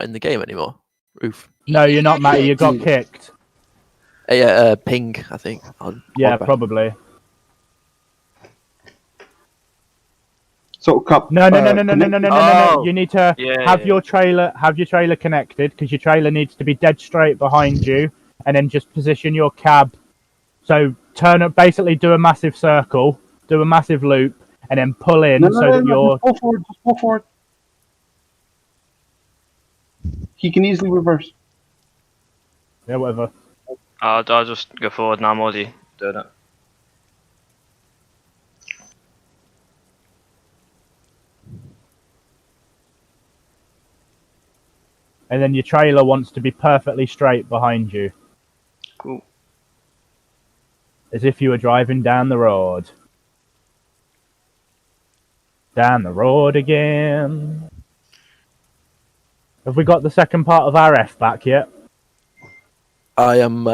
in the game anymore? Roof. No, you're not, Matty. You got kicked. Yeah, ping, I think. Yeah, probably. So, Cup. No. You need to have your trailer connected, because your trailer needs to be dead straight behind you, and then just position your cab. So turn up, basically do a massive circle, do a massive loop, and then pull in that you're. Just go forward. He can easily reverse. Yeah, whatever. I'll just go forward now. I'm already doing it. And then your trailer wants to be perfectly straight behind you. Cool. As if you were driving down the road. Down the road again. Have we got the second part of our F back yet? I am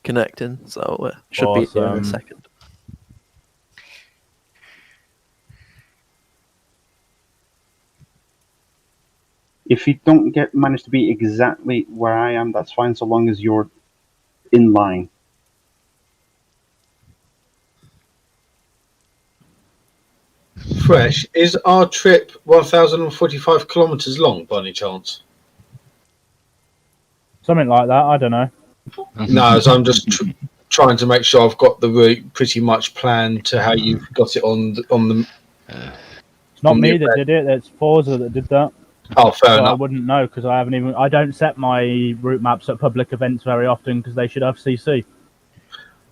connecting, so should be here in a second. If you don't manage to be exactly where I am, that's fine, so long as you're in line. Fresh, is our trip 1,045 kilometres long by any chance? Something like that, I don't know. No, so I'm just trying to make sure I've got the route pretty much planned to how you've got it on the. It's not me that did it. It's Forza that did that. Oh, fair enough. I wouldn't know because I don't set my route maps at public events very often because they should have CC.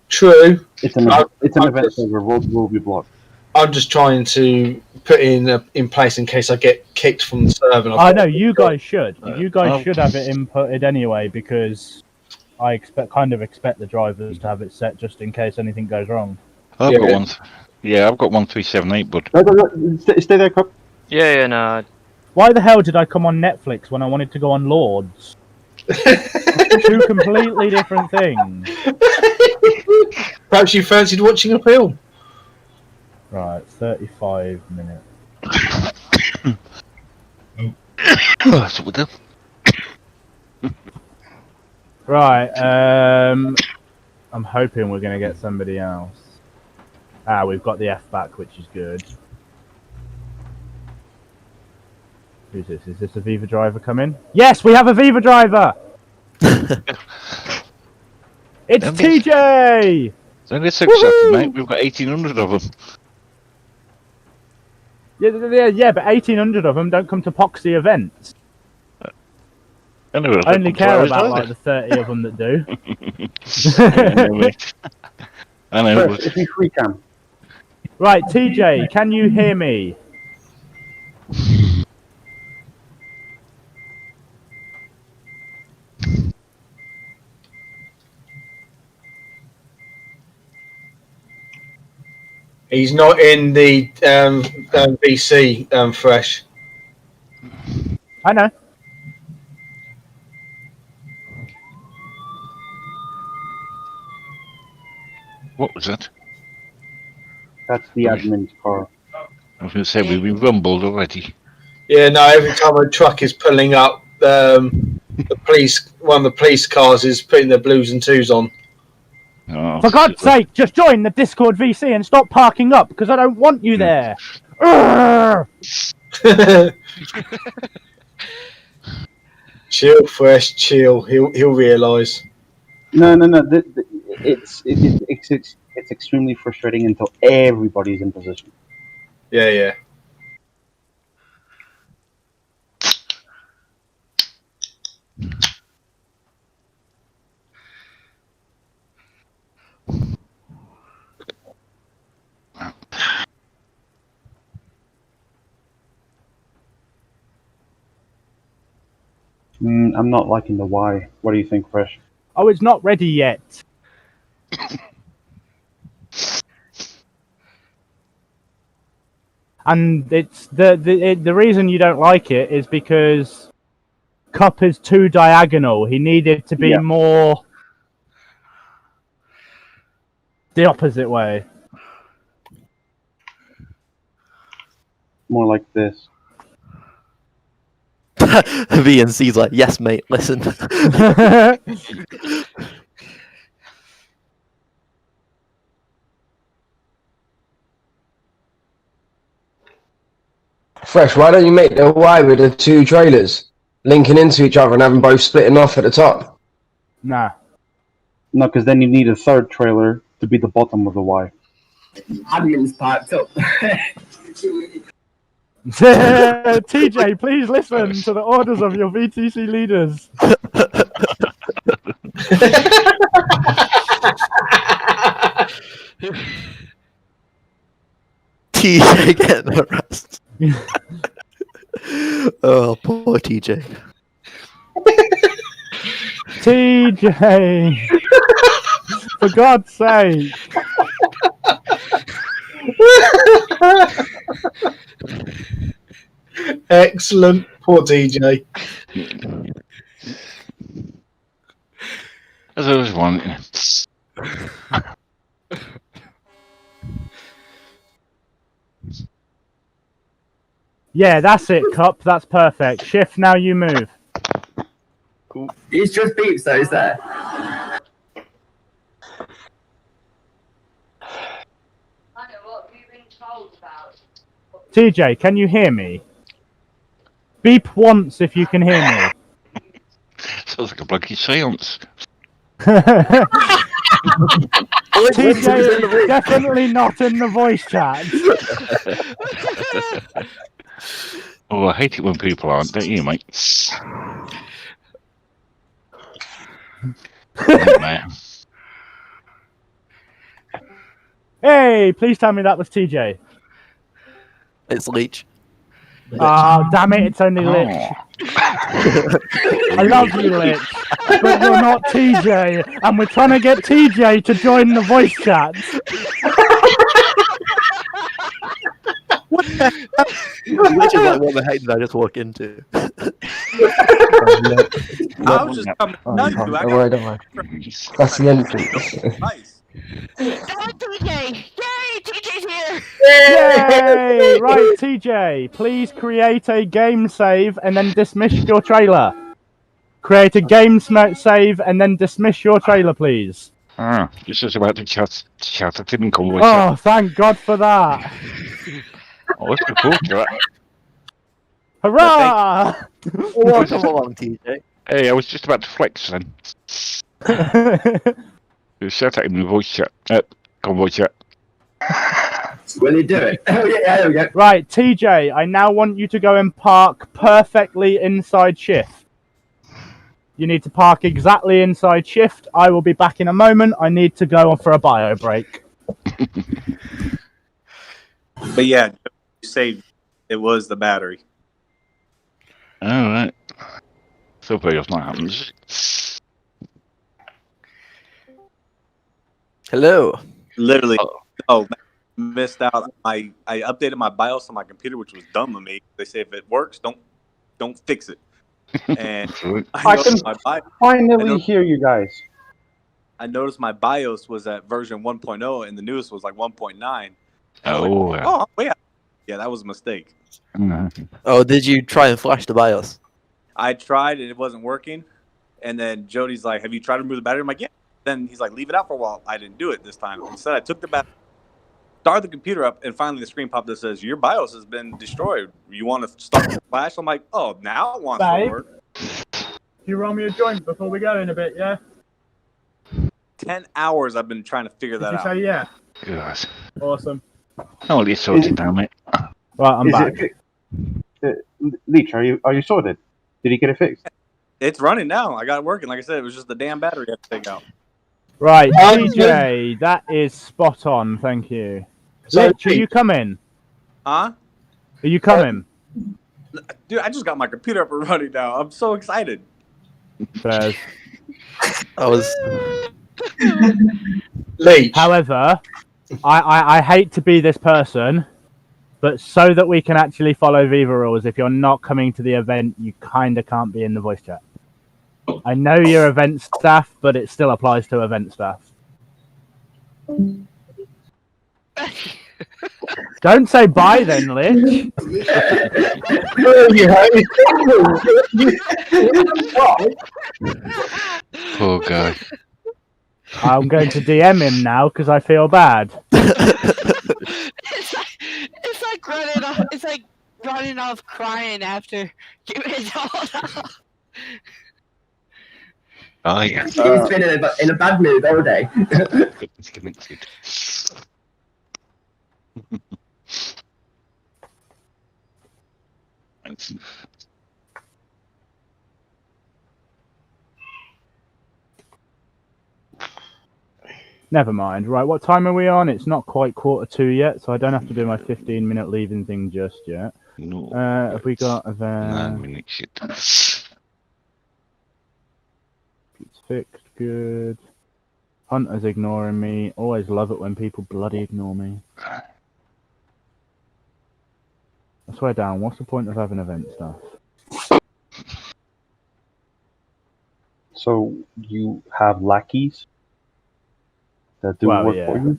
True. It's an event where roads will be blocked. I'm just trying to put in place in case I get kicked from the server. I know you guys should. You guys should have it inputted anyway because I expect the drivers to have it set just in case anything goes wrong. I've got one. Yeah, I've got 1378, bud. Stay there, Cup. Yeah, no. Why the hell did I come on Netflix when I wanted to go on Lords? Two completely different things. Perhaps you fancied watching a film. Right, 35 minutes. That's what we do. Right, I'm hoping we're going to get somebody else. We've got the F back, which is good. Who's this? Is this a Viva driver coming? Yes, we have a Viva driver! It's TJ! It's only 6 seconds, mate. We've got 1,800 of them. Yeah, but 1,800 of them don't come to Poxy events. I only care about like the 30 of them that do. I know. If you free can. Right, TJ, can you hear me? He's not in the BC Fresh. I know. What was that? That's the admin's car. I was going to say, we've been rumbled already. Yeah, no, every time a truck is pulling up, one of the police cars is putting their blues and twos on. Oh, For God's sake, just join the Discord VC and stop parking up, because I don't want you there. Chill, Fresh, chill. He'll realise. No. It's extremely frustrating until everybody's in position. Yeah. I'm not liking the Y. What do you think, Fresh? Oh, it's not ready yet. And it's the reason you don't like it is because Cup is too diagonal. He needed to be more the opposite way. More like this. V and C's like, yes, mate, listen. Fresh, why don't you make the Y with the two trailers linking into each other and having both splitting off at the top? Nah. No, because then you need a third trailer to be the bottom of the Y. Admin's piped up. TJ, please listen to the orders of your VTC leaders. TJ getting harassed. Oh, poor TJ. TJ! For God's sake! Excellent. Poor TJ. As I was wanting. Yeah, that's it, Cup. That's perfect. Shift, now you move. Cool. It's just beeps though, is there? TJ, can you hear me? Beep once if you can hear me. Sounds like a bloody seance. TJ, definitely not in the voice chat. Oh, I hate it when people aren't, don't you, mate? Nightmare. Hey, please tell me that was TJ. It's Leech. Oh, damn it, it's only Lich. I love you, Lich, but you're not TJ, and we're trying to get TJ to join the voice chat. What the hell? Lich is like, what the heck did I just walk into? I was just coming to tell you. Don't worry, don't worry. That's the entrance. Nice. TJ! Yay! TJ's here! Yay! Right, TJ, please create a game save and then dismiss your trailer. Create a game save and then dismiss your trailer, please. Ah, just was about to shout at him and call voice. Oh, thank God for that. Oh, let's look forward to that. Hurrah! Oh, come along, TJ. Hey, I was just about to flex then. Shout at him in the voice chat. Call voice chat. Will you do it? Oh yeah, there we go. Right, TJ, I now want you to go and park perfectly inside Shift. You need to park exactly inside Shift. I will be back in a moment. I need to go for a bio break. But yeah, you saved. It was the battery. Alright. So pretty if that happens. Hello. Literally. Oh, missed out. I updated my BIOS on my computer, which was dumb of me. They say if it works, don't fix it. And I can finally hear you guys. I noticed my BIOS was at version 1.0 and the newest was like 1.9. Oh, like, oh, wait. Yeah, that was a mistake. Oh, did you try and flash the BIOS? I tried and it wasn't working. And then Jody's like, have you tried to remove the battery? I'm like, yeah. Then he's like, leave it out for a while. I didn't do it this time. Instead, I took the battery, started the computer up, and finally the screen popped that says, your BIOS has been destroyed. You want to start the flash? I'm like, oh, now it wants to work. You roll me a joint before we go in a bit, yeah? 10 hours I've been trying to figure that out. Did you say yeah? Yes. Awesome. Oh, it's sorted now, mate. Right, I'm back. Leech, are you sorted? Did he get it fixed? It's running now. I got it working. Like I said, it was just the damn battery I had to take out. Right, TJ, that is spot on. Thank you. Lich, are you coming? Huh? Are you coming? Dude, I just got my computer up and running now. I'm so excited. Says. I was. Leech. However, I hate to be this person, but so that we can actually follow Viva rules, if you're not coming to the event, you kind of can't be in the voice chat. I know you're event staff, but it still applies to event staff. Don't say bye then, Lich. Poor guy. I'm going to DM him now because I feel bad. It's like running off. It's like running off crying after you hit all out. Oh, yeah. He's been in a bad mood all day. It's connected. Thanks. Never mind. Right, what time are we on? It's not quite 1:45 yet, so I don't have to do my 15-minute leaving thing just yet. No. Have we got 9 minutes shit. It's fixed, good. Hunter's ignoring me. Always love it when people bloody ignore me. I swear down, what's the point of having event stuff? So you have lackeys that do work for you?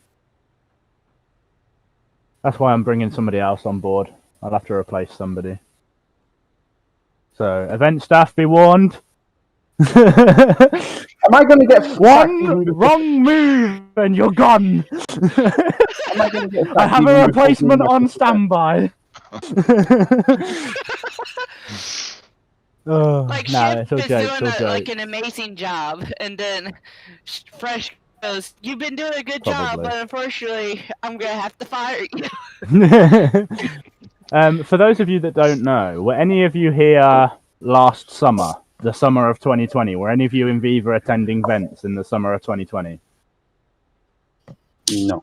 That's why I'm bringing somebody else on board. I'll have to replace somebody. So, event staff, be warned. Am I going to get one wrong move and you're gone? I have a replacement on standby. Oh, Like nah, Ship it's all is joke, doing it's all like joke. an amazing job, and then Fresh goes, "You've been doing a good job, Probably. but unfortunately, I'm gonna have to fire you." For those of you that don't know, were any of you here last summer, the summer of 2020? Were any of you in Viva attending vents in the summer of 2020? No.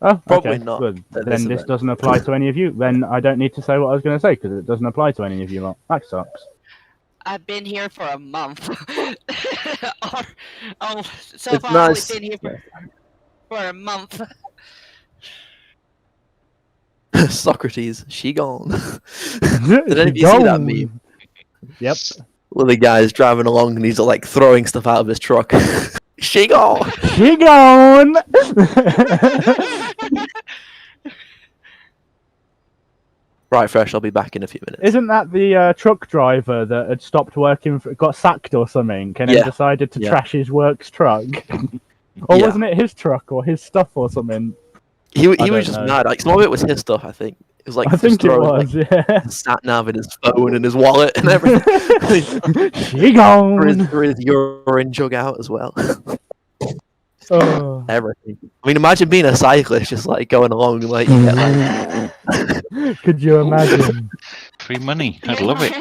Oh, Probably okay, not good. at Then this this event. doesn't apply to any of you. Then I don't need to say what I was going to say because it doesn't apply to any of you lot. That sucks. I've been here for a month. So It's far nice. I've only been here for a month. Socrates, she gone. Did Did any of you see that meme? Yep. Well, the guy's driving along and he's like throwing stuff out of his truck. She gone. She gone. Right, Fresh. I'll be back in a few minutes. Isn't that the truck driver that had stopped working, got sacked or something, and then Yeah. decided to Yeah. trash his works truck? Or Yeah. wasn't it his truck or his stuff or something? He I was don't just know. mad. Like some of it was his stuff. I think it was like I just think it throwing, was, like, yeah. his sat nav and his phone and his wallet and everything. She gone. Threw his urine jug out as well. Oh. Everything. I mean, imagine being a cyclist just like going along and like you get like. Could you imagine? Free money. I'd love it.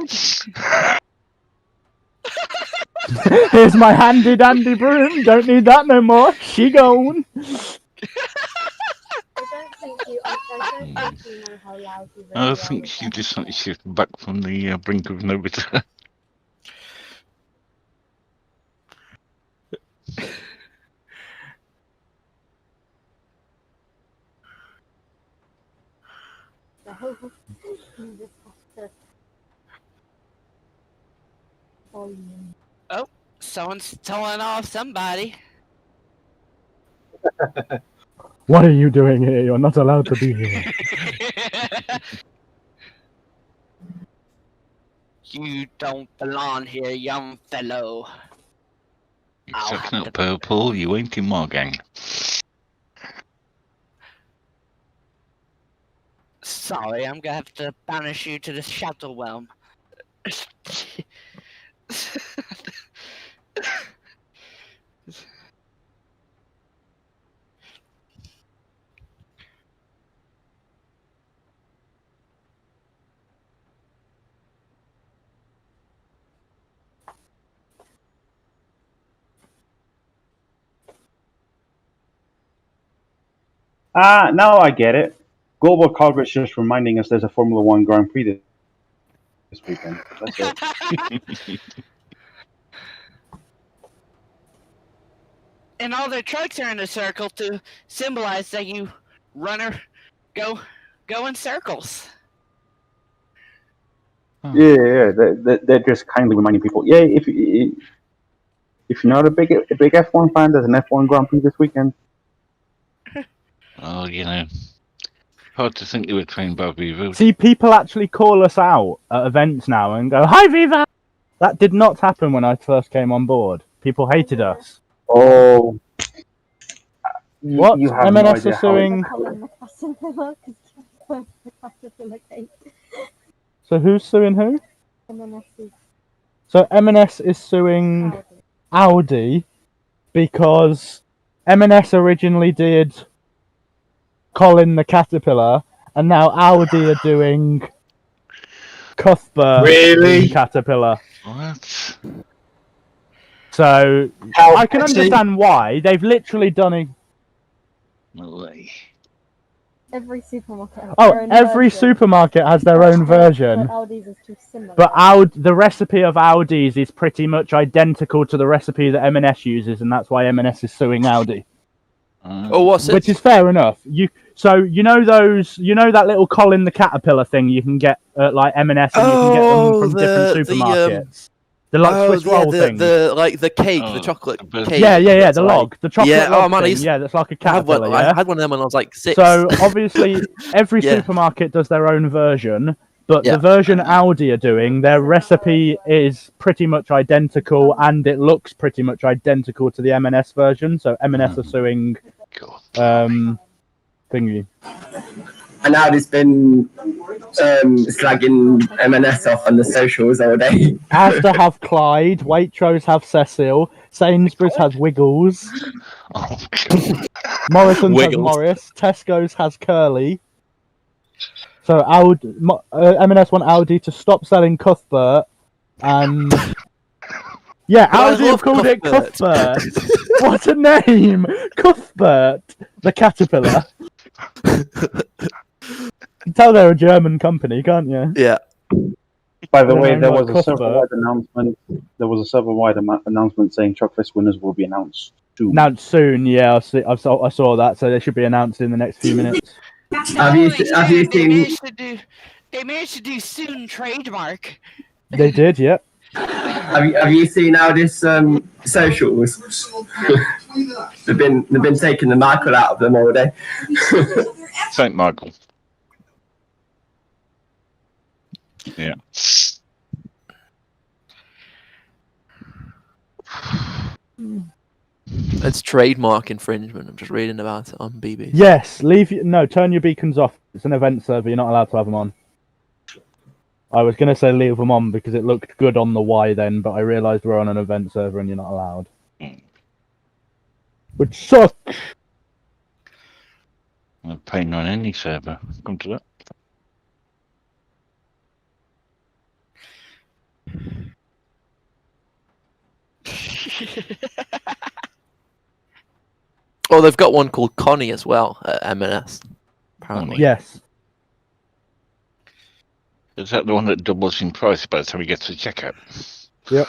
Here's my handy dandy broom. Don't need that no more. She gone. I think she just she's back from the brink of no return. Oh, someone's telling off somebody. What are you doing here? You're not allowed to be here. You don't belong here, young fellow. You're sucking up purple. You ain't in my gang. Sorry, I'm gonna have to banish you to the Shadow Realm. Now I get it. Global coverage just reminding us there's a Formula One Grand Prix this weekend. That's it. And all their trucks are in a circle to symbolize that you runner go in circles. Yeah. They're just kindly reminding people. Yeah, if you're not a big F1 fan, there's an F1 Grand Prix this weekend. Oh, you know, Hard to think you were trained by Viva. See, people actually call us out at events now and go, "Hi, Viva." That did not happen when I first came on board. People hated us. Oh. What? You have M&S no are suing. So who's suing who? So M&S is suing Audi because M&S originally did Colin the Caterpillar, and now Audi are doing Cuthbert Really? the Caterpillar. What? So I can understand why. They've literally done it. No way. Every supermarket has Oh, every supermarket has their own version. Aldi's is too similar. But the recipe of Audi's is pretty much identical to the recipe that M&S uses, and that's why M&S is suing Audi. Oh, what's it? Which is fair enough. You know that little Colin the Caterpillar thing you can get at like M&S, and you can get them from different supermarkets. The like Swiss roll thing. The cake, the chocolate cake. Yeah, the log, the chocolate log thing. Yeah, that's like a caterpillar. I had one of them when I was like 6. So obviously, every supermarket does their own version, but the version Audi are doing, their recipe is pretty much identical, and it looks pretty much identical to the M&S version. So M&S are suing thingy. And Audi's been slagging M&S off on the socials all day. Asda have Clyde, Waitrose have Cecil, Sainsbury's has Wiggles, Morrison's has Morris, Tesco's has Curly. So M&S want Audi to stop selling Cuthbert, and Audi have called it Cuthbert. What a name, Cuthbert, the Caterpillar. You can tell they're a German company, can't you? Yeah. By the way, there was a server-wide announcement. There was a server-wide announcement saying Truckfest winners will be announced soon. Announced soon, yeah. I saw that, so they should be announced in the next few minutes. Have you seen? They managed to do soon trademark. They did, yeah. Have you seen how this socials? they've been taking the Michael out of them all day. Saint Michael. Yeah. It's trademark infringement. I'm just reading about it on BB. Yes, turn your beacons off. It's an event server. You're not allowed to have them on. I was going to say leave them on because it looked good on the Y then, but I realised we're on an event server and you're not allowed. Which sucks. I'm paying on any server. Come to that. Oh, they've got one called Connie as well at M&S. Apparently. Yes. Is that the one that doubles in price by the time you get to checkout? Yep.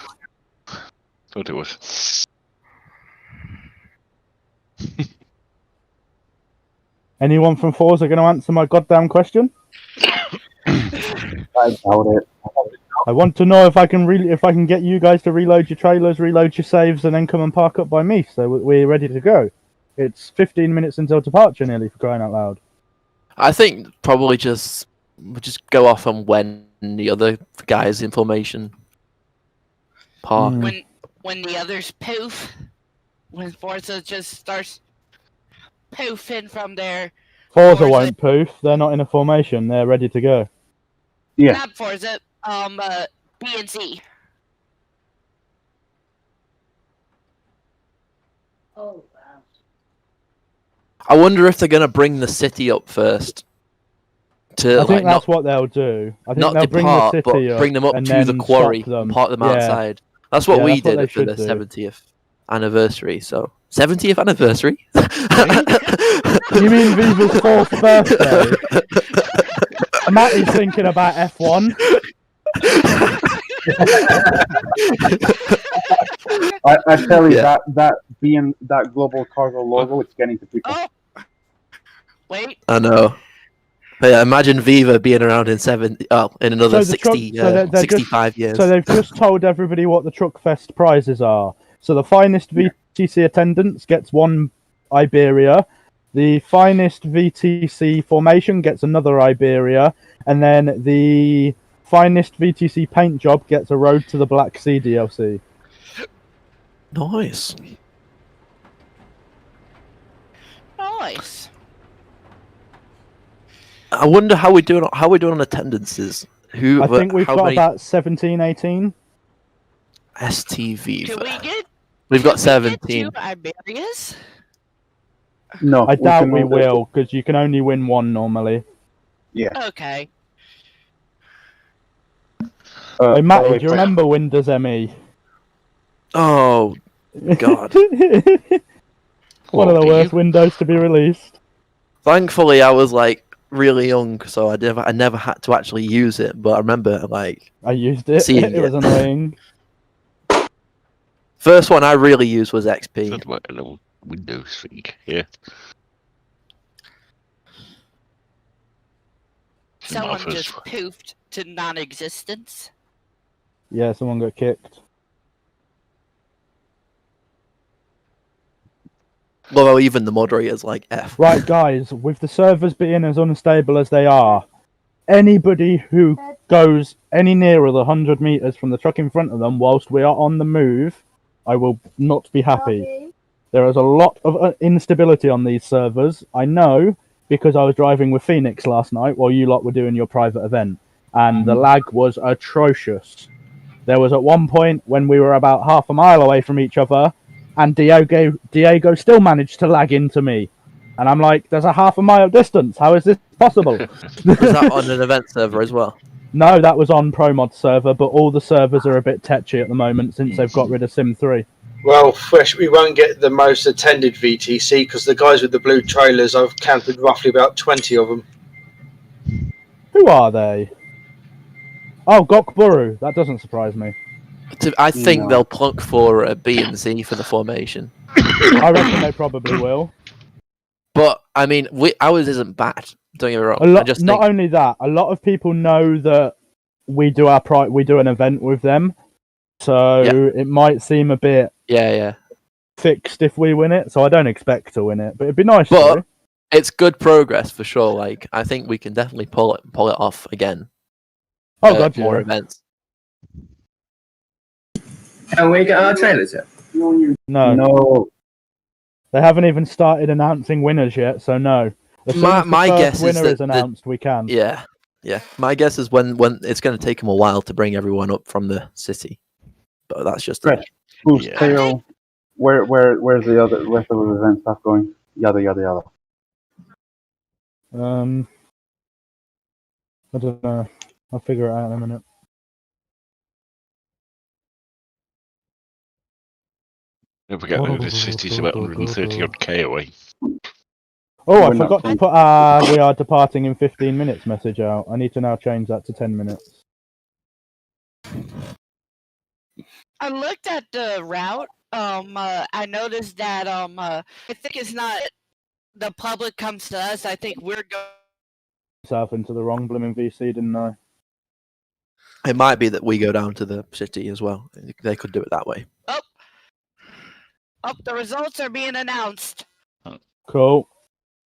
Thought it was. Anyone from Forza going to answer my goddamn question? I doubt it. I want to know if I can get you guys to reload your trailers, reload your saves, and then come and park up by me, so we're ready to go. It's 15 minutes until departure, nearly, for crying out loud. I think probably just go off on when the other guy's information park. When the others poof, when Forza just starts poofing from there. Forza won't poof. They're not in a formation. They're ready to go. Yeah. Not Forza. B and C. Oh wow. I wonder if they're going to bring the city up first. I think that's what they'll do. I think they'll bring the city up, bring them up to the quarry, and park them outside. That's what we did for the 70th anniversary. So 70th anniversary? You mean Viva's 4th birthday? Matt is thinking about F1. I tell you that being that global cargo logo, it's getting to people. Oh. Wait. I know. But yeah, imagine Viva being around in another 65 years. So they've just told everybody what the Truckfest prizes are. So the finest VTC attendance gets 1 Iberia. The finest VTC formation gets another Iberia, and then the finest VTC paint job gets a Road to the Black Sea DLC. Nice. Nice. I wonder how we're doing on attendances. I think we've got about 17, 18. STV. Can we get? We've got can 17. We get 2 Iberias? No, I doubt we will, because you can only win one normally. Yeah. Okay. Hey, Matty, do you remember Windows ME? Oh, God. One of the worst Windows to be released. Thankfully, I was like really young, so I never had to actually use it. But I remember like I used it. Seeing It was annoying. First one I really used was XP. That's what a little Windows thing. Yeah. Someone just poofed to non-existence. Yeah, someone got kicked. Although even the moderator's like F. Right, guys, with the servers being as unstable as they are, anybody who goes any nearer the 100 meters from the truck in front of them whilst we are on the move, I will not be happy. There is a lot of instability on these servers. I know because I was driving with Phoenix last night while you lot were doing your private event, and the lag was atrocious. There was at one point when we were about half a mile away from each other, and Diego still managed to lag into me. And I'm like, there's a half a mile distance. How is this possible? Was that on an event server as well? No, that was on ProMod server, but all the servers are a bit tetchy at the moment since they've got rid of Sim 3. Well, Fresh, we won't get the most attended VTC because the guys with the blue trailers, I've counted roughly about 20 of them. Who are they? Oh, Gokburu. That doesn't surprise me. I think they'll plunk for a B and C for the formation. I reckon they probably will. But I mean, ours isn't bad. Don't get me wrong. Not only that, a lot of people know that we do an event with them, so it might seem a bit fixed if we win it. So I don't expect to win it, but it'd be nice. But it's good progress for sure. Like I think we can definitely pull it off again. Oh god, more events. Can we get our trailers yet? No. They haven't even started announcing winners yet, so no. As soon as my the guess winner is is announced, we can. Yeah. My guess is when it's going to take them a while to bring everyone up from the city, but that's just Who's tail? Where's the rest of the event stuff going? Yada yada yada. I don't know. I'll figure it out in a minute. Don't forget that the city's about 130 odd K away. Oh, I forgot to put we are departing in 15 minutes message out. I need to now change that to 10 minutes. I looked at the route. I noticed that I think it's not the public comes to us. I think we're going South into the wrong blooming VC, didn't I? It might be that we go down to the city as well. They could do it that way. Oh, the results are being announced. Cool.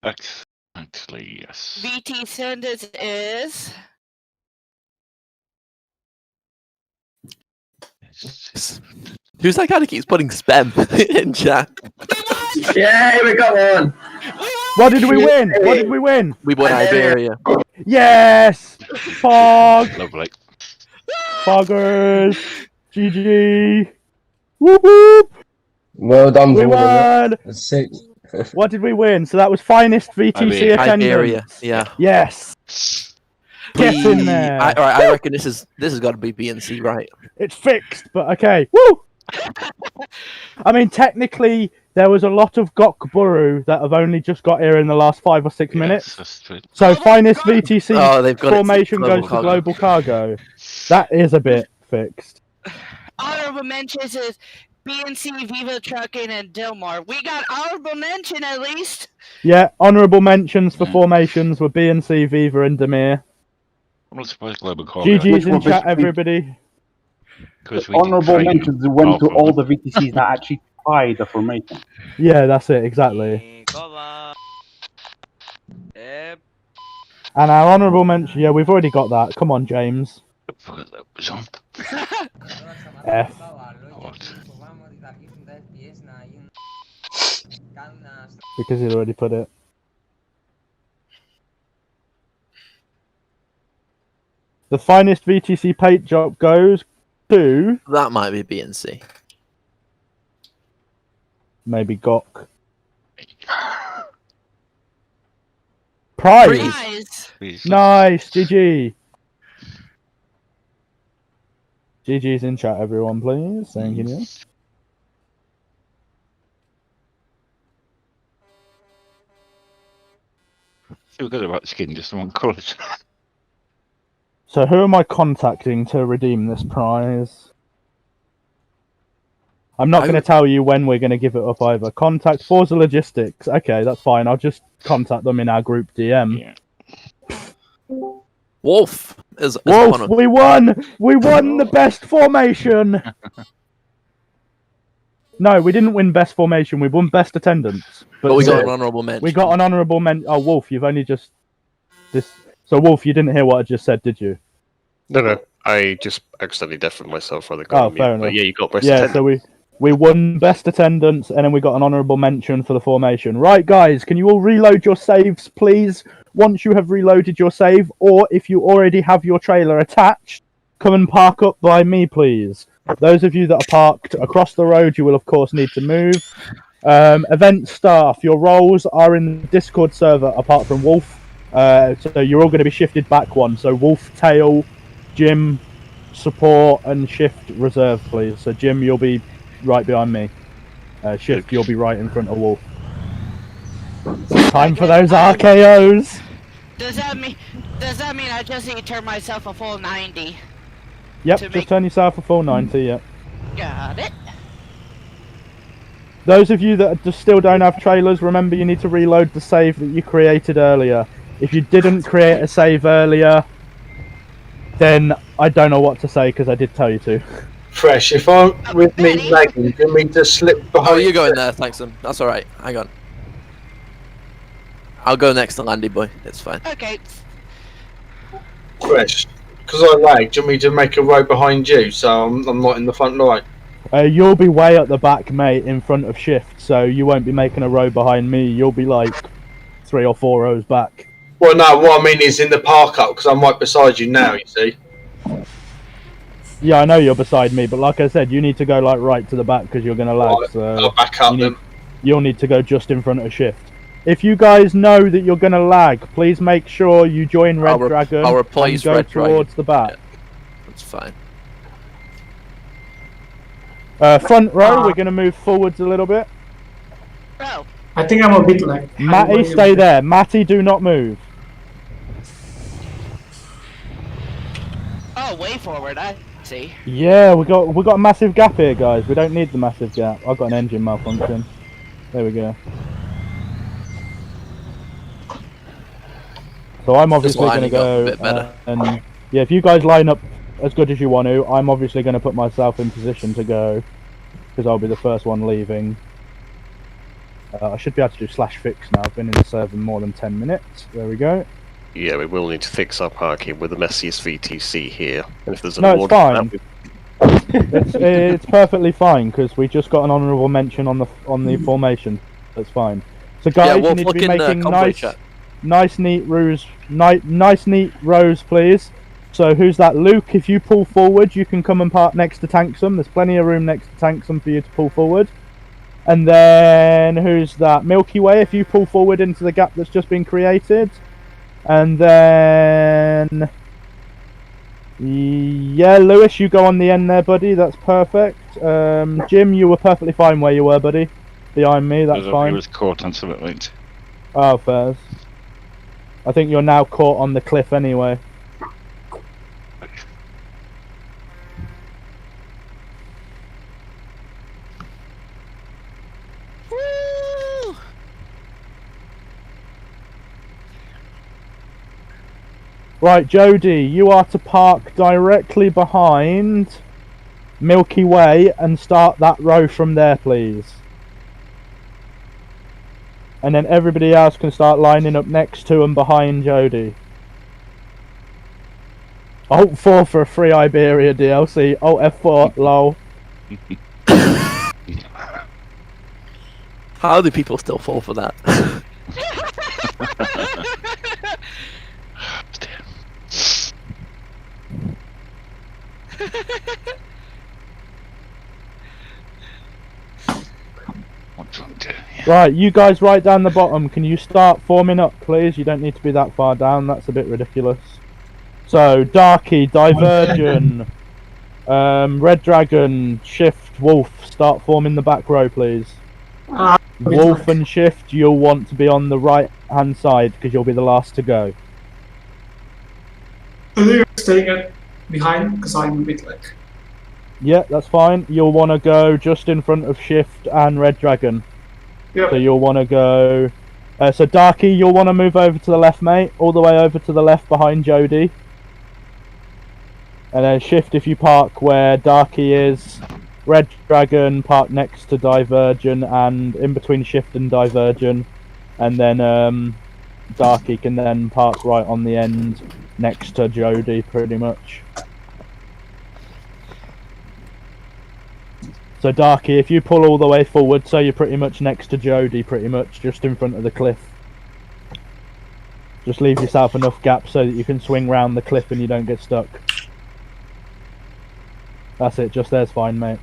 Actually, yes. VT Sanders is. Who's that guy that keeps putting spam in chat? Yeah, we got one. What did we win? What did we win? We won Iberia. Yes! Fog! Lovely. Foggers! GG! Whoop whoop! Well done, we won! That's sick. What did we win? So that was finest VTC attendance. Iberia, yeah. Yes. Get in there. I reckon this has got to be B and C, right? It's fixed, but okay. Woo! I mean, technically, there was a lot of Gokburu that have only just got here in the last 5 or 6 minutes. So finest VTC formation goes to Global Cargo. That is a bit fixed. Honorable mentions is BNC, Viva Trucking, and Dilmar. We got honorable mention at least. Yeah, honourable mentions for formations were BNC, Viva, and Demir. I'm not surprised Global Cargo. GG's in chat, everybody. Honourable mentions went to all the VTCs that actually tried the formation. Yeah, that's it, exactly. And our honourable mention, yeah, we've already got that. Come on, James. I forgot that was on. F. What? Because he'd already put it. The finest VTC paint job goes to... That might be B and C. Maybe Gok. Prize! Nice! GG! GG's in chat, everyone, please. Thank you. Still good about skin, just the wrong colours. So who am I contacting to redeem this prize? I'm not going to tell you when we're going to give it up either. Contact Forza Logistics. Okay, that's fine. I'll just contact them in our group DM. Yeah. Wolf is Wolf, we won! We won the best formation! No, we didn't win best formation. We won best attendance. But we got an honourable mention. We got an honourable mention. Oh, Wolf, you've only just... So, Wolf, you didn't hear what I just said, did you? No. I just accidentally deafened myself rather than fair enough. But yeah, you got best attendance. So we won best attendance, and then we got an honourable mention for the formation. Right, guys, can you all reload your saves, please? Once you have reloaded your save, or if you already have your trailer attached, come and park up by me, please. Those of you that are parked across the road, you will, of course, need to move. Event staff, your roles are in the Discord server, apart from Wolf. So you're all going to be shifted back one. So Wolf, Tail, Jim, support, and Shift reserve, please. So Jim, you'll be right behind me. Shift, you'll be right in front of Wolf. Time for those RKOs. Does that mean I just need to turn myself a full 90? Yep, just turn yourself a full 90, yep. Got it. Those of you that just still don't have trailers, remember you need to reload the save that you created earlier. If you didn't create a save earlier, then I don't know what to say because I did tell you to. Fresh, if I'm with me lagging, do you mean to slip behind? Oh, you go in there, thanks, then. That's alright. Hang on. I'll go next to Landy Boy. It's fine. Okay. Fresh, because I lagged, do you want me to make a row behind you so I'm not in the front line? You'll be way at the back, mate, in front of Shift, so you won't be making a row behind me. You'll be like 3 or 4 rows back. Well, no, what I mean is in the park up, because I'm right beside you now, you see. Yeah, I know you're beside me, but like I said, you need to go like right to the back because you're going to lag. Right, so I'll back up then. You'll need to go just in front of Shift. If you guys know that you're going to lag, please make sure you join Red Dragon and go towards the back. Yeah, that's fine. Front row, we're going to move forwards a little bit. Oh. I think I'm a bit like... Matty, stay there. Matty, do not move. Oh, way forward, I see. Yeah, we got a massive gap here, guys. We don't need the massive gap. I've got an engine malfunction. There we go. So I'm obviously going to go, and yeah, if you guys line up as good as you want to, I'm obviously going to put myself in position to go, because I'll be the first one leaving. I should be able to do /fix now. I've been in the server more than 10 minutes. There we go. Yeah, we will need to fix our parking with the messiest VTC here. And if there's an no, award it's fine. It's perfectly fine because we just got an honourable mention on the formation. That's fine. So guys, you need to be making nice neat rows, nice neat rows, please. So who's that? Luke, if you pull forward, you can come and park next to Tanksome. There's plenty of room next to Tanksome for you to pull forward. And then who's that? Milky Way, if you pull forward into the gap that's just been created. And then yeah, Lewis, you go on the end there, buddy. That's perfect. Jim, you were perfectly fine where you were, buddy. Behind me, that's fine. He was caught on something linked. Oh, fairs. I think you're now caught on the cliff anyway. Right, Jody, you are to park directly behind Milky Way and start that row from there, please. And then everybody else can start lining up next to and behind Jody. Alt 4 for a free Iberia DLC. Alt F4, lol. How do people still fall for that? Right, you guys right down the bottom, can you start forming up, please? You don't need to be that far down, that's a bit ridiculous. So, Darky, Diversion, Red Dragon, Shift, Wolf, start forming the back row, please. Wolf and Shift, you'll want to be on the right hand side, because you'll be the last to go. I think I'm staying behind, because I'm a bit like... Yeah, that's fine. You'll want to go just in front of Shift and Red Dragon. Yep. So you'll want to go... so Darky, you'll want to move over to the left, mate. All the way over to the left behind Jody. And then Shift if you park where Darky is. Red Dragon, park next to Diversion and in between Shift and Diversion. And then Darky can then park right on the end next to Jody, pretty much. So Darky, if you pull all the way forward, so you're pretty much next to Jody, pretty much, just in front of the cliff. Just leave yourself enough gap so that you can swing round the cliff and you don't get stuck. That's it, just there's fine, mate.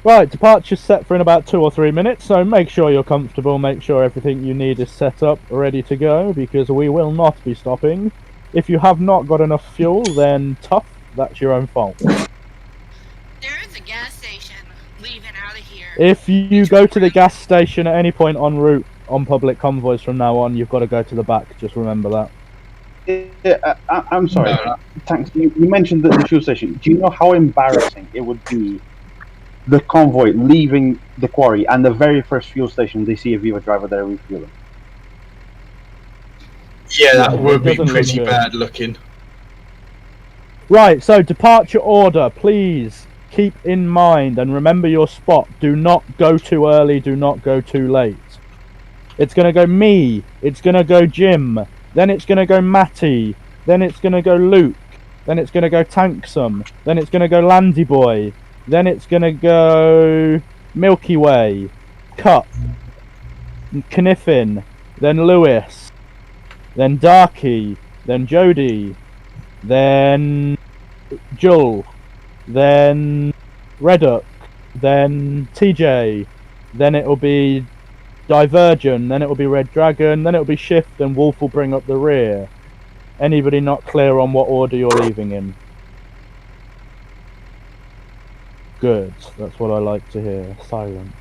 Right, departure's set for in about 2 or 3 minutes, so make sure you're comfortable, make sure everything you need is set up, ready to go, because we will not be stopping. If you have not got enough fuel, then tough, that's your own fault. There is a gas station leaving out of here. If you go to the gas station at any point en route on public convoys from now on, you've got to go to the back, just remember that. I'm sorry, thanks. You mentioned the fuel station. Do you know how embarrassing it would be, the convoy leaving the quarry and the very first fuel station they see a Viva driver there refueling? Yeah, that would be pretty bad looking. Right, so departure order, please keep in mind and remember your spot. Do not go too early, do not go too late. It's going to go me, it's going to go Jim, then it's going to go Matty, then it's going to go Luke, then it's going to go Tanksome, then it's going to go Landy Boy, then it's going to go Milky Way, Cup, Kniffin, then Lewis, then Darky, then Jody, then Jull, then Redduck, then TJ, then it'll be Diversion, then it'll be Red Dragon, then it'll be Shift, and Wolf will bring up the rear. Anybody not clear on what order you're leaving in? Good, that's what I like to hear. Silence.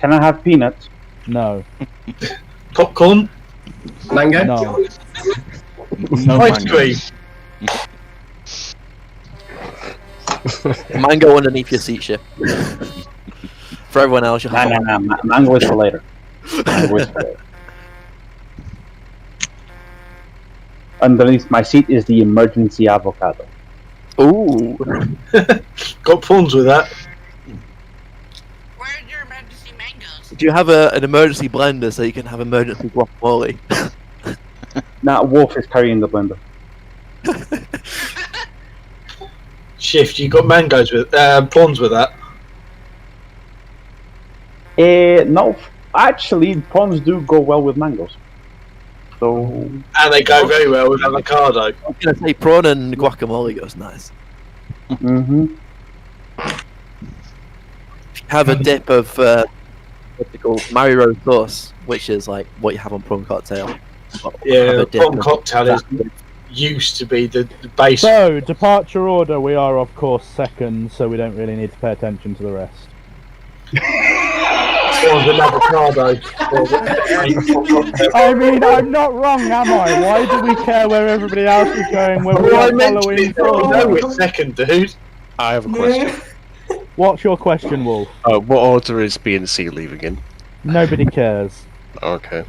Can I have peanuts? No. Popcorn? Mango? No. No Ice cream? Mango underneath your seat, Shift. For everyone else, you'll have No, mango is for later. Mango is for later. Underneath my seat is the emergency avocado. Ooh. Got prawns with that. Where's your emergency mangoes? Do you have an emergency blender so you can have emergency guacamole? Nah, Wolf is carrying the blender. Shift, you got mangoes with prawns with that? No, actually, prawns do go well with mangoes. So, and they go very well with avocado. I was gonna say prawn and guacamole goes nice. Have a dip of what's it called, Mario sauce, which is like what you have on prawn cocktail. Yeah, prawn cocktail is used to be the base. So, departure order, we are of course second, so we don't really need to pay attention to the rest. Avocado. I mean, I'm not wrong, am I? Why do we care where everybody else is going when we are following No, it's second, dude. I have a question. What's your question, Wolf? What order is B and C leaving in? Nobody cares. Okay.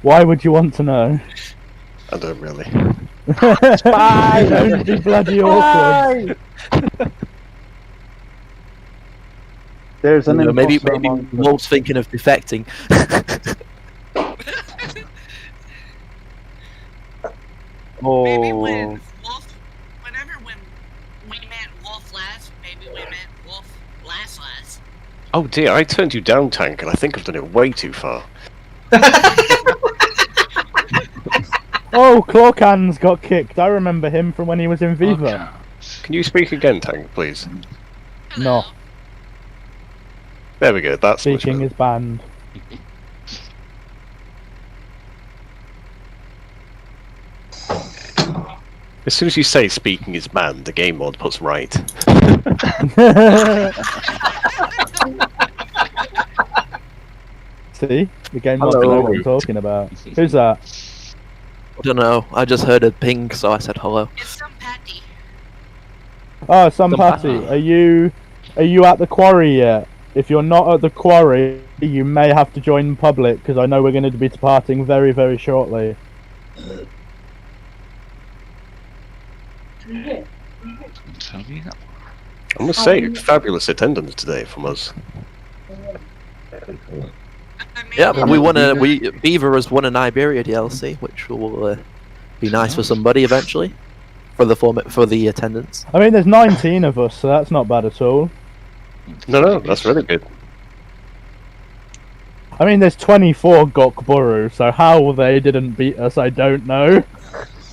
Why would you want to know? I don't really. Don't be bloody awkward. There's an maybe Wolf's thinking of defecting. maybe Oh. when we met Wolf last, maybe we met Wolf last. Oh dear, I turned you down, Tank, and I think I've done it way too far. Oh, Clawcan's got kicked. I remember him from when he was in Viva. Can you speak again, Tank, please? No. There we go, that's much Speaking better. is banned. As soon as you say speaking is banned, the game mod puts right. See? The game mod knows what I'm talking about. Who's that? I don't know. I just heard a ping, so I said hello. It's some Patty. Oh, Patty. Are you at the quarry yet? If you're not at the quarry, you may have to join public, because I know we're going to be departing very, very shortly. I must say, fabulous attendance today from us. Yeah, Beaver has won an Iberia DLC, which will be nice for somebody eventually for the attendance. I mean, there's 19 of us, so that's not bad at all. No, that's really good. I mean, there's 24 Gokburu, so how they didn't beat us, I don't know.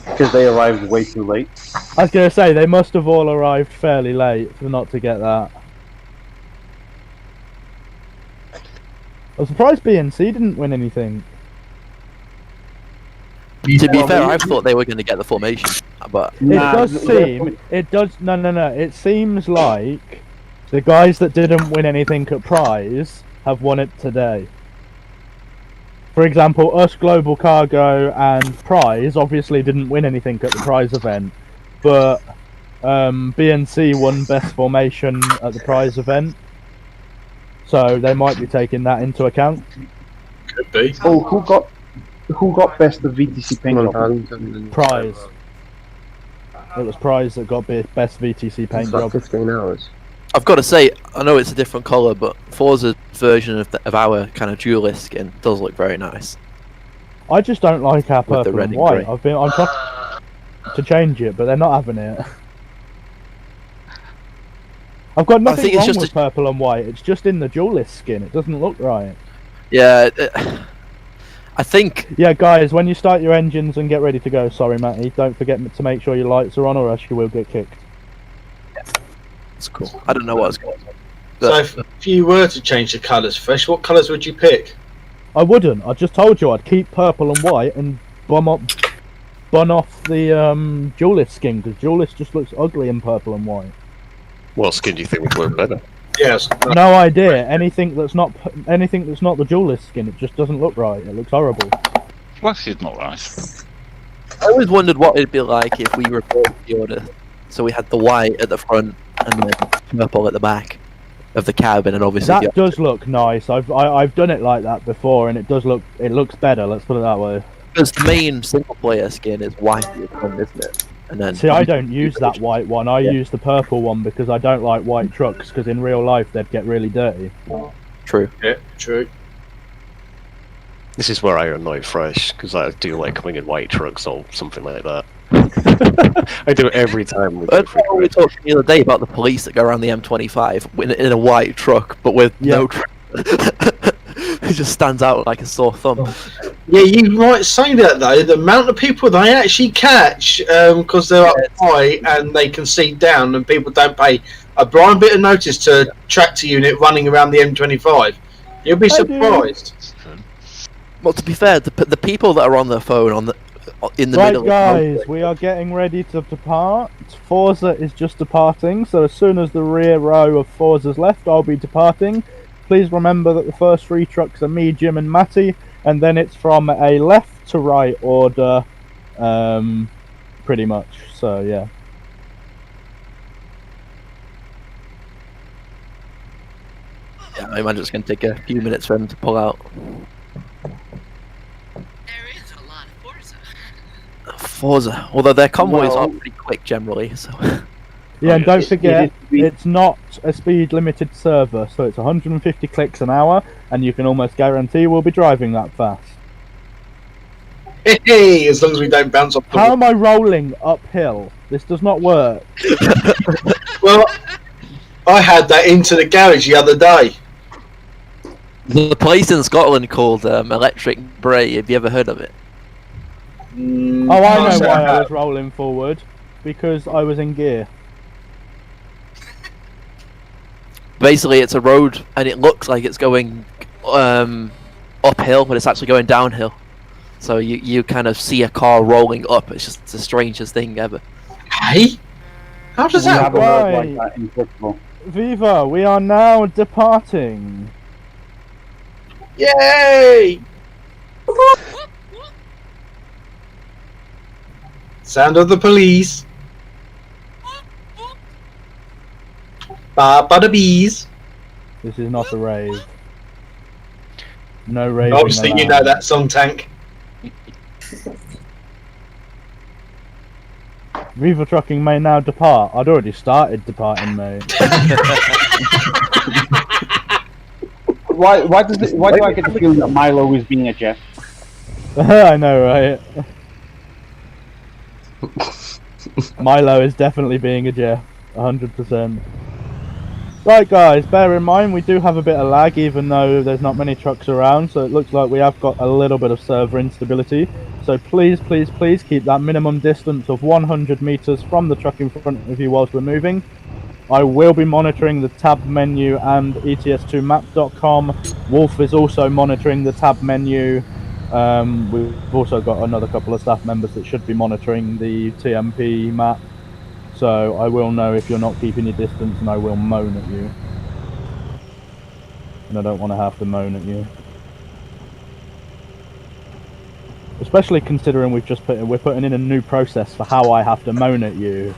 Because they arrived way too late. I was going to say, they must have all arrived fairly late for not to get that. I was surprised BNC didn't win anything. To be fair, I thought they were going to get the formation, but it seems like the guys that didn't win anything at Prize have won it today. For example, us, Global Cargo, and Prize obviously didn't win anything at the Prize event, but BNC won best formation at the Prize event, so they might be taking that into account. Could be. Oh, who got best of VTC paint job? Prize. It was Prize that got best VTC paint job. 15 hours. I've got to say, I know it's a different colour, but Forza's version of our kind of duelist skin does look very nice. I just don't like our With the purple red and and white. grey. I'm trying to change it, but they're not having it. I've got nothing think it's wrong just with purple and white. It's just in the duelist skin. It doesn't look right. Yeah, I think. Yeah, guys, when you start your engines and get ready to go, sorry, Matty, don't forget to make sure your lights are on, or else you will get kicked. That's cool. I don't know what's going on. So if you were to change the colours, Fresh, what colours would you pick? I wouldn't. I just told you I'd keep purple and white and bun off the duelist skin, because duelist just looks ugly in purple and white. What skin do you think would work better? Yes. No idea. Anything that's not the duelist skin, it just doesn't look right. It looks horrible. Flash is not right. I always wondered what it'd be like if we reversed the order. So we had the white at the front and then purple at the back of the cabin, and obviously That does look nice. I've done it like that before, and it looks better. Let's put it that way. Because the main single player skin is white at the front, isn't it? And then See, I don't use that white one. I use the purple one because I don't like white trucks, because in real life they'd get really dirty. True. Yeah, true. This is where I annoy Fresh, because I do like coming in white trucks or something like that. I do it every time. We were talking the other day about the police that go around the M25 in a white truck, but with no truck. It just stands out like a sore thumb. Yeah, you might say that though. The amount of people they actually catch because they're up high and they can see down, and people don't pay a blind bit of notice to a tractor unit running around the M25. You'll be surprised. Well, to be fair, the people that are on their phone in the middle. Right, guys, we are getting ready to depart. Forza is just departing, so as soon as the rear row of Forza's left, I'll be departing. Please remember that the first 3 trucks are me, Jim, and Matty, and then it's from a left to right order, pretty much. So yeah. Yeah, I imagine it's going to take a few minutes for them to pull out. Forza, although their convoys are pretty quick generally. So. Yeah, and don't forget, it's not a speed limited server, so it's 150 clicks an hour, and you can almost guarantee we'll be driving that fast. Hey, as long as we don't bounce off the How am I rolling uphill? This does not work. Well, I had that into the garage the other day. The place in Scotland called Electric Bray. Have you ever heard of it? Oh, I know why I was rolling forward. Because I was in gear. Basically, it's a road, and it looks like it's going uphill, but it's actually going downhill. So you kind of see a car rolling up. It's just the strangest thing ever. Hey? How does that work like that in Portugal? Viva, we are now departing. Yay! Sound of the police. Ba the bees. This is not a rave. No rave. Obviously, you know that song, Tank. Viva Trucking may now depart. I'd already started departing, mate. Why do I get the feeling that Milo is being a Jeff? I know, right? Milo is definitely being a Jeff, 100%. Right, guys, bear in mind we do have a bit of lag, even though there's not many trucks around, so it looks like we have got a little bit of server instability. So please, please, please keep that minimum distance of 100 meters from the truck in front of you whilst we're moving. I will be monitoring the tab menu and ets2map.com. Wolf is also monitoring the tab menu. We've also got another couple of staff members that should be monitoring the TMP map. So I will know if you're not keeping your distance, and I will moan at you. And I don't want to have to moan at you. Especially considering we're putting in a new process for how I have to moan at you.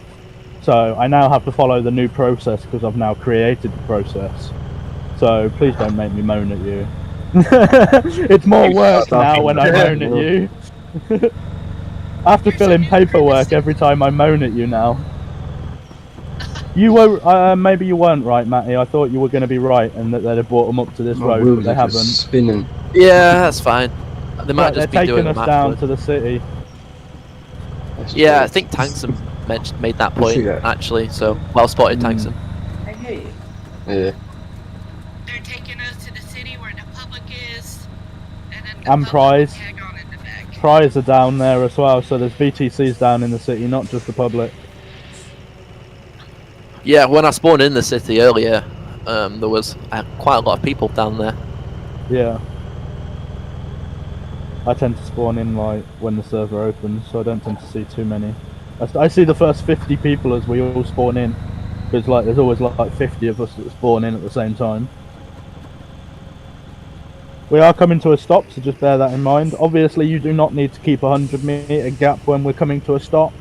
So I now have to follow the new process because I've now created the process. So please don't make me moan at you. It's more work now when I moan at you. I have to fill in paperwork every time I moan at you now. You were, maybe you weren't right, Matty. I thought you were going to be right and that they'd have brought them up to this road, but they haven't. Spinning. Yeah, that's fine. They might just be doing taking us down to the city. Yeah, I think Tankson made that point, actually, so well spotted, Tankson. Yeah. They're taking us to the city where the public is, and then And Prize. Prize are down there as well, so there's VTCs down in the city, not just the public. Yeah, when I spawned in the city earlier, there was quite a lot of people down there. Yeah. I tend to spawn in like when the server opens, so I don't tend to see too many. I see the first 50 people as we all spawn in, because like there's always like 50 of us that spawn in at the same time. We are coming to a stop, so just bear that in mind. Obviously, you do not need to keep a 100-meter gap when we're coming to a stop.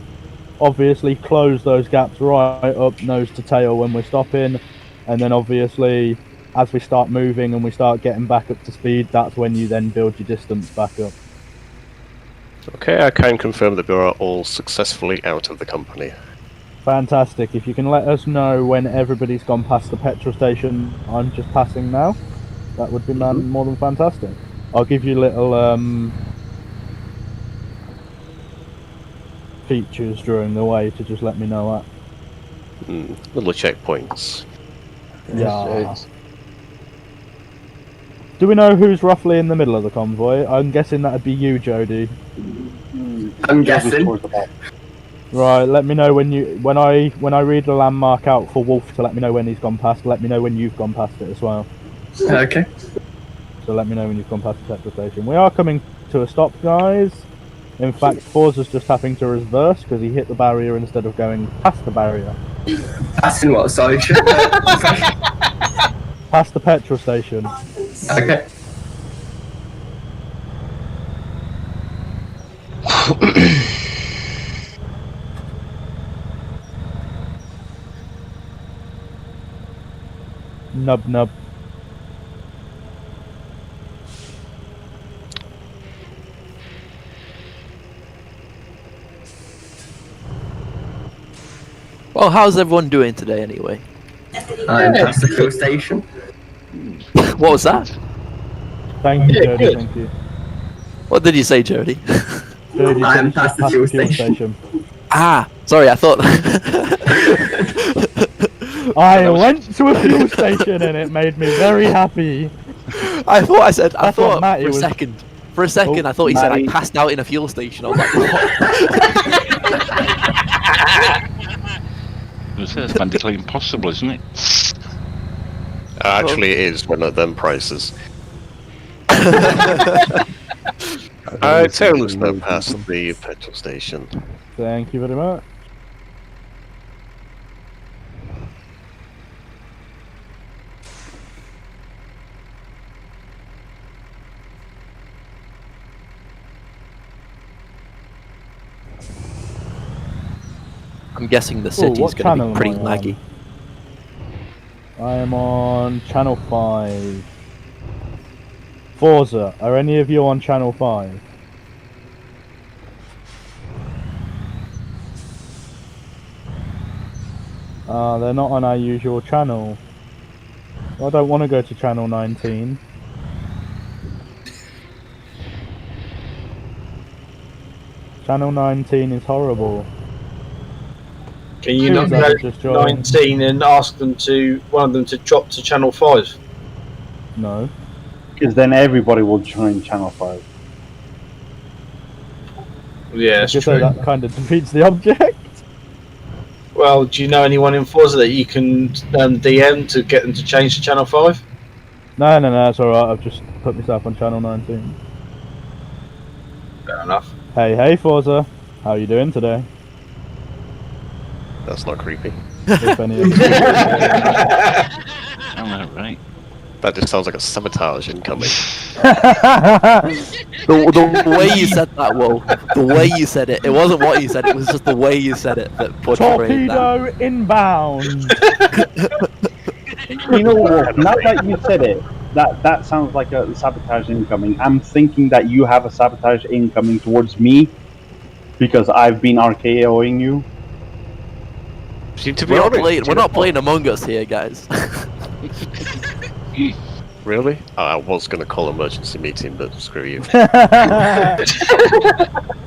Obviously, close those gaps right up nose to tail when we're stopping, and then obviously, as we start moving and we start getting back up to speed, that's when you then build your distance back up. Okay, I can confirm that we are all successfully out of the company. Fantastic. If you can let us know when everybody's gone past the petrol station I'm just passing now, that would be more than fantastic. I'll give you little features during the way to just let me know that. Little checkpoints. Yeah. Do we know who's roughly in the middle of the convoy? I'm guessing that'd be you, Jody. I'm guessing. Right, let me know when I read the landmark out for Wolf to let me know when he's gone past. Let me know when you've gone past it as well. Okay. So let me know when you've gone past the petrol station. We are coming to a stop, guys. In fact, Forza's just having to reverse because he hit the barrier instead of going past the barrier. Passing what? Sorry. Past the petrol station. Okay. Nub. Well, how's everyone doing today, anyway? I'm past the fuel station. What was that? Thank you, Jody. Good. Thank you. What did you say, Jody? Dude, I am past the fuel station. Ah, sorry, I thought. I went to a fuel station and it made me very happy. I thought I said. I thought Matty for a was- second. For a second, I thought he said I passed out in a fuel station. I was like, what? It's medically impossible, isn't it? Actually, it is one of them prices. Taylor's now past the petrol station. Thank you very much. I'm guessing the city's what going to channel be pretty am I on? laggy. I am on channel 5. Forza, are any of you on channel 5? They're not on our usual channel. I don't want to go to channel 19. Channel 19 is horrible. Can you Who not was that go just joined? 19 and ask them to one of them to drop to channel 5? No. Because then everybody will join Channel 5. Yeah, it's Because true. that kind of defeats the object. Well, do you know anyone in Forza that you can DM to get them to change to channel 5? No, that's alright. I've just put myself on channel 19. Fair enough. Hey, Forza. How you doing today? That's not creepy. If any of Right. That just sounds like a sabotage incoming. The way you said that, Will. The way you said it. It wasn't what you said. It was just the way you said it that portrayed that. Torpedo inbound. You know what? Now that you said it, that sounds like a sabotage incoming. I'm thinking that you have a sabotage incoming towards me because I've been RKOing you. See, to be honest, We're not playing Among Us here, guys. Really? I was going to call emergency meeting, but screw you.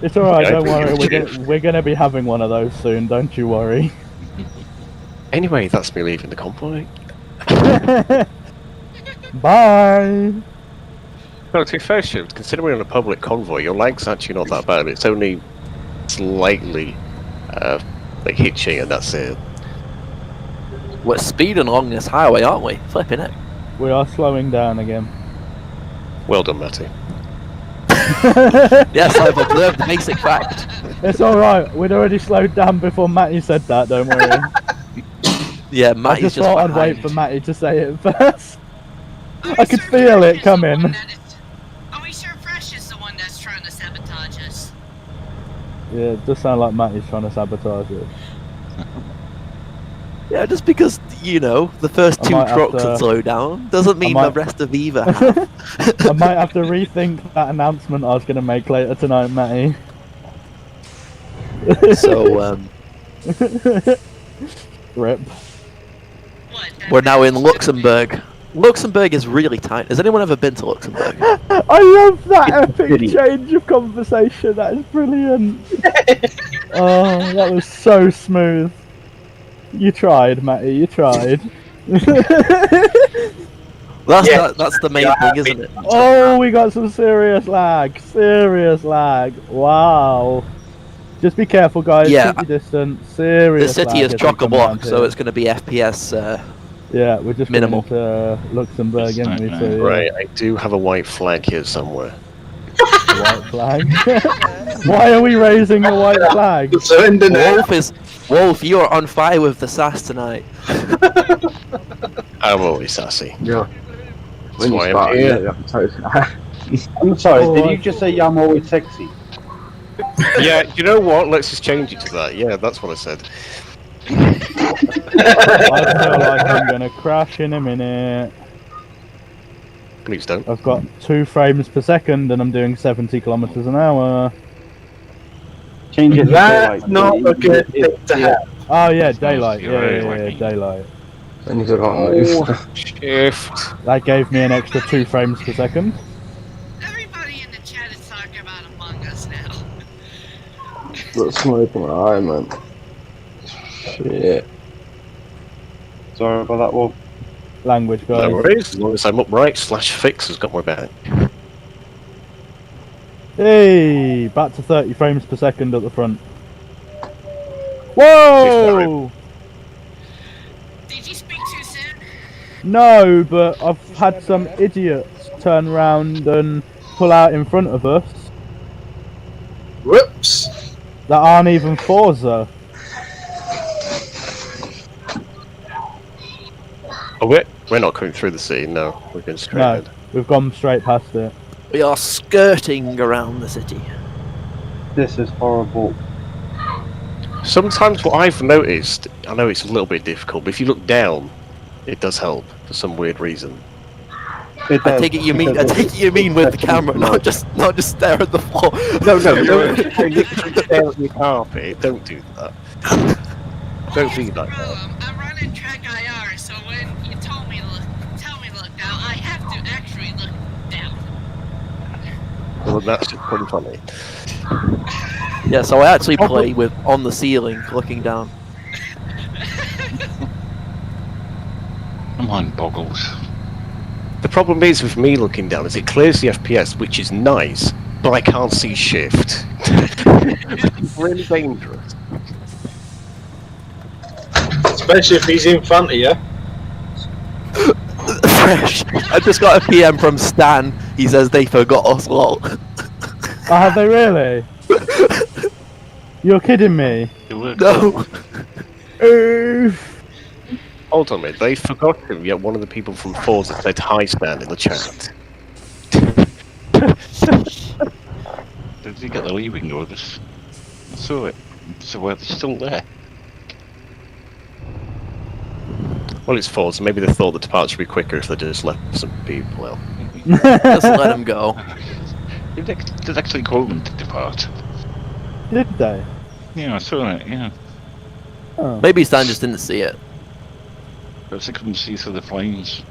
It's alright, Yeah, don't worry. We're gonna be having one of those soon. Don't you worry. Anyway, that's me leaving the convoy. Bye. No, to be fair, Shiv, considering we're on a public convoy, your lag's actually not that bad. It's only slightly like hitching, and that's it. We're speeding along this highway, aren't we? Flipping it. We are slowing down again. Well done, Matty. Yes, I've observed the basic fact. It's alright. We'd already slowed down before Matty said that. Don't worry. Yeah, I Matty's just thought I'd wait for Matty to say it first. I could feel it coming. Are we sure Fresh is the one that's trying to sabotage us? Yeah, it does sound like Matty's trying to sabotage it. Yeah, just because, you know, the first I two might have trucks to- would slow down doesn't mean might- the rest of either have. I might have to rethink that announcement I was going to make later tonight, Matty. So, Rip. we're now in Luxembourg. Luxembourg is really tight. Has anyone ever been to Luxembourg? I love that epic change of conversation. That is brilliant. Oh, that was so smooth. You tried, Matty. You tried. That's the main thing, isn't it? Oh, we got some serious lag. Serious lag. Wow. Just be careful, guys. Yeah. Keep your distance. Serious. The city lag is as we chock-a-block, come round so here. it's going to be FPS. Yeah, we're just minimal. going to Luxembourg, aren't we? So, yeah. Right, I do have a white flag here somewhere. The white flag. Why are we raising the white flag? Wolf, you are on fire with the sass tonight. I'm always sassy. Yeah. That's why I'm here. I'm sorry, Oh, did you just say I'm always sexy? Yeah, you know what? Let's just change it to that. Yeah, that's what I said. I feel like I'm going to crash in a minute. Please don't. I've got 2 frames per second and I'm doing 70 kilometers an hour. Change it to That's daylight. not a good thing to have. Oh yeah, daylight. Yeah, daylight. Then you got on move. Shift. That gave me an extra 2 frames per second. Everybody in the chat is talking about Among Us now. got smoke in my eye, man. Shit. Sorry about that, Wolf. Language, guys. No worries, as long as I'm upright, /fix has got my back. Hey, back to 30 frames per second at the front. Whoa! Did you speak too soon? No, but I've had some idiots turn around and pull out in front of us. Whoops! That aren't even Forza. Oh, we're not coming through the sea, no. We're going straight ahead. We've gone straight past it. We are skirting around the city. This is horrible. Sometimes what I've noticed, I know it's a little bit difficult, but if you look down, it does help for some weird reason. I take it you mean with the camera, not just stare at the floor. No, don't stare at your carpet. Don't do that. Don't be like that. I'm running track IR, so when you tell me to look down, I have to actually look down. Well, that's just pretty funny. Yeah, so I actually play with on the ceiling, looking down. Come on, Boggles. The problem is with me looking down is it clears the FPS, which is nice, but I can't see shift. It's really dangerous. Especially if he's in front of you. Fresh. I just got a PM from Stan. He says they forgot us, lol. Oh, have they really? You're kidding me? No. Oof. Hold on a minute, they forgot him, yet one of the people from Forza said hi Stan in the chat. Did you get the leaving orders? I saw it. So they're still there. Well, it's Forza, maybe they thought the departure would be quicker if they just left some people out. Just let them go. Did actually call them to depart. Did they? Yeah, I saw it, yeah. Oh. Maybe Stan just didn't see it. Perhaps I couldn't see through the flames.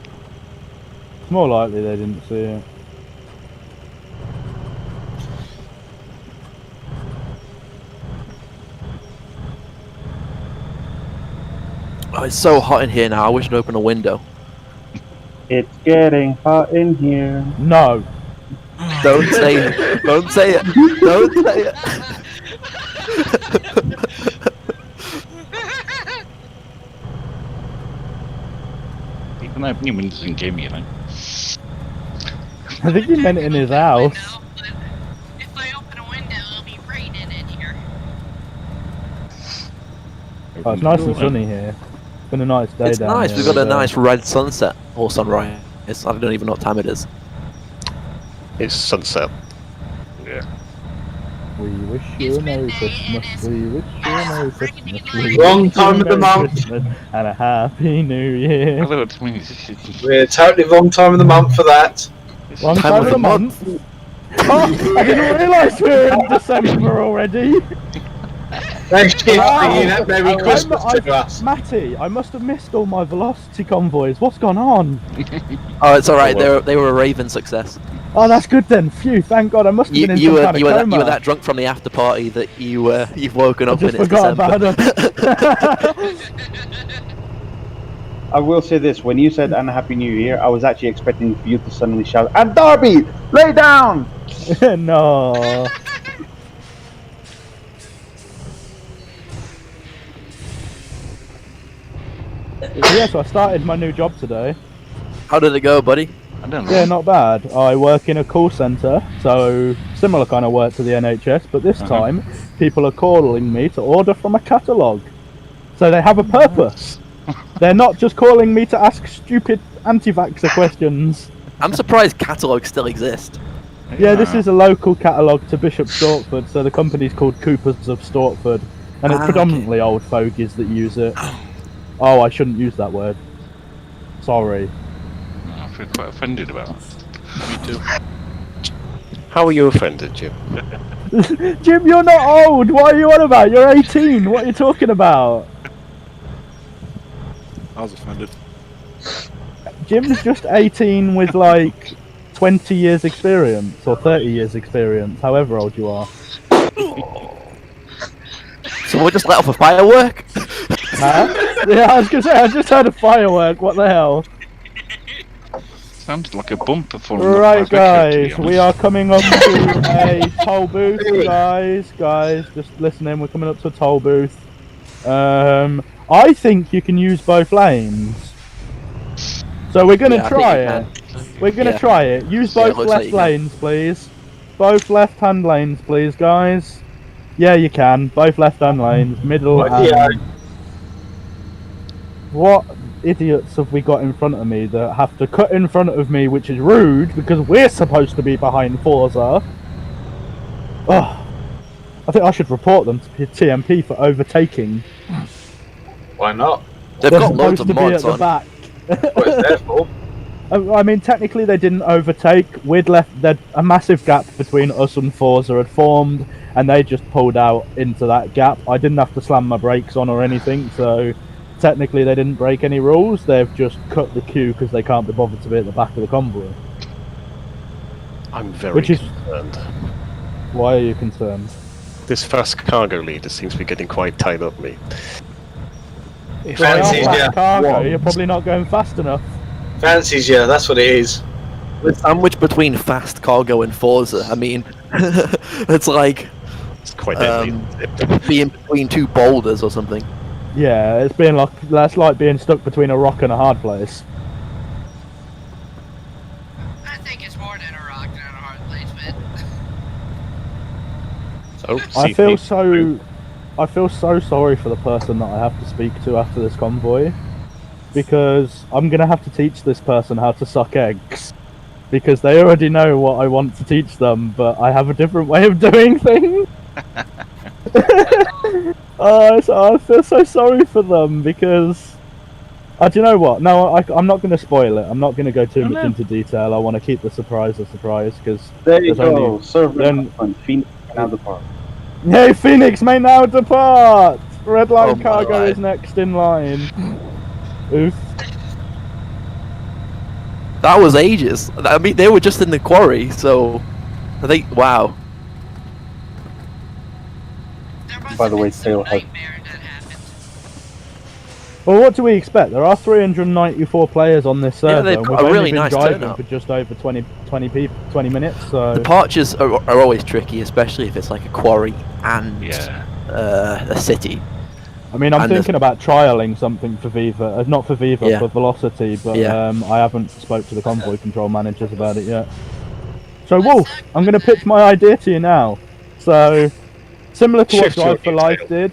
It's more likely they didn't see it. Oh, it's so hot in here now. I wish I'd open a window. It's getting hot in here. No. Don't say it. Don't say it. Don't say it. You can open your windows in game, you know. I think he meant it in his house. If I open a window, it'll be raining in here. Oh, it's nice and sunny here. It's been a nice day It's down nice. here. We've got a nice red sunset or sunrise. I don't even know what time it is. It's sunset. Yeah. We wish you a Merry Christmas. We wish you a Merry Christmas. We Wrong wish you time a of the Merry month. Christmas and a Happy New Year. Hello, it's me. We're totally wrong time of the month for that. Wrong time of the month. Oh, I didn't realise we were in December already. Thanks for bringing that Merry Christmas to us. Matty, I must have missed all my velocity convoys. What's gone on? Oh, it's alright. They were a raving success. Oh, that's good then. Phew, thank God. I must have been in some kind of coma. You were that drunk from the after party that you've woken up just in. Forgot about it. I will say this: when you said "and a Happy New Year," I was actually expecting for you to suddenly shout, "And Darby, lay down!" No. Yeah, so I started my new job today. How did it go, buddy? I don't know. Yeah, not bad. I work in a call centre, so similar kind of work to the NHS, but this time people are calling me to order from a catalogue. So they have a purpose. They're not just calling me to ask stupid anti-vaxxer questions. I'm surprised catalogues still exist. Yeah, this is a local catalogue to Bishop Stortford, so the company's called Coopers of Stortford, and it's predominantly old fogies that use it. Oh, I shouldn't use that word. Sorry. I feel quite offended about it. Me too. How are you offended, Jim? Jim, you're not old! What are you on about? You're 18! What are you talking about? I was offended. Jim's just 18 with like 20 years experience, or 30 years experience, however old you are. So we'll just let off a firework? Huh? Yeah, I was gonna say, I just heard a firework, what the hell? Sounded like a bumper for Right, guys, we are coming up to a toll booth, guys, just listening, we're coming up to a toll booth. I think you can use both lanes. So we're gonna try it. We're gonna try it. Use both left lanes, please. Both left-hand lanes, please, guys. Yeah, you can. Both left-hand lanes, middle and... What idiots have we got in front of me that have to cut in front of me, which is rude, because we're supposed to be behind Forza? Oh, I think I should report them to TMP for overtaking. Why not? They've got loads of mods on. Back. What is that for? I mean, technically they didn't overtake. We'd left a massive gap between us and Forza had formed, and they just pulled out into that gap. I didn't have to slam my brakes on or anything, so technically they didn't break any rules. They've just cut the queue because they can't be bothered to be at the back of the convoy. I'm very concerned. Why are you concerned? This fast cargo leader seems to be getting quite tied up me. Fancies, yeah. Cargo, you're probably not going fast enough. Fancies, yeah, that's what it is. The sandwich between fast cargo and Forza, I mean, it's like... It's quite deadly. Being between two boulders or something. Yeah, it's being like, that's like being stuck between a rock and a hard place. I think it's more than a rock than a hard place, but... I feel so sorry for the person that I have to speak to after this convoy, because I'm gonna have to teach this person how to suck eggs, because they already know what I want to teach them, but I have a different way of doing things. So I feel so sorry for them, because do you know what? No, I'm not going to spoil it. I'm not going to go too much into detail. I want to keep the surprise a surprise, because there you go. Phoenix now depart. Hey, Phoenix may now depart. Red line cargo is next in line. Oof. That was ages. I mean, they were just in the quarry, so I think, wow. By the way, Tail has... Well, what do we expect? There are 394 players on this server, they've and got we've a only really been nice driving turnout. for just over 20 minutes, so... Departures are always tricky, especially if it's like a quarry and a city. I mean, I'm thinking about trialling something for Viva, not for Viva, for Velocity, but I haven't spoke to the convoy control managers about it yet. So, Wolf, I'm going to pitch my idea to you now. So, similar to what Drive for Life did,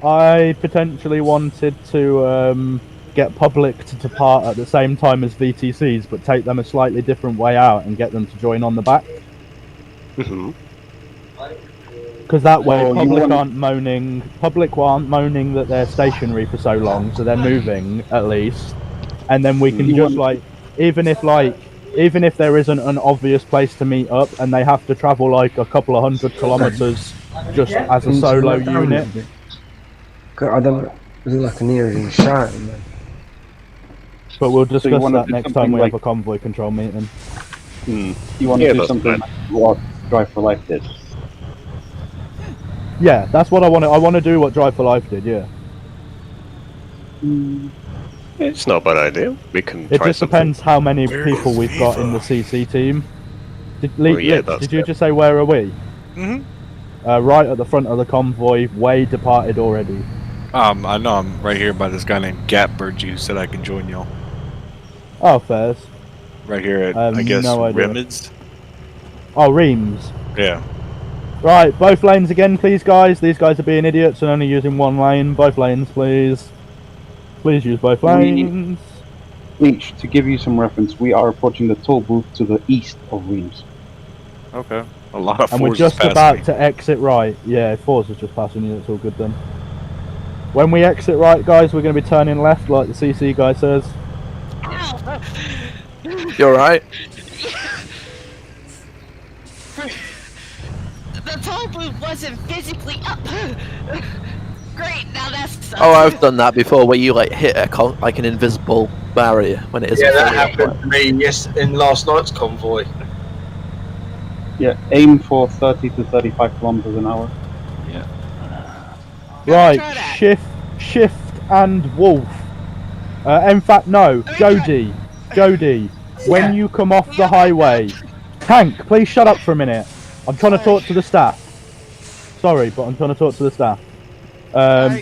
I potentially wanted to get public to depart at the same time as VTCs, but take them a slightly different way out and get them to join on the back. Because that way, public aren't moaning that they're stationary for so long, so they're moving at least, and then we can just even if there isn't an obvious place to meet up, and they have to travel like a couple of 100 kilometers just as a solo unit. God, was like an earring shot, man. But we'll discuss that next time we have a convoy control meeting. You want to do something like what Drive for Life did? Yeah, that's what I want to. I want to do what Drive for Life did. Yeah. It's not a bad idea. We can. It just depends how many people we've got in the CC team. Did you just say where are we? Right at the front of the convoy. Way departed already. I know I'm right here by this guy named Gatbird who said I can join y'all. Oh, fairs. Right here at, I guess, Remids? Oh, Reams. Yeah. Right, both lanes again, please, guys. These guys are being idiots and only using one lane. Both lanes, please. Please use both lanes. Leech, to give you some reference, we are approaching the toll booth to the east of Reams. Okay. A lot of Forza's and we're just about to exit right. Yeah, Forza's just passing you. That's all good then. When we exit right, guys, we're going to be turning left like the CC guy says. You alright? The toll booth wasn't physically up. Great, now that's... Oh, I've done that before, where you like hit like an invisible barrier when it is. Yeah, that happened to me in last night's convoy. Yeah, aim for 30 to 35 kilometers an hour. Yeah. Right, shift and wolf. In fact, no, Jody. When you come off the highway, Tank, please shut up for a minute. I'm trying to talk to the staff. Sorry, but I'm trying to talk to the staff.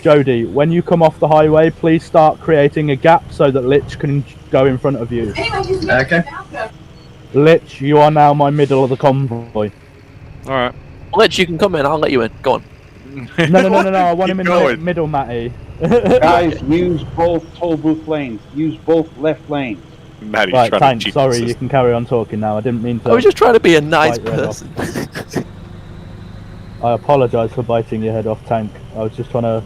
Jody, when you come off the highway, please start creating a gap so that Lich can go in front of you. Okay. Lich, you are now my middle of the convoy. Alright. Lich, you can come in, I'll let you in. Go on. No, I want him in the middle, Matty. Guys, use both toll booth lanes. Use both left lanes. Matty's right, trying Tank, to cheat sorry, the you system. can carry on talking now. I didn't mean to. I was just trying to be a nice bite your head person. I apologise for biting your head off, Tank. I was just trying to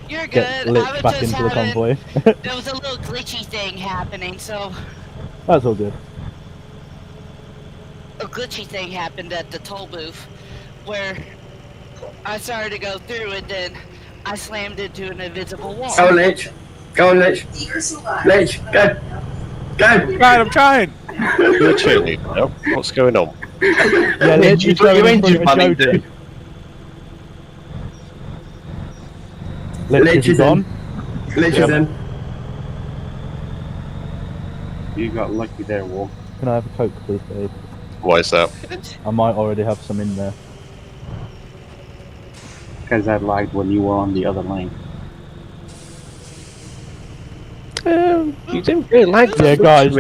get Lich back into the convoy. There was a little glitchy thing happening, so That's all good. a glitchy thing happened at the toll booth where I started to go through and then I slammed into an invisible wall. Go on, Lich. Go on, Lich. Lich, go. Go. Right, I'm trying. You're cheerleading now. What's going on? Yeah, Lich is going in front of Jody. Lich is on. Lich is in. You got lucky there, Wolf. Can I have a Coke, please, babe? Why is that? I might already have some in there. Because I lagged when you were on the other lane. You didn't really like that. Yeah, guys,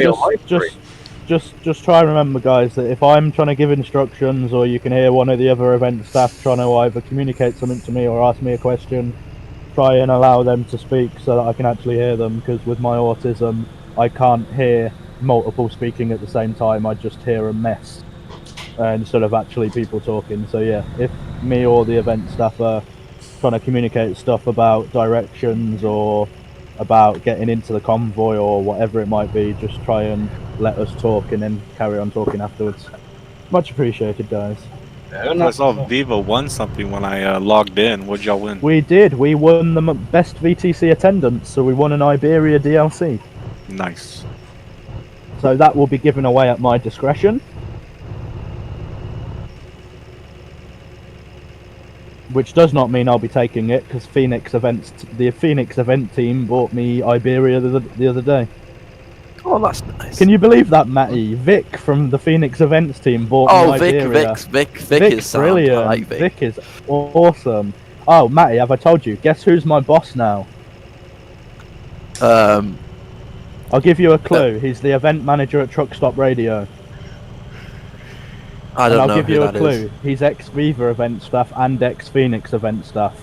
just try and remember, guys, that if I'm trying to give instructions, or you can hear one of the other event staff trying to either communicate something to me or ask me a question, try and allow them to speak so that I can actually hear them. Because with my autism, I can't hear multiple speaking at the same time. I just hear a mess instead of actually people talking. So yeah, if me or the event staff are trying to communicate stuff about directions or about getting into the convoy or whatever it might be, just try and let us talk and then carry on talking afterwards. Much appreciated, guys. I saw Viva won something when I logged in. What'd y'all win? We did. We won the best VTC attendance, so we won an Iberia DLC. Nice. So that will be given away at my discretion. Which does not mean I'll be taking it, because the Phoenix event team bought me Iberia the other day. Oh, that's nice. Can you believe that, Matty? Vic from the Phoenix events team bought me Iberia. Vic Vic's is brilliant. I like Vic. Vic is awesome. Oh, Matty, have I told you? Guess who's my boss now? I'll give you a clue. He's the event manager at Truck Stop Radio. I don't know I'll give who you a that clue. is. He's ex-Viva event staff and ex-Phoenix event staff.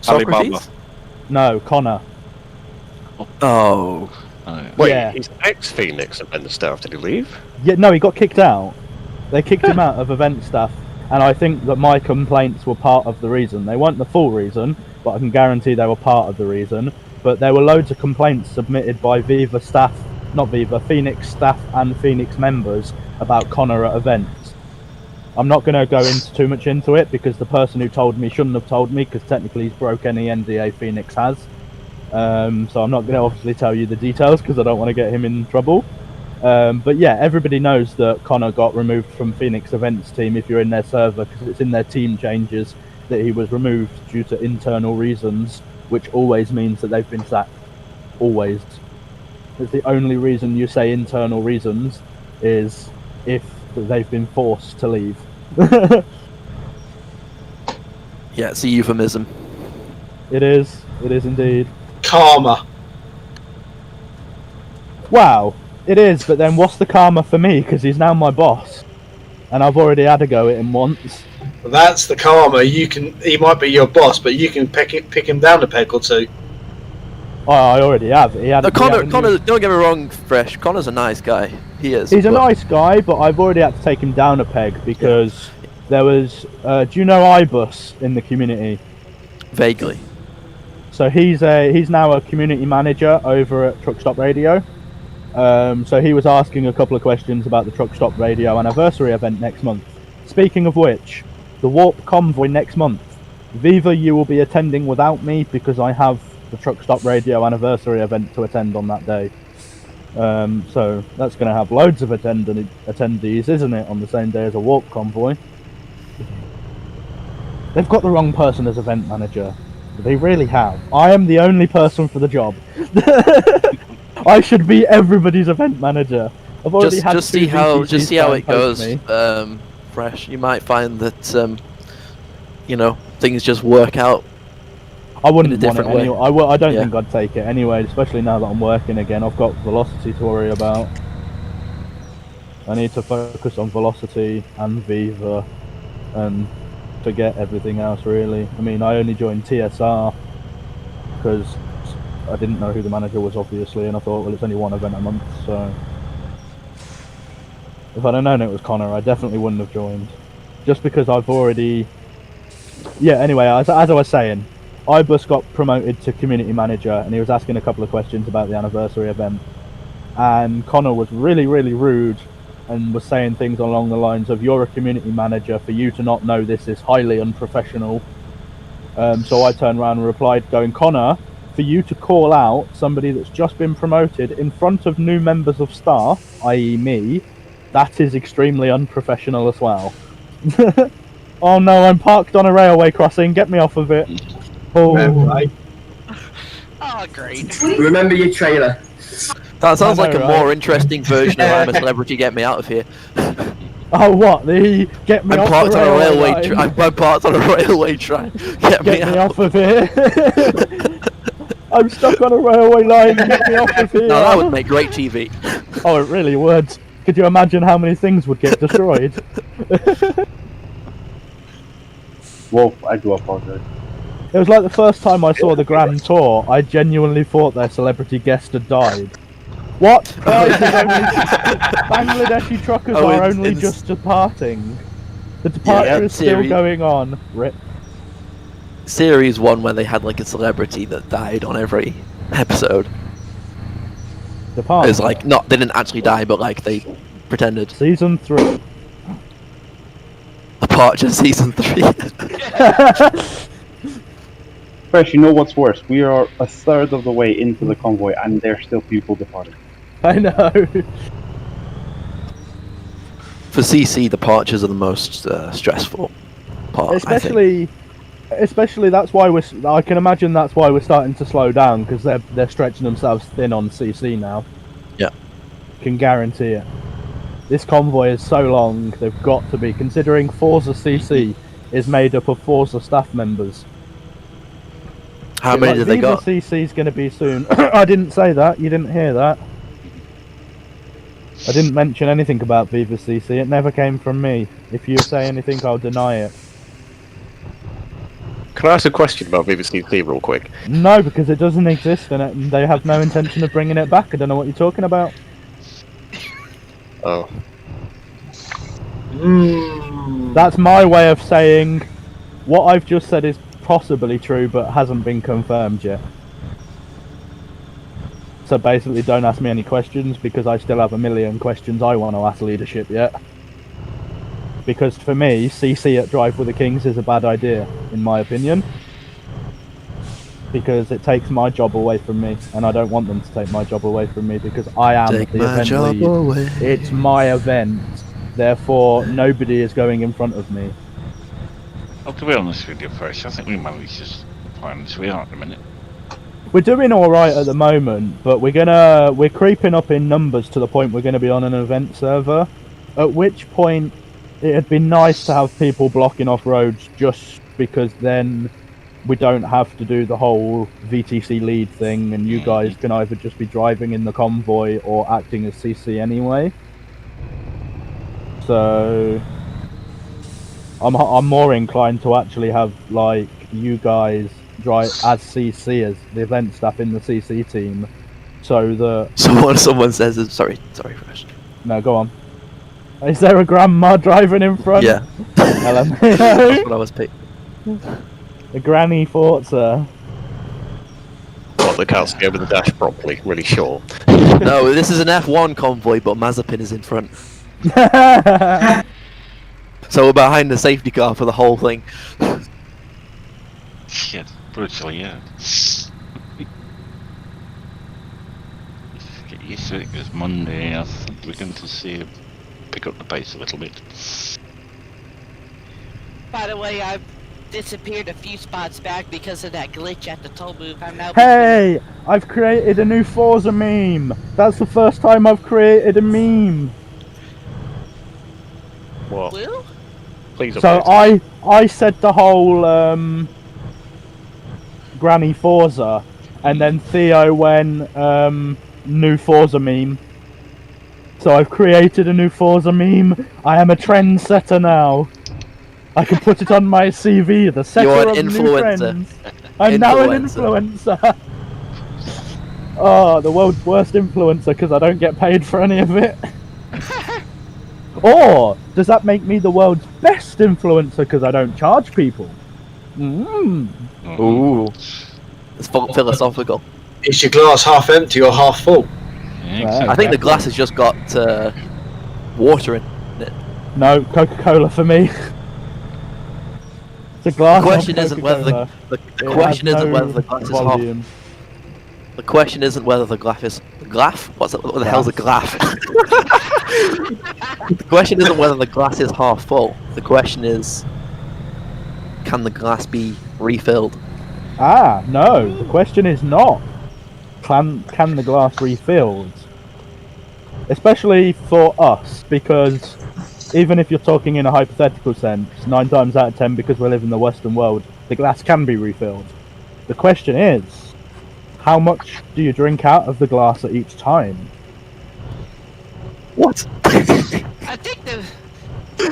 Socrates? No, Connor. Oh. Wait, Yeah. he's ex-Phoenix event staff. Did he leave? Yeah, no, he got kicked out. They kicked him out of event staff, and I think that my complaints were part of the reason. They weren't the full reason, but I can guarantee they were part of the reason. But there were loads of complaints submitted by Viva staff, not Viva, Phoenix staff and Phoenix members about Connor at events. I'm not going to go too much into it because the person who told me shouldn't have told me, because technically he's broke any NDA Phoenix has. So I'm not going to obviously tell you the details because I don't want to get him in trouble. But yeah, everybody knows that Connor got removed from Phoenix events team if you're in their server, because it's in their team changes that he was removed due to internal reasons, which always means that they've been sacked. Always. It's the only reason you say internal reasons is if they've been forced to leave. Yeah, it's a euphemism. It is indeed. Karma. Wow, it is, but then what's the karma for me? Because he's now my boss, and I've already had a go at him once. That's the karma. He might be your boss, but you can pick him down a peg or two. Oh, I already have. Connor, don't get me wrong, Fresh. Connor's a nice guy. He is. He's a nice guy, but I've already had to take him down a peg because there was. Do you know Ibus in the community? Vaguely. So he's now a community manager over at Truck Stop Radio. So he was asking a couple of questions about the Truck Stop Radio anniversary event next month. Speaking of which, the Warp Convoy next month. Viva, you will be attending without me because I have the Truck Stop Radio anniversary event to attend on that day. So that's going to have loads of attendees, isn't it, on the same day as a Warp Convoy? They've got the wrong person as event manager. They really have. I am the only person for the job. I should be everybody's event manager. I've already had just two see how VTCs just see how try it and poach goes. me. Fresh. You might find that you know, things just work out. I wouldn't in a want it different way. anyway. I don't Yeah. think I'd take it anyway, especially now that I'm working again. I've got velocity to worry about. I need to focus on velocity and Viva and forget everything else, really. I mean, I only joined TSR because I didn't know who the manager was, obviously, and I thought, well, it's only one event a month, so... If I'd have known it was Connor, I definitely wouldn't have joined. Just because I've already... Yeah, anyway, as I was saying, Ibus got promoted to community manager, and he was asking a couple of questions about the anniversary event. And Connor was really, really rude, and was saying things along the lines of, you're a community manager, for you to not know this is highly unprofessional. So I turned around and replied, going, Connor, for you to call out somebody that's just been promoted in front of new members of staff, i.e. me, that is extremely unprofessional as well. Oh no, I'm parked on a railway crossing, get me off of it. Oh, Oh, great. Remember your trailer. That sounds I like a know, more right? interesting version of I'm a Celebrity, Get Me Out of Here. Oh, what? The get me I'm off parked the on a railway railway. line. I'm parked on a railway train. Get me out. off of here. I'm stuck on a railway line. Get me off of here. No, that would make great TV. Oh, it really would. Could you imagine how many things would get destroyed? Wolf, I do apologize. It was like the first time I saw the Grand Tour, I genuinely thought their celebrity guest had died. What? Bangladeshi truckers Oh, are it's- only it's- just departing. The departure is still series- going on. Rip. Series 1 where they had like a celebrity that died on every episode. Departure. It's like not they didn't actually die, but like they pretended. Season 3. Departure season 3. Fresh, you know what's worse? We are a third of the way into the convoy, and there's still people departing. I know. For CC, departures are the most stressful part. Especially that's why I can imagine that's why we're starting to slow down, because they're stretching themselves thin on CC now. Yeah. Can guarantee it. This convoy is so long, they've got to be, considering Forza CC is made up of Forza staff members. How many did they Viva got? CC is going to be soon. I didn't say that. You didn't hear that. I didn't mention anything about Viva CC. It never came from me. If you say anything, I'll deny it. Can I ask a question about BBC real quick? No, because it doesn't exist and they have no intention of bringing it back. I don't know what you're talking about. Oh. That's my way of saying what I've just said is possibly true but hasn't been confirmed yet. So basically don't ask me any questions because I still have a million questions I want to ask leadership yet. Because for me, CC at Drive with the Kings is a bad idea, in my opinion. Because it takes my job away from me, and I don't want them to take my job away from me because I am Take the my event job lead. away. It's my event, therefore nobody is going in front of me. Well, to be honest with you, Fresh, I think we managed this plan as we are at the minute. We're doing alright at the moment, but we're creeping up in numbers to the point we're gonna be on an event server. At which point it'd be nice to have people blocking off roads just because then we don't have to do the whole VTC lead thing and you guys can either just be driving in the convoy or acting as CC anyway. So I'm more inclined to actually have like you guys drive as CC as the event staff in the CC team, so that someone says sorry Fresh. No, go on. Is there a grandma driving in front? Yeah. That's what I was picking. A granny Forza. Well, they can't see over the dash properly, really sure. No, this is an F1 convoy, but Mazepin is in front. So we're behind the safety car for the whole thing. Shit, brutally, yeah. Get used to it, because Monday, I think we're going to see pick up the pace a little bit. By the way, I've disappeared a few spots back because of that glitch at the toll booth. I'm now. Hey, I've created a new Forza meme. That's the first time I've created a meme. What? Blue? Please So I said the whole Granny Forza, and then Theo went new Forza meme. So I've created a new Forza meme. I am a trendsetter now. I can put it on my CV. The setter You're of an new influencer. trends. I'm now an influencer. Oh, the world's worst influencer because I don't get paid for any of it. Or does that make me the world's best influencer because I don't charge people? Ooh, it's philosophical. Is your glass half empty or half full? I think the glass has just got water in it. No, Coca-Cola for me. It's a glass. The question isn't whether the question isn't whether the glass is half. The question isn't whether the glass is glaff. What the hell's a glaff? The question isn't whether the glass is half full. The question is, can the glass be refilled? Ah, no. The question is not can the glass refilled, especially for us, because even if you're talking in a hypothetical sense, 9 times out of 10, because we live in the Western world, the glass can be refilled. The question is, how much do you drink out of the glass at each time? What? I think the.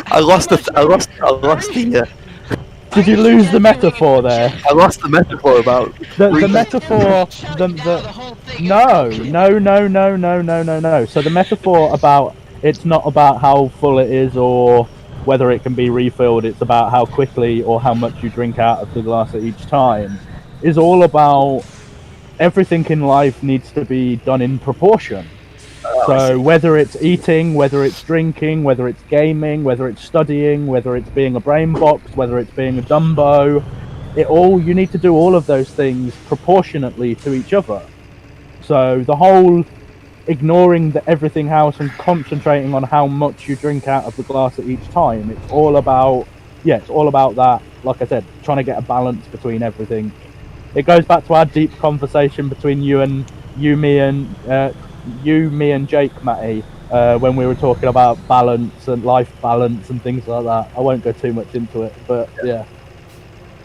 I lost the. Did you lose the metaphor there? I lost the metaphor about the metaphor. No. So the metaphor about it's not about how full it is or whether it can be refilled. It's about how quickly or how much you drink out of the glass at each time. Is all about everything in life needs to be done in proportion. So whether it's eating, whether it's drinking, whether it's gaming, whether it's studying, whether it's being a brain box, whether it's being a Dumbo, you need to do all of those things proportionately to each other. So the whole ignoring everything else and concentrating on how much you drink out of the glass at each time, it's all about that, like I said, trying to get a balance between everything. It goes back to our deep conversation between me and Jake, Matty, when we were talking about balance and life balance and things like that. I won't go too much into it, but yeah.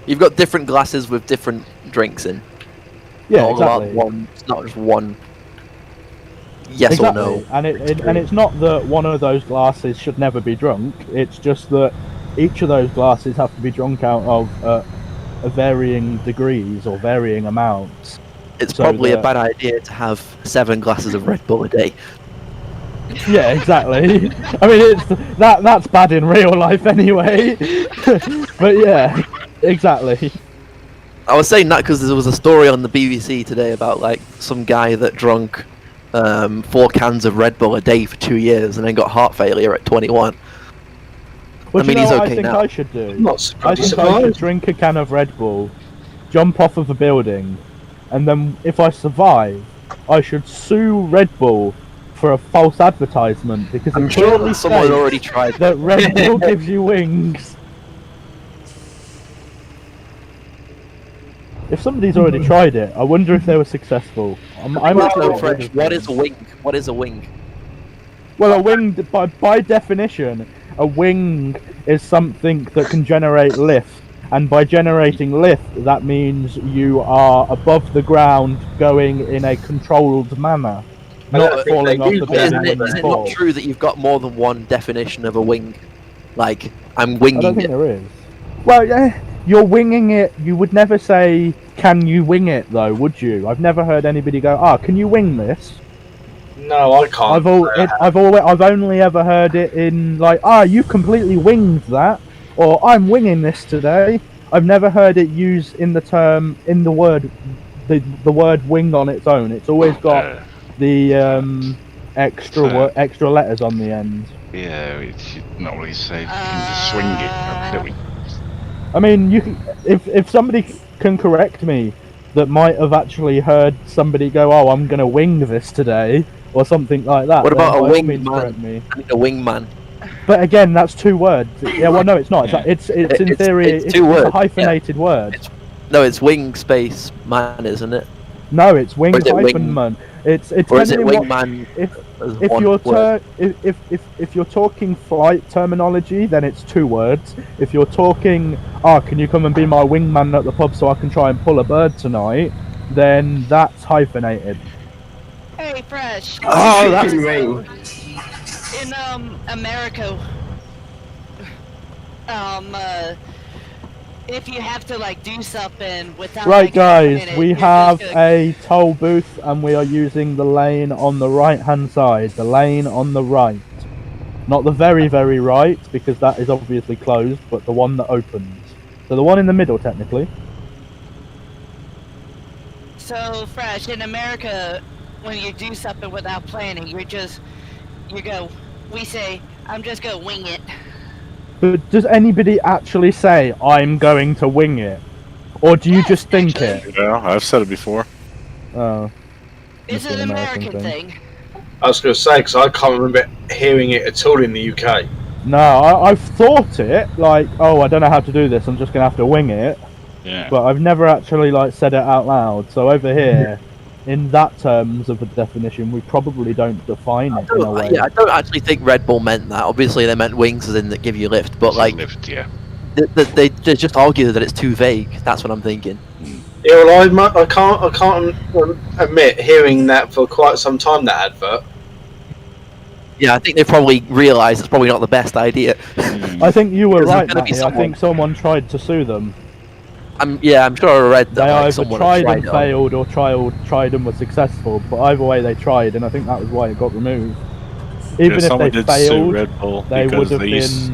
You've got different glasses with different drinks in. Yeah, exactly. It's not just one. Yes or no. And it's not that one of those glasses should never be drunk. It's just that each of those glasses have to be drunk out of varying degrees or varying amounts. It's probably a bad idea to have 7 glasses of Red Bull a day. Yeah, exactly. I mean, that's bad in real life anyway. But yeah, exactly. I was saying that because there was a story on the BBC today about like some guy that drunk 4 cans of Red Bull a day for 2 years and then got heart failure at 21. Well, I mean, he's okay now. I think I should drink a can of Red Bull, jump off of a building, and then if I survive, I should sue Red Bull for a false advertisement because I'm sure someone already tried that Red Bull gives you wings. If somebody's already tried it, I wonder if they were successful. What is a wing? What is a wing? Well, a wing, by definition, a wing is something that can generate lift. And by generating lift, that means you are above the ground going in a controlled manner. Not falling off the building. Is it not true that you've got more than one definition of a wing? Like, I'm winging it. I don't think there is. Well, yeah, you're winging it. You would never say, can you wing it, though, would you? I've never heard anybody go, can you wing this? No, I can't. I've only ever heard it in, like, you completely winged that. Or, I'm winging this today. I've never heard it used in the word wing on its own. It's always got the extra letters on the end. Yeah, it's not really say you can just swing it, don't we? I mean, if somebody can correct me that might have actually heard somebody go, I'm going to wing this today, or something like that. What about a wingman? I mean, a wingman. But again, that's 2 words. Yeah, well, no, it's not. It's in theory, it's 2 words. It's a hyphenated word. No, it's wing space man, isn't it? No, it's wing Or is it hyphen wing- man. It's Or is it depending wing what, man? if you're if you're talking flight terminology, then it's 2 words. If you're talking, can you come and be my wingman at the pub so I can try and pull a bird tonight? Then that's hyphenated. Hey, Fresh. Oh, that's In America, if you have to like do something without Right, like, guys, having it, we you're have just gonna- a toll booth and we are using the lane on the right-hand side. The lane on the right. Not the very, very right, because that is obviously closed, but the one that opens. So the one in the middle, technically. So, Fresh, in America, when you do something without planning, we say, I'm just gonna wing it. But does anybody actually say, I'm going to wing it? Or do you just think it? Yeah, I've said it before. Oh. It's an American thing. I was going to say, because I can't remember hearing it at all in the UK. No, I've thought it, like, I don't know how to do this, I'm just going to have to wing it. Yeah. But I've never actually, like, said it out loud. So over here, in that terms of a definition, we probably don't define it in a way. Yeah, I don't actually think Red Bull meant that. Obviously, they meant wings as in that give you lift, but like, lift, yeah. They just argue that it's too vague. That's what I'm thinking. Yeah, well, I can't admit hearing that for quite some time, that advert. Yeah, I think they probably realised it's probably not the best idea. I think you were Because right, there's gonna be Matty. I think someone tried to sue them. I'm sure I read that They like, either someone tried and it. failed, or tried and was successful. But either way, they tried, and I think that was why it got removed. Even if someone they did sue failed, Red Bull they because would have they been. used-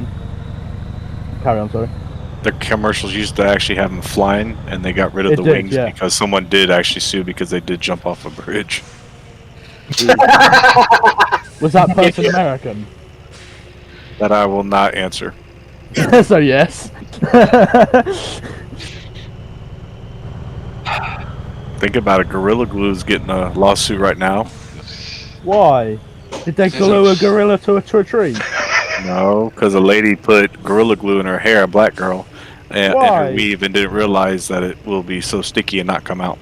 Carry on, sorry. The commercials used to actually have them flying, and they got rid of It the did, wings yeah. because someone did actually sue because they did jump off a bridge. Was that person American? That I will not answer. So yes. Think about it. Gorilla Glue's getting a lawsuit right now. Why? Did they glue a gorilla to a tree? No, because a lady put Gorilla Glue in her hair, a black girl, and Why? her weave, and didn't realize that it will be so sticky and not come out.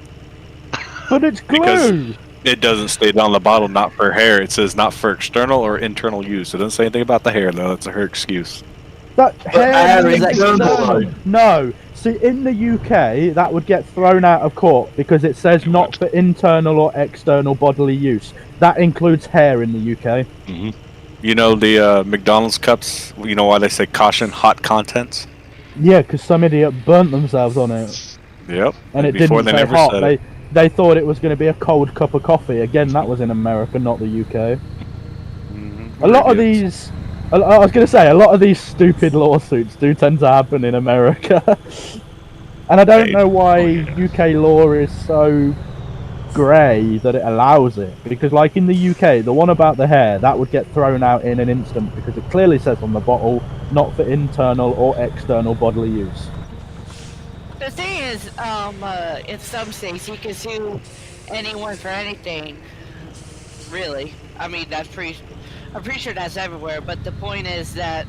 But it's glue. Because it doesn't state on the bottle, not for hair. It says not for external or internal use. It doesn't say anything about the hair, though. That's her excuse. That hair is is external. No. See, in the UK, that would get thrown out of court because it says not for internal or external bodily use. That includes hair in the UK. Mm-hmm. You know the McDonald's cups? You know why they say caution hot contents? Yeah, because some idiot burnt themselves on it. Yep. And it before didn't they say never hot. said it. They thought it was going to be a cold cup of coffee. Again, that was in America, not the UK. A lot of these... I was going to say, a lot of these stupid lawsuits do tend to happen in America. And I don't know why UK law is so grey that it allows it. Because like in the UK, the one about the hair, that would get thrown out in an instant because it clearly says on the bottle, not for internal or external bodily use. The thing is, in some states you can sue anyone for anything. Really, I mean I'm pretty sure that's everywhere. But the point is that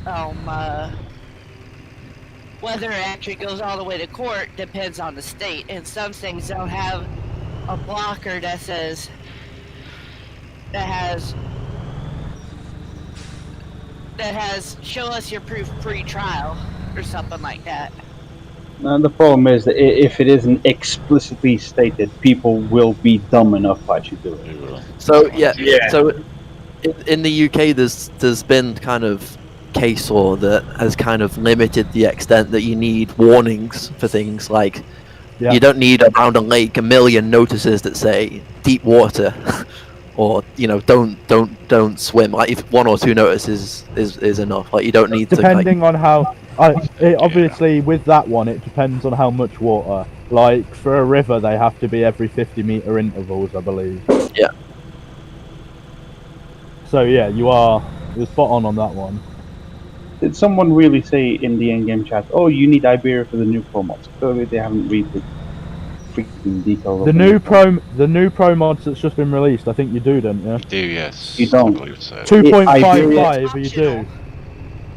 whether it actually goes all the way to court depends on the state. And some states don't have a blocker that says that has show us your proof pre-trial or something like that. And the problem is that if it isn't explicitly stated, people will be dumb enough to actually do it. So so in the UK, there's been kind of case law that has kind of limited the extent that you need warnings for things like you don't need around a lake a million notices that say deep water or don't swim. Like if 1 or 2 notices is enough. Like you don't need depending on how obviously with that one it depends on how much water. Like for a river they have to be every 50-meter intervals, I believe. Yeah. So yeah, you're spot on that one. Did someone really say in the in-game chat, "Oh, you need Iberia for the new pro mods"? Clearly, they haven't read the freaking details. The new pro mods that's just been released. I think you do, don't you? Do yes. You don't. 2.55, you do.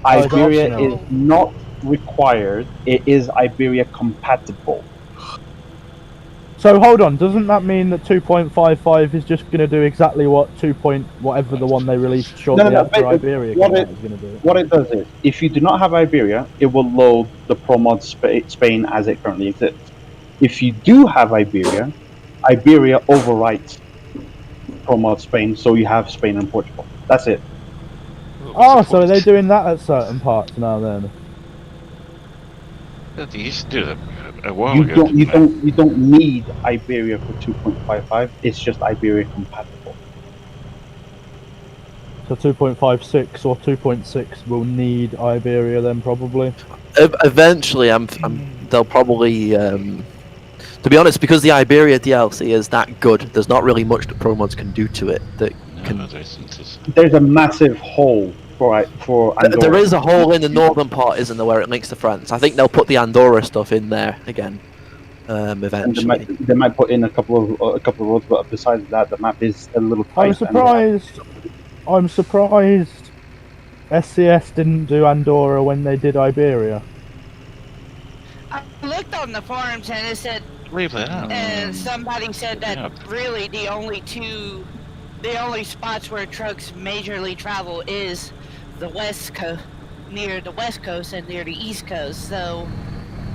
Iberia is not required. It is Iberia compatible. So hold on, doesn't that mean that 2.55 is just going to do exactly what whatever the one they released shortly after Iberia came out is going to do? What it does is, if you do not have Iberia, it will load the Pro Mod Spain as it currently exists. If you do have Iberia, Iberia overwrites Pro Mod Spain, so you have Spain and Portugal. That's it. Oh, so are they doing that at certain parts now then? They used to do that a while You ago. don't need Iberia for 2.55. It's just Iberia compatible. So 2.56 or 2.6 will need Iberia then probably. Eventually, they'll probably. To be honest, because the Iberia DLC is that good, there's not really much that Pro Mods can do to it. There's a massive hole for Andorra. There is a hole in the northern part, isn't there, where it links to France? I think they'll put the Andorra stuff in there again. Eventually, they might put in a couple of roads, but besides that, the map is a little tight. I'm surprised SCS didn't do Andorra when they did Iberia. I looked on the forums and it said, and somebody said that really the only spots where trucks majorly travel is the west coast, near the west coast and near the east coast. So.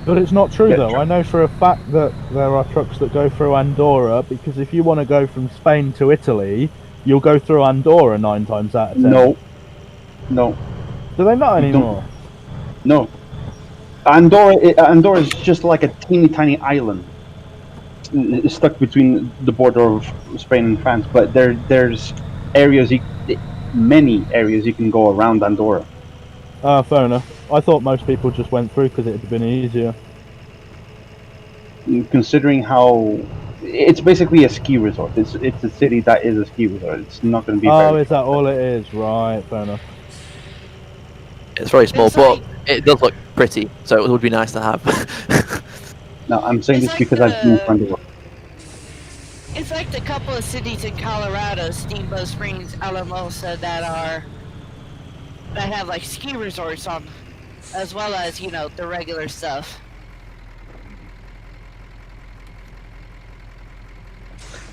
But it's not true though. I know for a fact that there are trucks that go through Andorra, because if you want to go from Spain to Italy, you'll go through Andorra 9 times out of 10. No. Do they not anymore? No. Andorra is just like a teeny tiny island stuck between the border of Spain and France. But there's many areas you can go around Andorra. Fair enough. I thought most people just went through because it had been easier. Considering how it's basically a ski resort. It's a city that is a ski resort. It's not going to be. Oh, is that all it is? Right, fair enough. It's very small, but it does look pretty, so it would be nice to have. No, I'm saying this because I've been in Andorra. It's like the couple of cities in Colorado, Steamboat Springs, Alamosa, that have like ski resorts on, as well as the regular stuff.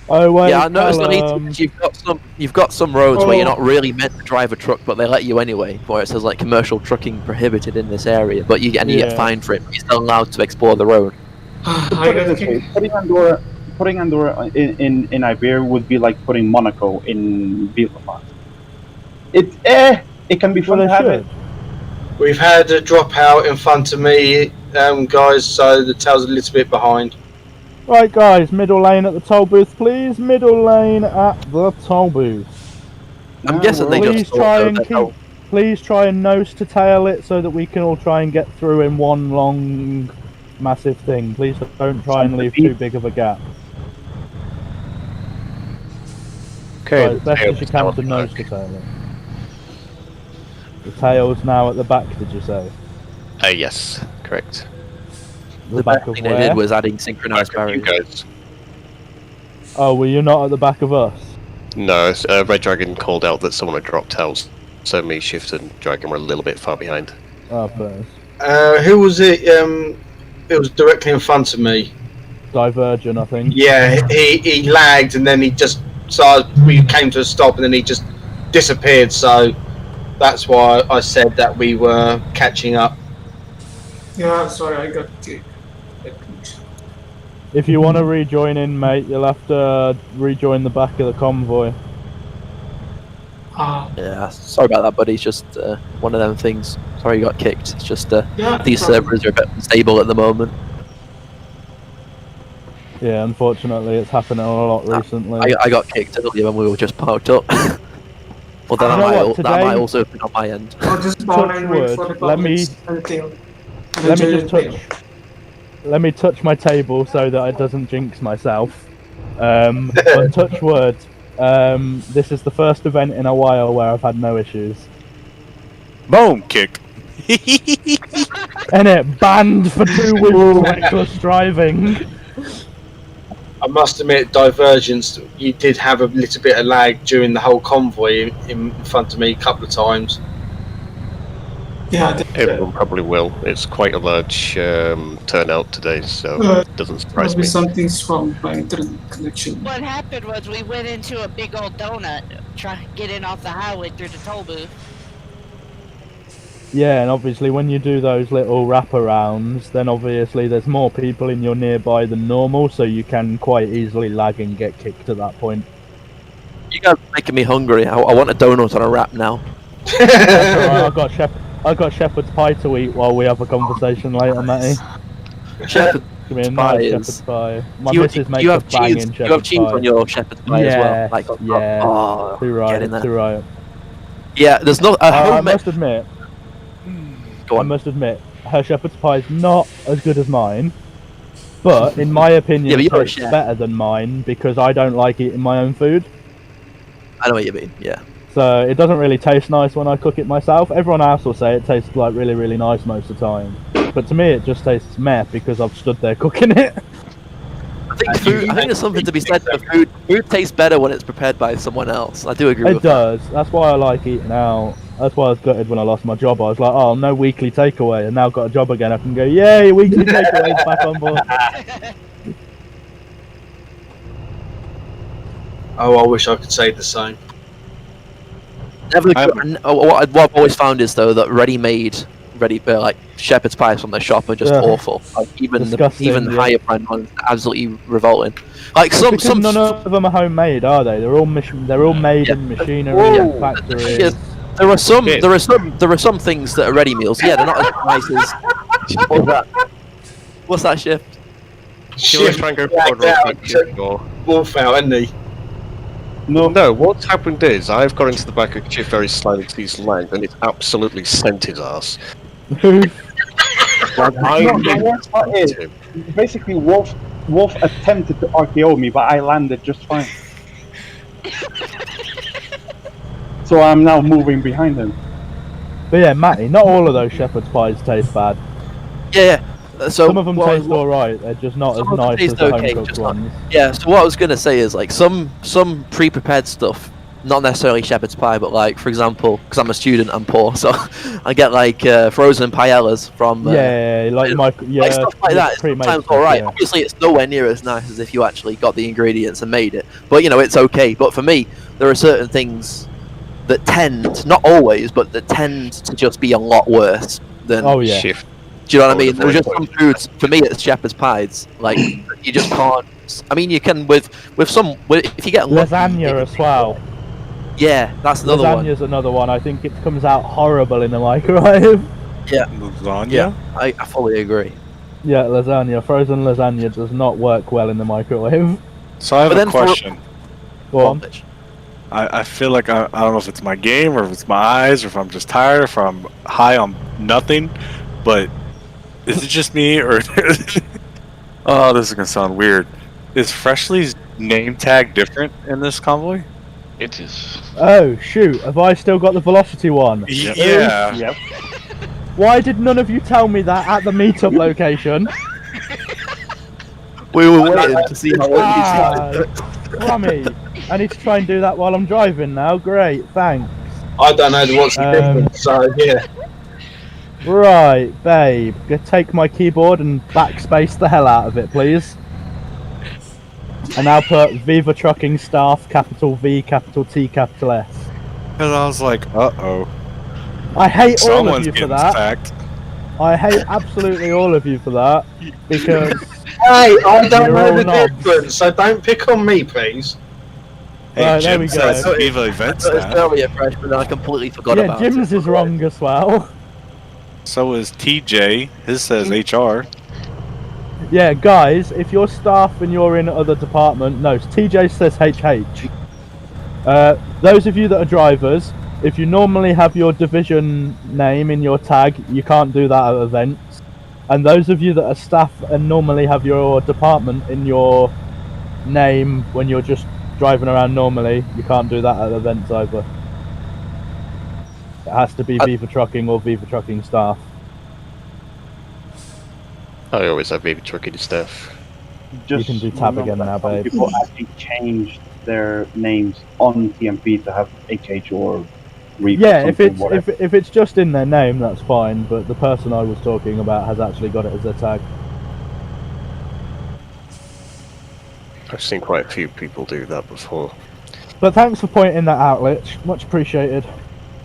Oh well. Yeah, I noticed that you've got some roads where you're not really meant to drive a truck, but they let you anyway. Where it says like commercial trucking prohibited in this area, but you get fined for it. But you're still allowed to explore the road. Putting Andorra in Iberia would be like putting Monaco in Villefranche. It can be fun to have it. We've had a dropout in front of me, guys, so the tail's a little bit behind. Right, guys, middle lane at the toll booth, please. Middle lane at the toll booth. I'm guessing they just Please try and nose to tail it so that we can all try and get through in one long, massive thing. Please don't try and leave too big of a gap. Okay, as best as you can to nose to tail it. The tail's now at the back, did you say? Yes, correct. The back of thing where? they did was adding synchronized barriers. Oh, were you not at the back of us? No, Red Dragon called out that someone had dropped tails, so me, Shift, and Dragon were a little bit far behind. Oh, first. Who was it? It was directly in front of me. Divergent, I think. Yeah, he lagged, and then we came to a stop, and then he just disappeared. So that's why I said that we were catching up. Yeah, sorry, I got kicked. If you want to rejoin in, mate, you'll have to rejoin the back of the convoy. Yeah, sorry about that, buddy. It's just one of them things. Sorry you got kicked. It's just these servers are a bit unstable at the moment. Yeah, unfortunately, it's happening a lot recently. I got kicked earlier when we were just parked up. Well, that might also have been on my end. I'll just spawn and wait for the Let me touch my table so that it doesn't jinx myself. But touch wood. This is the first event in a while where I've had no issues. Boom kick. And it banned for 2 weeks for reckless driving. I must admit, Divergence, you did have a little bit of lag during the whole convoy in front of me a couple of times. Yeah, everyone probably will. It's quite a large turnout today, so it doesn't surprise Maybe me. something's wrong with my internet connection. What happened was we went into a big old donut, getting off the highway through the toll booth. Yeah, and obviously when you do those little wraparounds, then obviously there's more people in your nearby than normal, so you can quite easily lag and get kicked at that point. You guys are making me hungry. I want a donut on a wrap now. That's alright, I got shepherd's pie to eat while we have a conversation later, Matty. Shepherd's Give me a pie nice is- shepherd's pie. My You- missus you makes a have cheese- banging you have shepherd's cheese pie. on your shepherd's pie as well, like on top. yeah. Oh, Too right, get in there. too right. Yeah, there's no. I must admit, Go on. I must admit, her shepherd's pie is not as good as mine, but in my opinion, Yeah, but it you're a tastes chef. better than mine because I don't like eating my own food. I know what you mean. Yeah. So it doesn't really taste nice when I cook it myself. Everyone else will say it tastes like really, really nice most of the time, but to me, it just tastes meh because I've stood there cooking it. I think there's something to be said for food. Food tastes better when it's prepared by someone else. I do agree It with that. does. That's why I like eating out. That's why I was gutted when I lost my job. I was like, oh, no weekly takeaway, and now I've got a job again. I can go, yay, weekly takeaway back on board. Oh, I wish I could say the same. What I've always found is though that ready-made, like shepherd's pies from the shop are just Yeah. awful. Like even Disgusting, even yeah. higher brand ones, are absolutely revolting. Like Because none of them are homemade, are they? They're all made in machinery and factories. Yes, there are some things that are ready meals. Yeah, they're not as nice as. What's that? What's that shift? Should we try and go forward real quick, or Wolf out, isn't he? No, what's happened is I've got into the back of Chief very slowly to his land, and it's absolutely sent his ass. Like, The worst part is, basically, Wolf attempted to RKO me, but I landed just fine. So I'm now moving behind him. But yeah, Matty, not all of those shepherd's pies taste bad. Yeah. So some of them taste alright. They're just not as nice as the home cooked ones. Yeah. So what I was gonna say is like some pre-prepared stuff, not necessarily shepherd's pie, but like for example, because I'm a student, I'm poor, so I get like frozen paellas from. Like stuff like that. It's sometimes alright. Yeah. Obviously, it's nowhere near as nice as if you actually got the ingredients and made it. But you know, it's okay. But for me, there are certain things that tend, not always, but that tend to just be a lot worse than shift. Do you know what I mean? There's just some foods. For me, it's shepherd's pies. Like you just can't. I mean, you can with some. If you get lasagna as well. Yeah, that's another one. Lasagna's another one. I think it comes out horrible in the microwave. Yeah. Lasagna. Yeah, I fully agree. Yeah, lasagna. Frozen lasagna does not work well in the microwave. So I have a question. Go on. I feel like I don't know if it's my game or if it's my eyes or if I'm just tired or if I'm high on nothing, but is it just me or oh, this is gonna sound weird. Is Freshly's name tag different in this convoy? It is. Oh shoot, have I still got the velocity one? Yeah. Yep. Why did none of you tell me that at the meetup location? We were waiting to see how long you started. Rummy, I need to try and do that while I'm driving now. Great, thanks. I don't know what's the difference, so yeah. Right, babe, go take my keyboard and backspace the hell out of it, please. And now put Viva Trucking Staff, capital V, capital T, capital S. Because I was like, uh-oh. I hate all of Someone's you for getting that. stacked. I hate absolutely all of you for that, because... Hey, I don't you're know all the knobs. difference, so don't pick on me, please. Hey, Right, there Jim we says go. Viva event It's staff. earlier Fresh, but I completely forgot Yeah, about Jim's it. is wrong as well. So is TJ. His says HR. Yeah, guys, if you're staff and you're in other department, no, TJ says HH. Those of you that are drivers, if you normally have your division name in your tag, you can't do that at events. And those of you that are staff and normally have your department in your name when you're just driving around normally, you can't do that at events either. It has to be Viva Trucking or Viva Trucking Staff. I always have Viva Trucking stuff. Just you can do tab remember again that now, some babe. people actually changed their names on TMP to have HH or Yeah, if it's just in their name, that's fine. But the person I was talking about has actually got it as their tag. I've seen quite a few people do that before. But thanks for pointing that out, Lich. Much appreciated.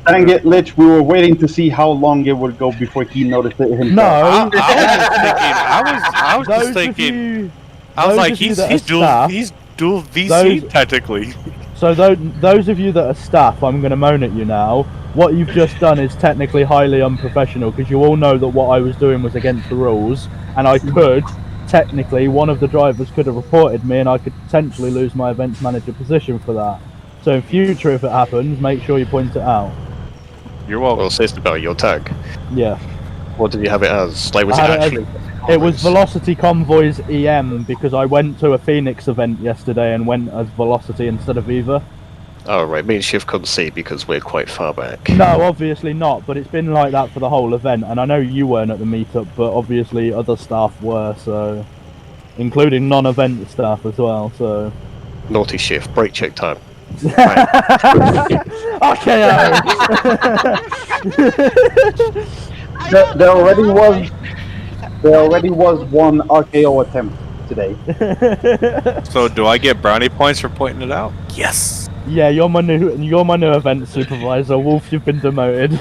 Dang it, Lich, we were waiting to see how long it would go before he noticed it himself. No, I was just thinking. I was like, he's dual VC technically. So those of you that are staff, I'm going to moan at you now. What you've just done is technically highly unprofessional, because you all know that what I was doing was against the rules, and I could, technically, one of the drivers could have reported me, and I could potentially lose my events manager position for that. So in future, if it happens, make sure you point it out. You're welcome. Well, say about your tag. Yeah. What did you have it as? Like, was it actually? It was Velocity Convoys EM, because I went to a Phoenix event yesterday and went as Velocity instead of Viva. Oh, right. Me and Shiv couldn't see because we're quite far back. No, obviously not, but it's been like that for the whole event, and I know you weren't at the meetup, but obviously other staff were, so... Including non-event staff as well, so... Naughty Shiv. Break check time. Okay, there already was one RKO attempt today. So do I get brownie points for pointing it out? Yes. Yeah, you're my new event supervisor. Wolf, you've been demoted.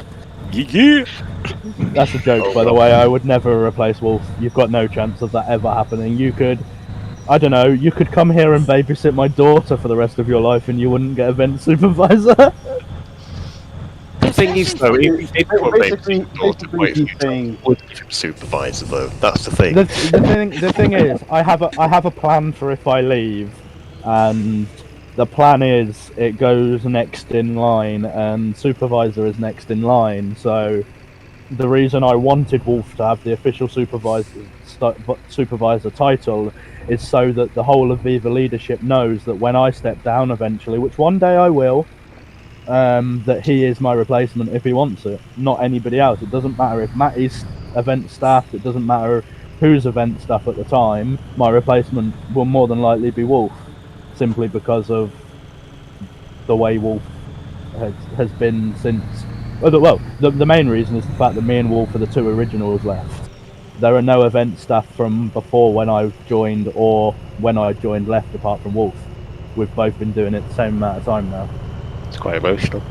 Yeah. That's a joke, by the way. I would never replace Wolf. You've got no chance of that ever happening. You could, I don't know, you could come here and babysit my daughter for the rest of your life and you wouldn't get event supervisor. The thing is, though, basically he's saying supervisor, though. That's the thing. The thing is, I have a plan for if I leave, and the plan is it goes next in line, and supervisor is next in line. So the reason I wanted Wolf to have the official supervisor title is so that the whole of Viva leadership knows that when I step down eventually, which one day I will, that he is my replacement if he wants it, not anybody else. It doesn't matter if Matty's event staff, it doesn't matter who's event staff at the time, my replacement will more than likely be Wolf, simply because of the way Wolf has been since... Well, the main reason is the fact that me and Wolf are the two originals left. There are no event staff from before when I joined or when I joined left apart from Wolf. We've both been doing it the same amount of time now. It's quite emotional.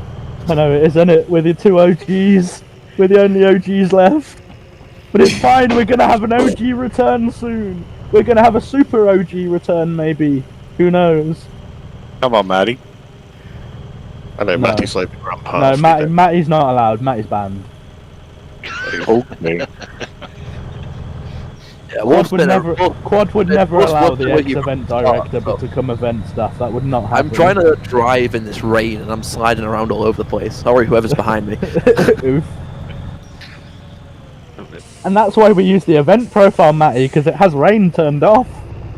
I know it is, isn't it? We're the two OGs. We're the only OGs left. But it's fine, we're going to have an OG return soon. We're going to have a super OG return, maybe. Who knows? Come on, Matty. I know, Matty's like the grandpa. No, Matty's not allowed. Matty's banned. Okay. Yeah, Quad would never allow the ex-event director but to come event staff. That would not happen. I'm trying to drive in this rain and I'm sliding around all over the place. Sorry, whoever's behind me. Oof. And that's why we use the event profile, Matty, because it has rain turned off.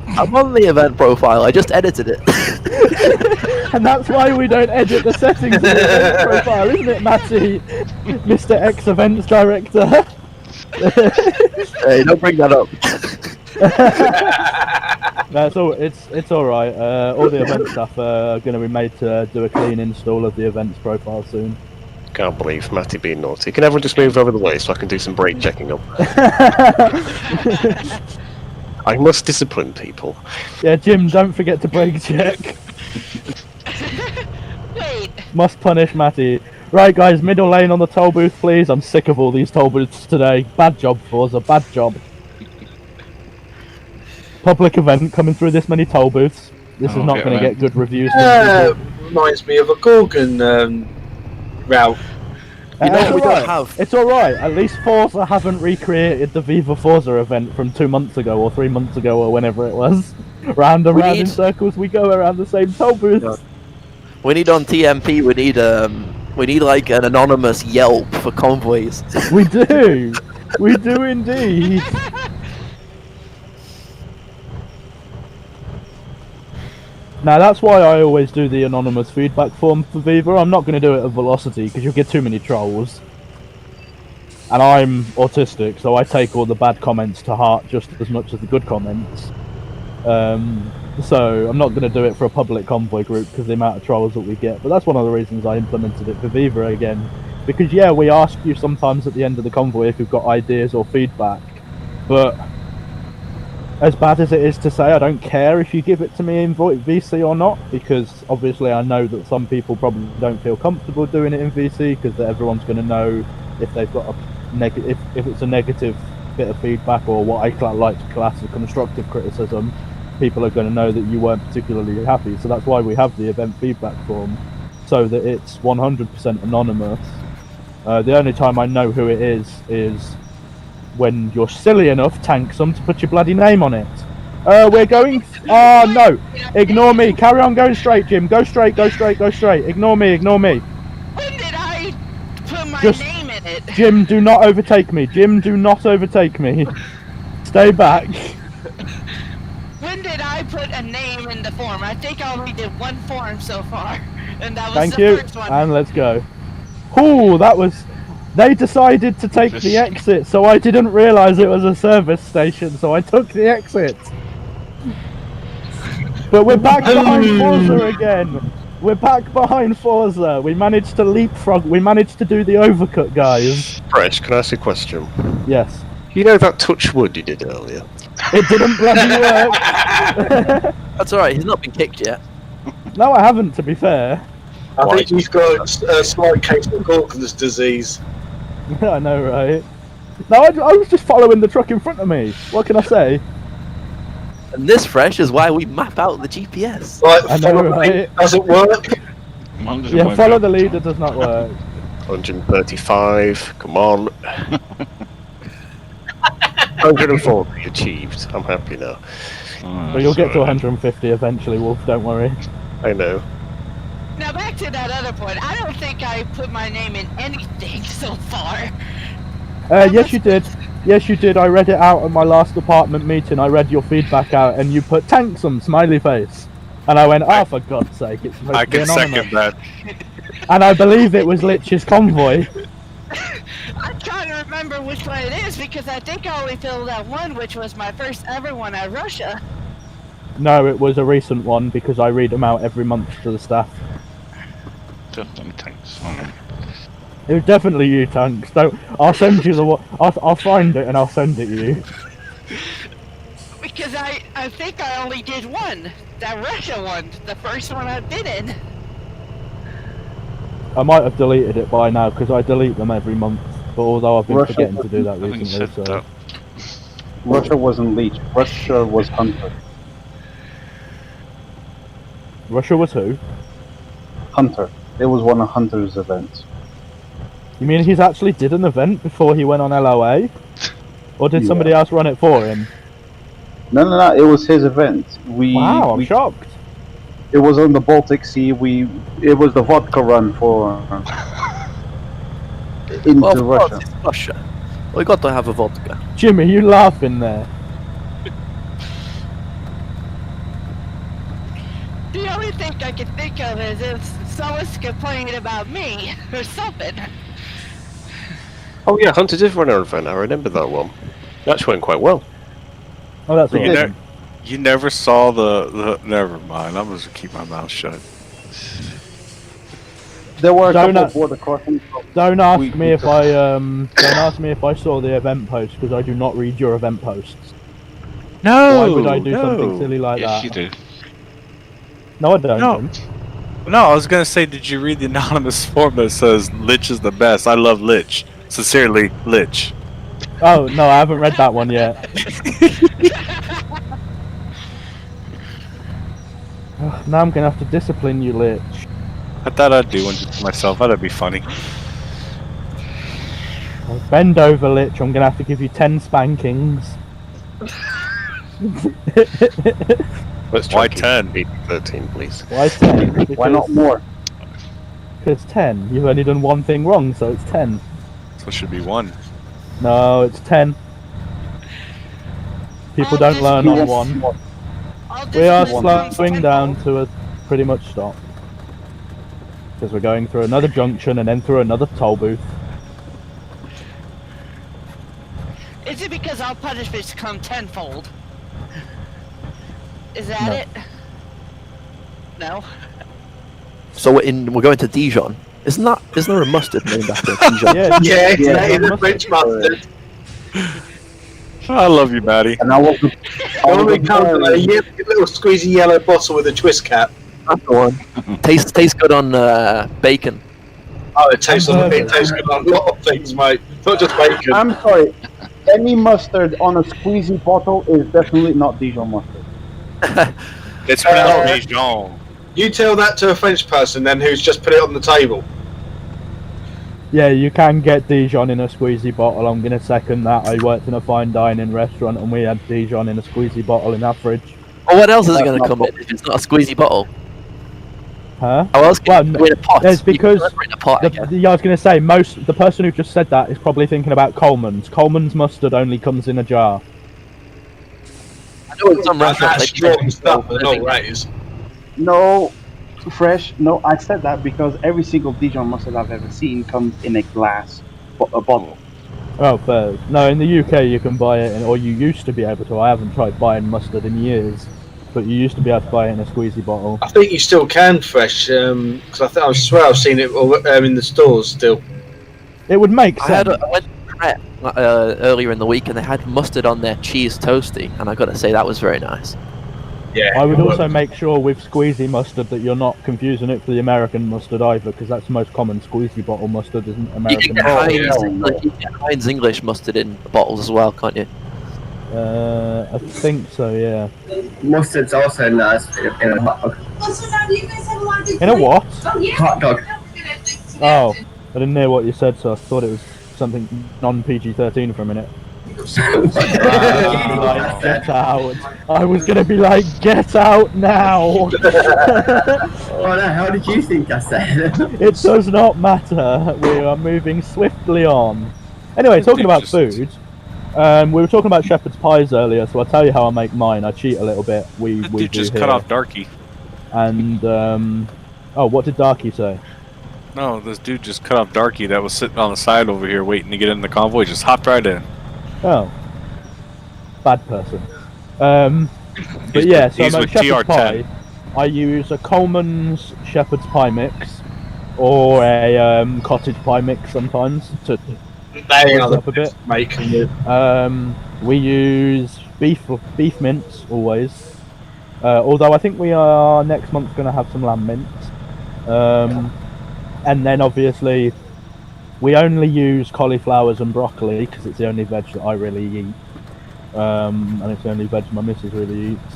I'm on the event profile, I just edited it. And that's why we don't edit the settings of the event profile, isn't it, Matty? Mr. Ex-Events Director. Hey, don't bring that up. No, it's alright. All the event stuff are going to be made to do a clean install of the events profile soon. Can't believe Matty being naughty. Can everyone just move over the way so I can do some brake checking up? I must discipline people. Yeah, Jim, don't forget to brake check. Wait. Must punish Matty. Right, guys, middle lane on the toll booth, please. I'm sick of all these toll booths today. Bad job, Forza, bad job. Public event coming through this many toll booths. This is not going to get good reviews. Reminds me of a Gorgon route. You know what we don't have? It's alright. At least Forza haven't recreated the Viva Forza event from 2 months ago or 3 months ago or whenever it was. Round and round in circles we go around the same toll booths. We need on TMP, we need like an anonymous Yelp for convoys. We do! We do indeed! Now that's why I always do the anonymous feedback form for Viva. I'm not going to do it at Velocity because you'll get too many trolls. And I'm autistic, so I take all the bad comments to heart just as much as the good comments. So I'm not going to do it for a public convoy group because the amount of trolls that we get. But that's one of the reasons I implemented it for Viva again. Because yeah, we ask you sometimes at the end of the convoy if you've got ideas or feedback. But as bad as it is to say, I don't care if you give it to me in VC or not, because obviously I know that some people probably don't feel comfortable doing it in VC because everyone's going to know if they've got a negative, if it's a negative bit of feedback or what I like to class as constructive criticism. People are going to know that you weren't particularly happy, so that's why we have the event feedback form, so that it's 100% anonymous. The only time I know who it is when you're silly enough, Tanksome, to put your bloody name on it. We're going... Oh, no! Ignore me! Carry on going straight, Jim! Go straight, go straight, go straight! Ignore me, ignore me! When did I put my name in it? Jim, do not overtake me! Jim, do not overtake me! Stay back! When did I put a name in the form? I think I only did one form so far, and that was the first one. And let's go. Ooh, that was... They decided to take the exit, so I didn't realise it was a service station, so I took the exit. But we're back behind Forza again. We're back behind Forza. We managed to leapfrog. We managed to do the overcut, guys. Fresh, can I ask a question? Yes. You know that touch wood you did earlier? It didn't bloody work. That's alright, he's not been kicked yet. No, I haven't, to be fair. I think he's got a slight case of Gorgon's disease. I know, right? No, I was just following the truck in front of me. What can I say? And this, Fresh, is why we map out the GPS. Like, I know, right? Doesn't work. Yeah, follow the leader does not work. 135, come on. 140 achieved. I'm happy now. But you'll get to 150 eventually, Wolf, don't worry. I know. Now back to that other point. I don't think I put my name in anything so far. Yes, you did. Yes, you did. I read it out at my last department meeting. I read your feedback out, and you put Tanksome smiley face. And I went, oh, for God's sake, it's supposed to be anonymous. I can second that. And I believe it was Lich's convoy. I'm trying to remember which one it is because I think I only filled out one, which was my first ever one at Russia. No, it was a recent one because I read them out every month to the staff. It was definitely you, Tanks. Don't. I'll send you the one. I'll find it and I'll send it to you. Because I think I only did one, that Russia one, the first one I've been in. I might have deleted it by now because I delete them every month. But although I've been forgetting to do that recently, so. Russia wasn't Leech. Russia was Hunter. Russia was who? Hunter. It was one of Hunter's events. You mean he's actually did an event before he went on LOA? Or did somebody else run it for him? No, it was his event. Wow, I'm shocked. It was on the Baltic Sea. It was the vodka run for into Russia. It's Russia. We got to have a vodka. Jimmy, you laughing there? The only thing I can think of is if someone's complaining about me or something. Oh yeah, Hunter did run our event. I remember that one. That actually went quite well. Oh, that's awesome. You never saw the. Never mind. I'm just gonna keep my mouth shut. There were a couple of border crossings. Don't ask me if I don't ask me if I saw the event post because I do not read your event posts. No. Why would I do something silly like that? Yes, you do. No, I don't. No, I was gonna say, did you read the anonymous form that says Lich is the best? I love Lich. Sincerely, Lich. Oh no, I haven't read that one yet. Now I'm gonna have to discipline you, Lich. I thought I'd do one just for myself. That'd be funny. Bend over, Lich. I'm gonna have to give you 10 spankings. Let's Why try 10? 13, please. Why 10? Why not more? Because 10. You've only done one thing wrong, so it's 10. So it should be 1. No, it's 10. People don't learn on 1. We are slowing down to a pretty much stop. Because we're going through another junction and then through another toll booth. Is it because all punishments come tenfold? Is that it? No. So we're going to Dijon. Isn't there a mustard named after Dijon? Yeah, the French mustard. I love you, Maddie. And I was Normally comes in a little squeezy yellow bottle with a twist cap. That's the one. Tastes good on bacon. Oh, it tastes good on a lot of things, mate. Not just bacon. I'm sorry. Any mustard on a squeezy bottle is definitely not Dijon mustard. It's pronounced Dijon. You tell that to a French person then who's just put it on the table. Yeah, you can get Dijon in a squeezy bottle. I'm going to second that. I worked in a fine dining restaurant and we had Dijon in a squeezy bottle in our fridge. Well, what else is it going to come in if it's not a squeezy bottle? Huh? How else can you in a pot? It's because I was going to say the person who just said that is probably thinking about Coleman's. Coleman's mustard only comes in a jar. I know in some restaurants That's strong stuff, but not Ray's. No, fresh. No, I said that because every single Dijon mustard I've ever seen comes in a glass bottle. Oh, fair. No, in the UK you can buy it, or you used to be able to. I haven't tried buying mustard in years, but you used to be able to buy it in a squeezy bottle. I think you still can fresh, because I swear I've seen it in the stores still. It would make sense. I went to Pret earlier in the week and they had mustard on their cheese toasty, and I got to say that was very nice. Yeah. I would also make sure with squeezy mustard that you're not confusing it for the American mustard either, because that's the most common squeezy bottle mustard, isn't American mustard. You can get Heinz English mustard in bottles as well, can't you? I think so, yeah. Mustard's also nice in a hot dog. In a what? Hot dog. Oh, I didn't hear what you said, so I thought it was something non-PG-13 for a minute. Like, get out. I was gonna be like, get out now. Oh no, how did you think I said? It does not matter. We are moving swiftly on. Anyway, talking about food, we were talking about shepherd's pies earlier, so I'll tell you how I make mine. I cheat a little bit. We do just here. cut off Darky. And oh, what did Darky say? No, this dude just cut off Darky that was sitting on the side over here waiting to get in the convoy. Just hopped right in. Oh, bad person. But yeah, so I make shepherd's pie. I use a Coleman's shepherd's pie mix, or a cottage pie mix sometimes to up a bit. We use beef mince always. Although I think we are next month going to have some lamb mince. And then obviously we only use cauliflowers and broccoli because it's the only veg that I really eat. And it's the only veg my missus really eats.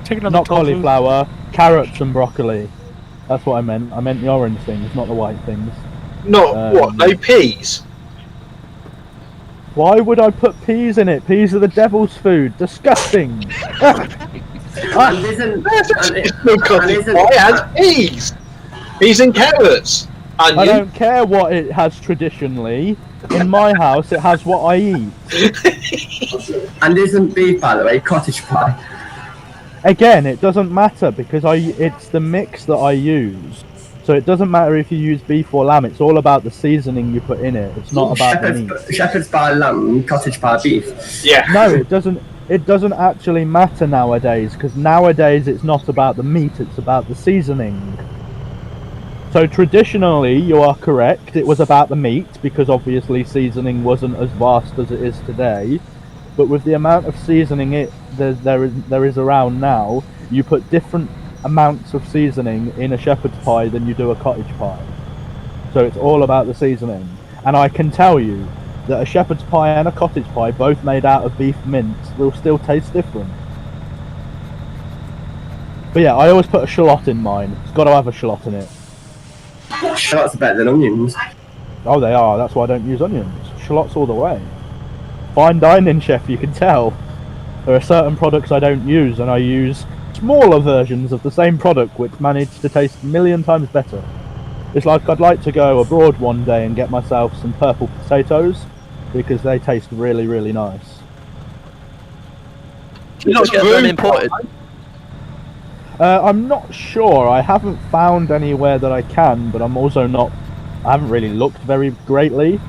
Not cauliflower, carrots and broccoli. That's what I meant. I meant the orange things, not the white things. Not what? No peas? Why would I put peas in it? Peas are the devil's food. Disgusting. It has peas. Peas and carrots. Onion. I don't care what it has traditionally. In my house, it has what I eat. And isn't beef, by the way, cottage pie? Again, it doesn't matter because it's the mix that I use. So it doesn't matter if you use beef or lamb. It's all about the seasoning you put in it. It's not about the meat. Shepherd's pie lamb, cottage pie beef. Yeah. No, it doesn't. It doesn't actually matter nowadays because nowadays it's not about the meat. It's about the seasoning. So traditionally, you are correct. It was about the meat because obviously seasoning wasn't as vast as it is today. But with the amount of seasoning there is around now, you put different amounts of seasoning in a shepherd's pie than you do a cottage pie. So it's all about the seasoning. And I can tell you that a shepherd's pie and a cottage pie, both made out of beef mince, will still taste different. But yeah, I always put a shallot in mine. It's got to have a shallot in it. Shallots are better than onions. Oh, they are. That's why I don't use onions. Shallots all the way. Fine dining chef, you can tell. There are certain products I don't use, and I use smaller versions of the same product which manage to taste a million times better. It's like I'd like to go abroad one day and get myself some purple potatoes because they taste really, really nice. Do you not get them imported? I'm not sure. I haven't found anywhere that I can, but I'm also not. I haven't really looked very greatly.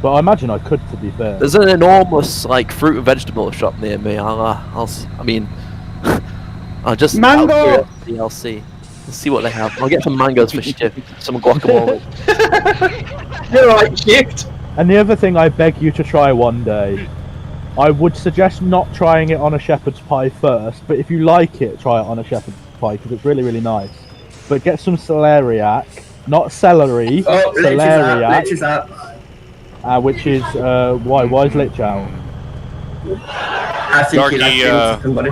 But I imagine I could, to be fair. There's an enormous like fruit and vegetable shop near me. I mean, I'll just mango DLC. Let's see what they have. I'll get some mangoes for Shift, some guacamole. You're right, Shift. And the other thing I beg you to try one day, I would suggest not trying it on a shepherd's pie first, but if you like it, try it on a shepherd's pie because it's really, really nice. But get some celeriac, not celery, celeriac. Lich is out. Which is why is Lich out? I think he lagged somebody.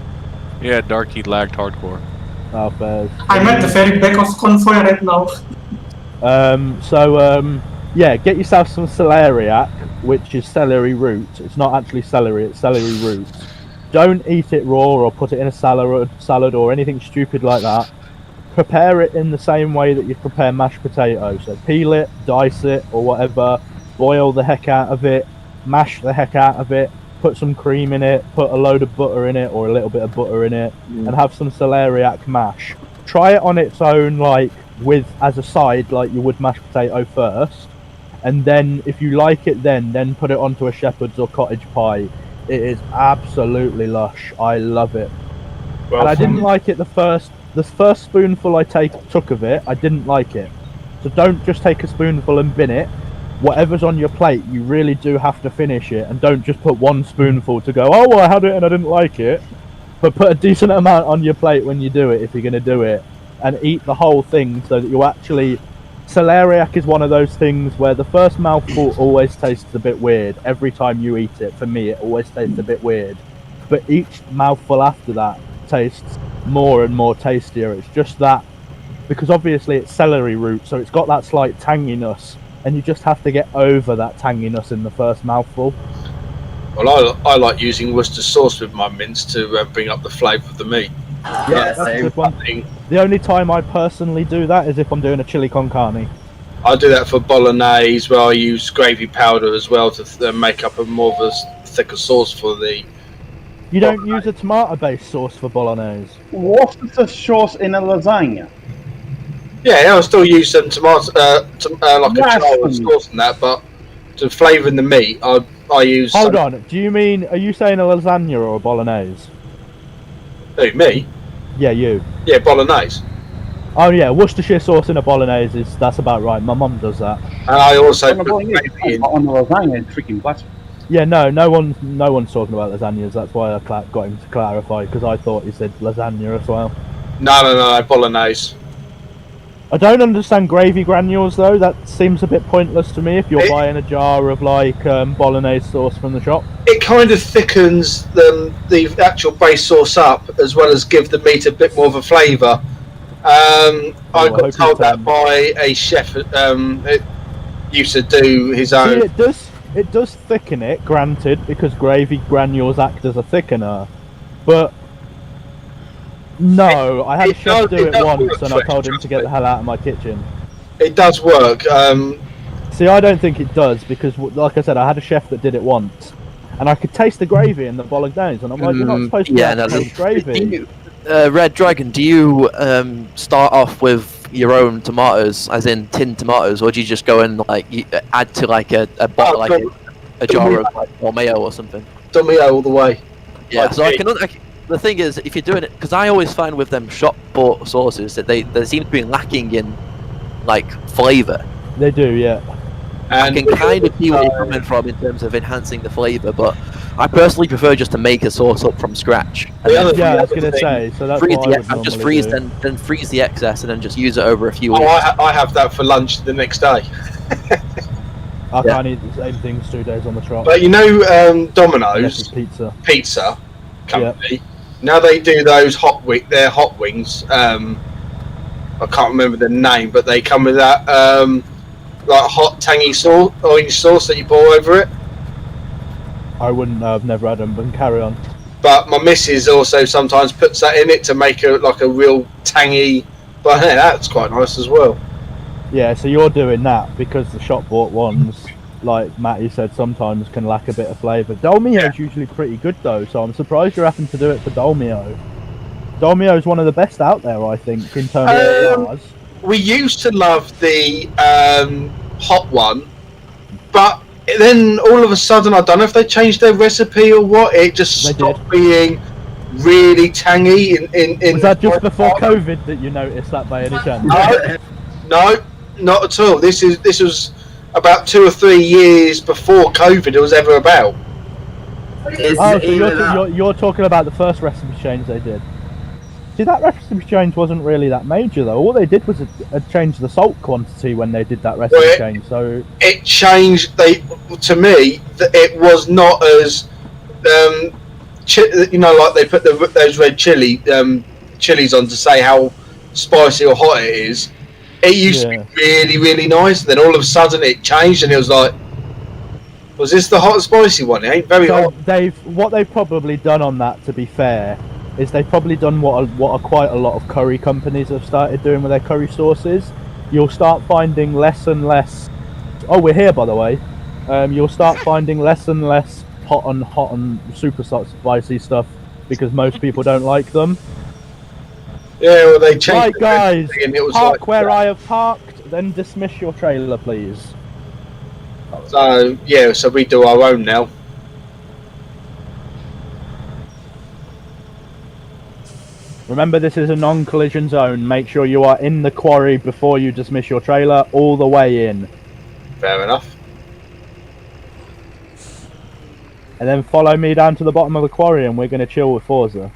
Yeah, Darky lagged hardcore. Oh, fair. I'm at the very back of convoy right now. Yeah, get yourself some celeriac, which is celery root. It's not actually celery, it's celery root. Don't eat it raw or put it in a salad or anything stupid like that. Prepare it in the same way that you prepare mashed potatoes. So peel it, dice it, or whatever. Boil the heck out of it. Mash the heck out of it. Put some cream in it. Put a load of butter in it, or a little bit of butter in it, and have some celeriac mash. Try it on its own, like as a side, like you would mashed potato first. And then, if you like it, then put it onto a shepherd's or cottage pie. It is absolutely lush. I love it. Well, and I didn't like it the first spoonful I took of it. I didn't like it. So don't just take a spoonful and bin it. Whatever's on your plate, you really do have to finish it, and don't just put one spoonful to go, oh, well, I had it and I didn't like it. But put a decent amount on your plate when you do it, if you're going to do it, and eat the whole thing so that you actually... Celeriac is one of those things where the first mouthful always tastes a bit weird. Every time you eat it, for me, it always tastes a bit weird. But each mouthful after that tastes more and more tastier. It's just that, because obviously it's celery root, so it's got that slight tanginess, and you just have to get over that tanginess in the first mouthful. Well, I like using Worcester sauce with my mince to bring up the flavour of the meat. Yeah, that's a good one. The only time I personally do that is if I'm doing a chili con carne. I do that for bolognese, where I use gravy powder as well to make up a more of a thicker sauce for the... You don't use a tomato-based sauce for bolognese? What's the sauce in a lasagna? Yeah, I still use some tomato, like a tomato sauce and that, but to flavour the meat, I use... Hold on, are you saying a lasagna or a bolognese? Who, me? Yeah, you. Yeah, bolognese. Oh yeah, Worcestershire sauce in a bolognese that's about right. My mum does that. And I also on the lasagna, freaking blasphemy. Yeah, no one's talking about lasagnas. That's why I got him to clarify, because I thought he said lasagna as well. No, bolognese. I don't understand gravy granules though. That seems a bit pointless to me if you're buying a jar of like bolognese sauce from the shop. It kind of thickens the actual base sauce up, as well as give the meat a bit more of a flavour. I got told that by a chef that used to do his own. See, it does thicken it, granted, because gravy granules act as a thickener, but no, I had a chef do it once, and I told him to get the hell out of my kitchen. It does work. See, I don't think it does, because, like I said, I had a chef that did it once, and I could taste the gravy in the bolognese, and I'm like, you're not supposed to taste gravy. Red Dragon, do you start off with your own tomatoes, as in tinned tomatoes, or do you just go and like add to like a bottle, like a jar of like Dolmio or something? Dolmio all the way. Yeah, so the thing is, if you're doing it, because I always find with them shop bought sauces that they seem to be lacking in like flavour. They do, yeah. And I can kind of see where you're coming from in terms of enhancing the flavour, but I personally prefer just to make a sauce up from scratch. Yeah, I was going to say, so that's what I would just freeze then freeze the excess and then just use it over a few weeks. I have that for lunch the next day. I can't eat the same things 2 days on the trot. But you know, Domino's pizza company. Now they do those their hot wings. I can't remember the name, but they come with that like hot tangy sauce, orange sauce that you pour over it. I wouldn't know. I've never had them, but carry on. But my missus also sometimes puts that in it to make it like a real tangy. But hey, that's quite nice as well. Yeah, so you're doing that because the shop bought ones, like Matty said, sometimes can lack a bit of flavour. Dolmio's usually pretty good though, so I'm surprised you're having to do it for Dolmio. Dolmio is one of the best out there, I think, in terms of bars. We used to love the hot one, but then all of a sudden, I don't know if they changed their recipe or what. It just stopped being really tangy. Was that just before COVID that you noticed that by any chance? No, not at all. This was about 2 or 3 years before COVID was ever about. Oh, so you're talking about the first recipe change they did. See, that recipe change wasn't really that major though. All they did was change the salt quantity when they did that recipe change. So it changed. To me, it was not as like they put those red chilies on to say how spicy or hot it is. It used to be really, really nice. And then all of a sudden it changed, and it was like, was this the hot and spicy one? It ain't very hot. What they've probably done on that, to be fair, is they've probably done what are quite a lot of curry companies have started doing with their curry sauces. You'll start finding less and less. Oh, we're here, by the way. You'll start finding less and less hot and super spicy stuff because most people don't like them. Yeah, well, they changed. Right, guys, and it was park like, where I have parked, then dismiss your trailer, please. So yeah, so we do our own now. Remember, this is a non-collision zone. Make sure you are in the quarry before you dismiss your trailer, all the way in. Fair enough. And then follow me down to the bottom of the quarry, and we're going to chill with Forza.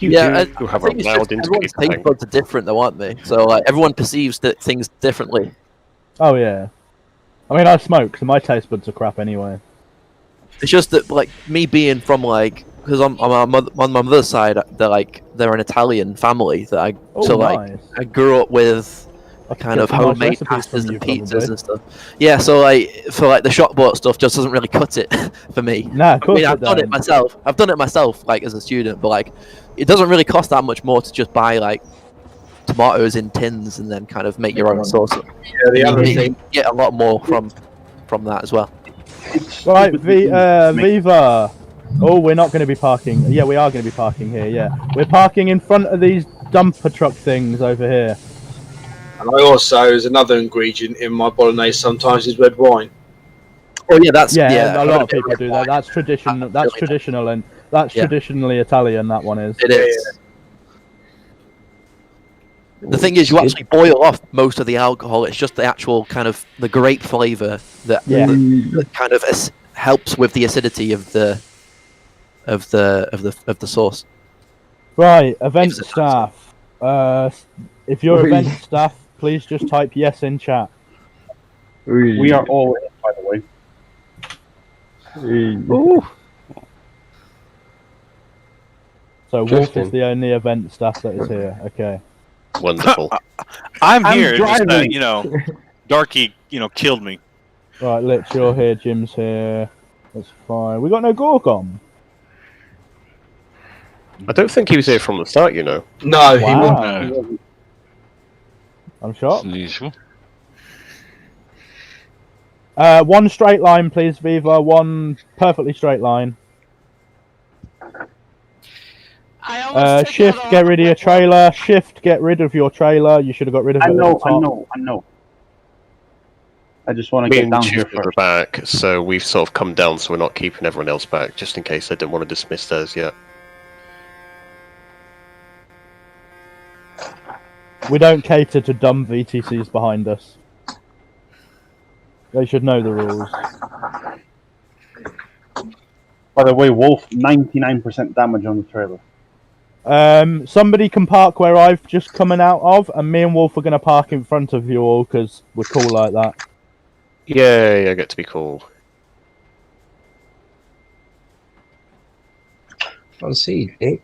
I think it's just everyone's taste buds are different, though, aren't they? So like everyone perceives things differently. Oh yeah. I mean, I smoke, so my taste buds are crap anyway. It's just that, like, me being from because I'm on my mother's side, they're an Italian family that I grew up with kind of homemade pastas and pizzas and stuff. Yeah, so for the shop bought stuff just doesn't really cut it for me. Nah, of course I've done it myself. I've done it myself, as a student, but it doesn't really cost that much more to just buy tomatoes in tins and then kind of make your own sauce. Yeah, the other thing, you get a lot more from that as well. Right, Viva. Oh, we're not going to be parking. Yeah, we are going to be parking here. Yeah, we're parking in front of these dumper truck things over here. And I also, as another ingredient in my bolognese, sometimes is red wine. Oh yeah, a lot of people do that. That's tradition. That's traditional, and that's traditionally Italian. That one is. It is. The thing is, you actually boil off most of the alcohol. It's just the actual kind of the grape flavour that kind of helps with the acidity of the sauce. Right, event staff. If you're event staff, please just type yes in chat. We are all in, by the way. Ooh. So Wolf is the only event staff that is here. Okay. Wonderful. I'm here. Just Darky, killed me. Right, Lich, you're here. Jim's here. That's fine. We got no Gorgon. I don't think he was here from the start. No, wow. He wasn't. I'm shocked. Unusual. One straight line, please, Viva. One perfectly straight line. Shift, get rid of your trailer. Shift, get rid of your trailer. You should have got rid of it. I know. I just want to get down here first. Back, so we've sort of come down, so we're not keeping everyone else back, just in case they didn't want to dismiss theirs yet. We don't cater to dumb VTCs behind us. They should know the rules. By the way, Wolf, 99% damage on the trailer. Somebody can park where I've just coming out of, and me and Wolf are going to park in front of you all, because we're cool like that. Yay, I get to be cool. I'll see, Dick.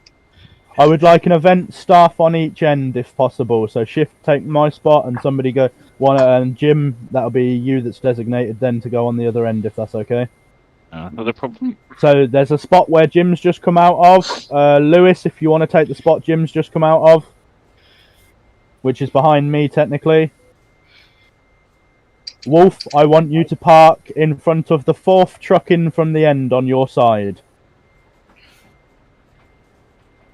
I would like an event staff on each end if possible. So Shift take my spot and somebody go one, and Jim, that'll be you that's designated then to go on the other end if that's okay. Not a problem. So there's a spot where Jim's just come out of. Lewis, if you want to take the spot Jim's just come out of, which is behind me technically. Wolf, I want you to park in front of the fourth truck in from the end on your side.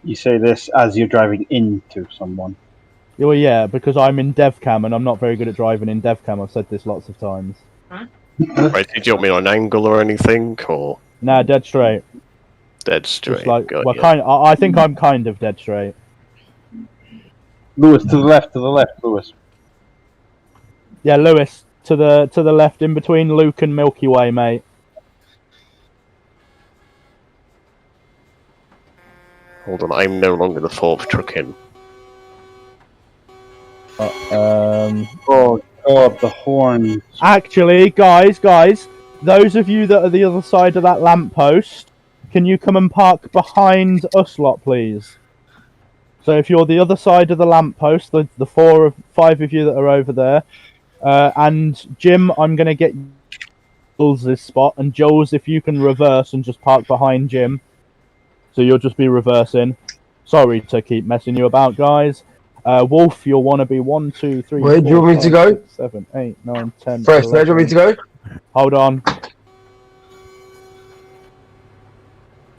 You say this as you're driving into someone. Well, yeah, because I'm in DevCam and I'm not very good at driving in DevCam. I've said this lots of times. Right, did you want me on an angle or anything, or Nah, dead straight. dead straight? Just like, Got well, ya. I think I'm kind of dead straight. Lewis, to the left, Lewis. Yeah, Lewis, to the left, in between Luke and Milky Way, mate. Hold on, I'm no longer the fourth truck in. Oh God, the horn. Actually, guys, those of you that are the other side of that lamppost, can you come and park behind us lot, please? So if you're the other side of the lamppost, the 5 of you that are over there, and Jim, I'm going to get Jules' spot, and Jules, if you can reverse and just park behind Jim. So you'll just be reversing. Sorry to keep messing you about, guys. Wolf, you'll want to be 1, 2, 3, Where do you want me to go? 6, 7, 8, 9, 10. Fresh, where do you want me to go? Hold on.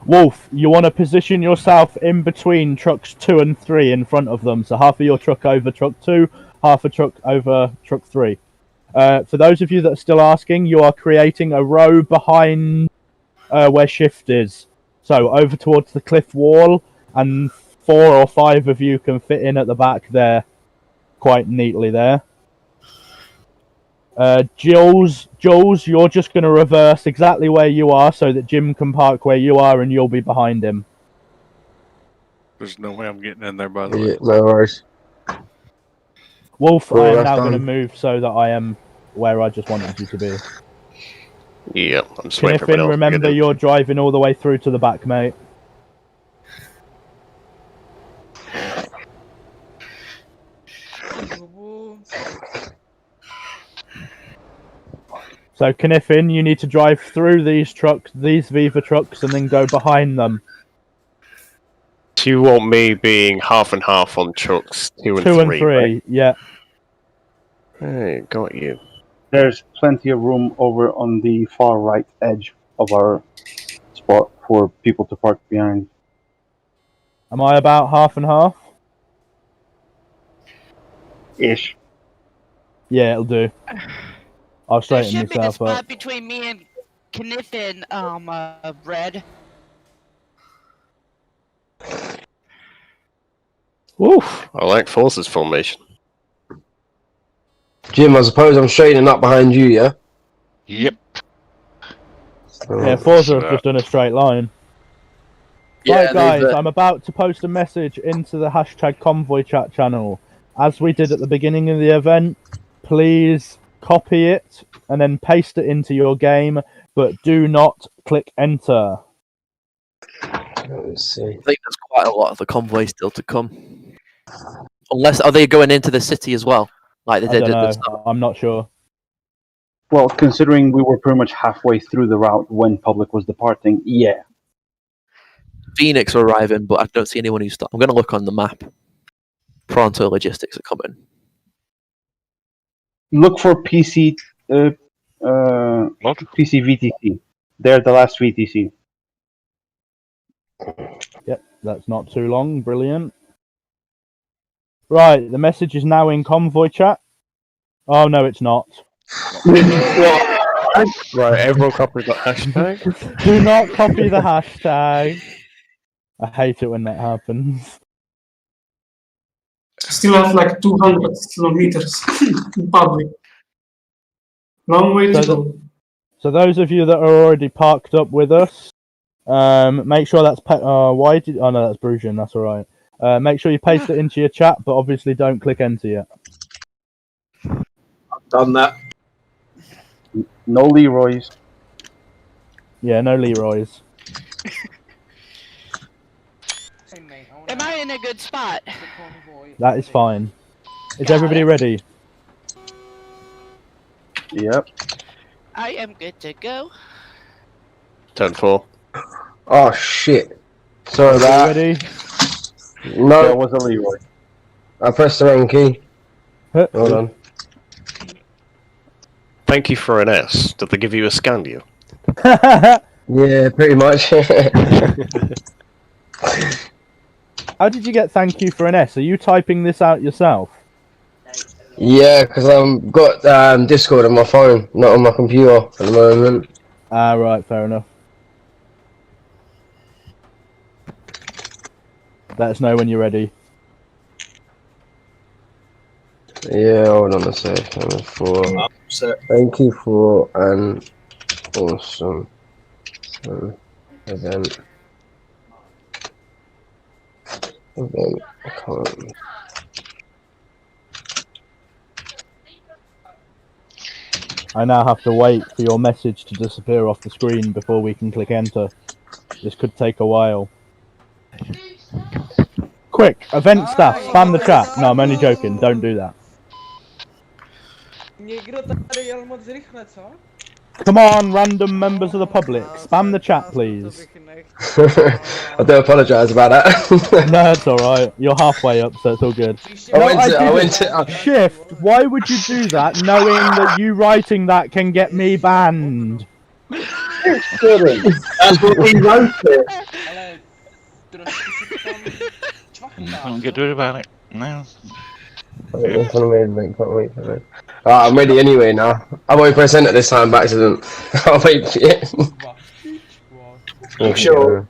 Wolf, you want to position yourself in between trucks 2 and 3 in front of them. So half of your truck over truck 2, half a truck over truck 3. For those of you that are still asking, you are creating a row behind where shift is. So over towards the cliff wall, and 4 or 5 of you can fit in at the back there, quite neatly there. Jules, you're just going to reverse exactly where you are so that Jim can park where you are and you'll be behind him. There's no way I'm getting in there, by the way. No worries. Wolf, Cool, I am that's now going to done. move so that I am where I just wanted you to be. Yeah, I'm just waiting for everyone Kniffin, else to remember get in. you're driving all the way through to the back, mate. So, Kniffin, you need to drive through these trucks, these Viva trucks, and then go behind them. Do you want me being half and half on trucks 2 and 3? 2 and 3, right? yeah. Hey, got you. There's plenty of room over on the far right edge of our spot for people to park behind. Am I about half and half? Ish. Yeah, it'll do. I'll There straighten should be a myself spot up. between me and Kniffin, Red. Oof, I like Forza's formation. Jim, I suppose I'm straightening up behind you, yeah? Yep. Yeah, Forza have just done a straight line. Yeah, Right, guys, they've, I'm about to post a message into the hashtag convoy chat channel. As we did at the beginning of the event, please copy it and then paste it into your game, but do not click enter. Let's see. I think there's quite a lot of the convoy still to come. Unless, are they going into the city as well? Like they I did don't at the know. start? I'm not sure. Well, considering we were pretty much halfway through the route when public was departing, yeah. Phoenix are arriving, but I don't see anyone who's stopped. I'm going to look on the map. Pronto Logistics are coming. Look for PC PC VTC. They're the last VTC. Yep, that's not too long. Brilliant. Right, the message is now in convoy chat. Oh, no, it's not. Right, everyone copy that hashtag. Do not copy the hashtag. I hate it when that happens. Still have like 200 kilometers in public. Long way to go. So those of you that are already parked up with us, make sure that's why did oh no, that's Brusian, that's alright. Make sure you paste it into your chat, but obviously don't click enter yet. I've done that. No Leroy's. Yeah, no Leroy's. Am I in a good spot? That is fine. Is everybody ready? Yep. I am good to go. Turn 4. Oh, shit. Sorry Are about you ready? that. No. There was a Leroy. I pressed the wrong key. Hold on. Thank you for an S. Did they give you a Scandia? Yeah, pretty much. How did you get thank you for an S? Are you typing this out yourself? Yeah, because I've got Discord on my phone, not on my computer at the moment. Ah, right, fair enough. Let us know when you're ready. Yeah, hold on a second. Thank you for an awesome event. I now have to wait for your message to disappear off the screen before we can click enter. This could take a while. Quick, event staff, spam the chat. No, I'm only joking. Don't do that. Nie gra ta Real moc rychle, co? Come on, random members of the public, spam the chat, please. I do apologise about that. No, it's alright. You're halfway up, so it's all good. I went to Shift, why would you do that knowing that you writing that can get me banned? That's what we wrote it. Nothing to do about it. No. Can't wait for it. I'm ready anyway now. I won't press enter this time by accident. I'll wait for it. I'm sure.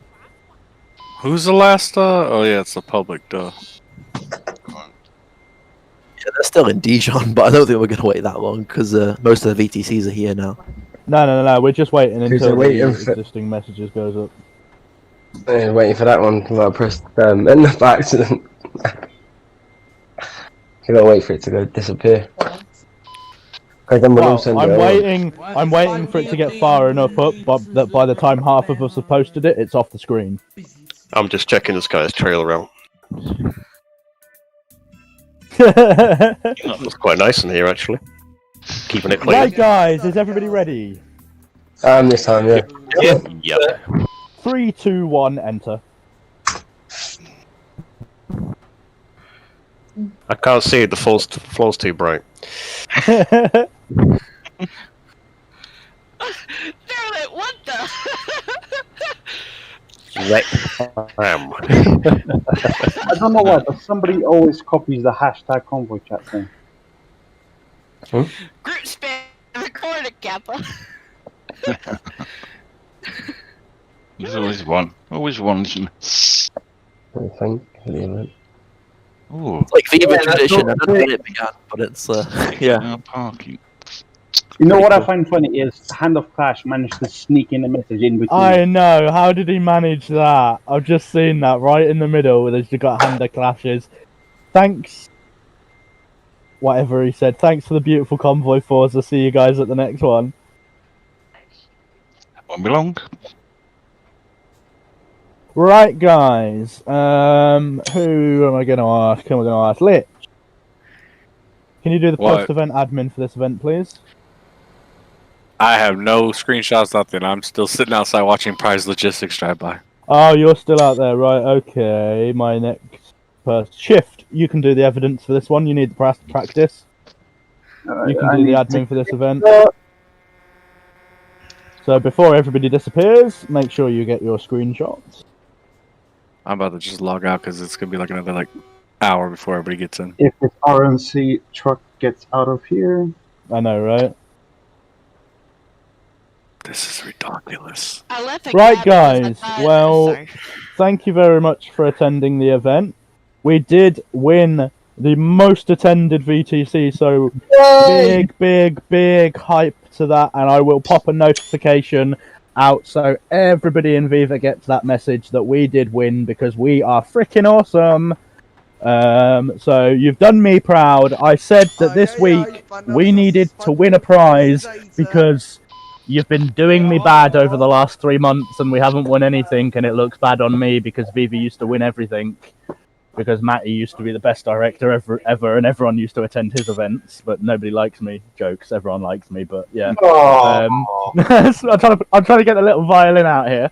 Who's the last? Oh yeah, it's the public. Duh. Yeah, they're still in Dijon, but I don't think we're going to wait that long because most of the VTCs are here now. No. We're just waiting until the waiting existing messages goes up. Yeah, waiting for that one. I pressed enter by accident. You gotta wait for it to go disappear. Well, I'm waiting for it to get far enough up, but that by the time half of us have posted it, it's off the screen. I'm just checking this guy's trailer out. That looks quite nice in here, actually. Keeping it clean. Right, guys, is everybody ready? This time, yeah. Yep. 3, 2, 1, enter. I can't see it. The floor's too bright. Damn it! What the? I don't know why, but somebody always copies the hashtag convoy chat thing. Group spam recorded, Kappa. There's always one. Always one, isn't there? Thank you. Ooh. It's like Viva tradition. I don't know when it began, but it's yeah. Parking. You know what I find funny is Hand of Clash managed to sneak in a message in between. I know. How did he manage that? I've just seen that right in the middle where there's got Hand of Clashes. Thanks. Whatever he said. Thanks for the beautiful convoy, Forza. See you guys at the next one. Won't be long. Right, guys. Who am I going to ask? Who am I going to ask? Lich. Can you do the post-event admin for this event, please? I have no screenshots, nothing. I'm still sitting outside watching Prize Logistics drive by. Oh, you're still out there, right? Okay. My next person. Shift. You can do the evidence for this one. You need the practice. You can do the admin for this event. So before everybody disappears, make sure you get your screenshots. I'm about to just log out because it's gonna be like another hour before everybody gets in. If this RNC truck gets out of here, I know, right? This is ridiculous. Right, guys. Well, thank you very much for attending the event. We did win the most attended VTC, so big hype to that, and I will pop a notification out so everybody in Viva gets that message that we did win because we are freaking awesome. So you've done me proud. I said that this week we needed to win a prize because you've been doing me bad over the last 3 months and we haven't won anything, and it looks bad on me because Viva used to win everything. Because Matty used to be the best director ever, and everyone used to attend his events, but nobody likes me. Jokes, everyone likes me, but yeah. I'm trying to get the little violin out here.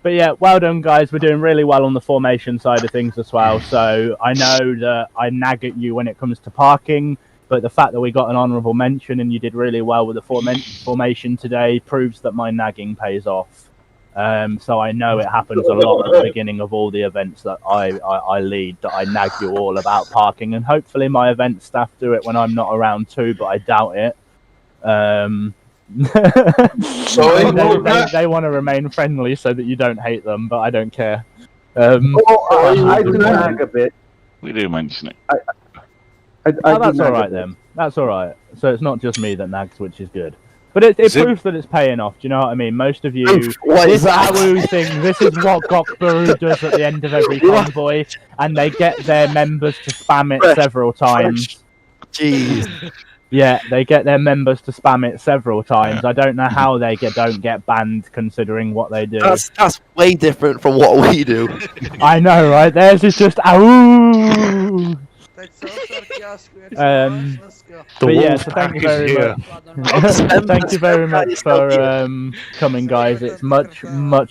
But yeah, well done, guys. We're doing really well on the formation side of things as well. So I know that I nag at you when it comes to parking, but the fact that we got an honourable mention and you did really well with the formation today proves that my nagging pays off. So I know it happens a lot at the beginning of all the events that I lead, that I nag you all about parking, and hopefully my event staff do it when I'm not around too, but I doubt it. Sorry, they want to remain friendly so that you don't hate them, but I don't care. I do nag a bit. We do mention it. That's all right then. That's all right. So it's not just me that nags, which is good. But it proves that it's paying off. Do you know what I mean? Most of you, this AWU thing, this is what Gokbaru does at the end of every convoy, and they get their members to spam it several times. Jeez. Yeah, they get their members to spam it several times. I don't know how they don't get banned, considering what they do. That's way different from what we do. I know, right? Theirs is just AWU. But yeah, so thank you very much. Thank you very much for coming, guys. It's much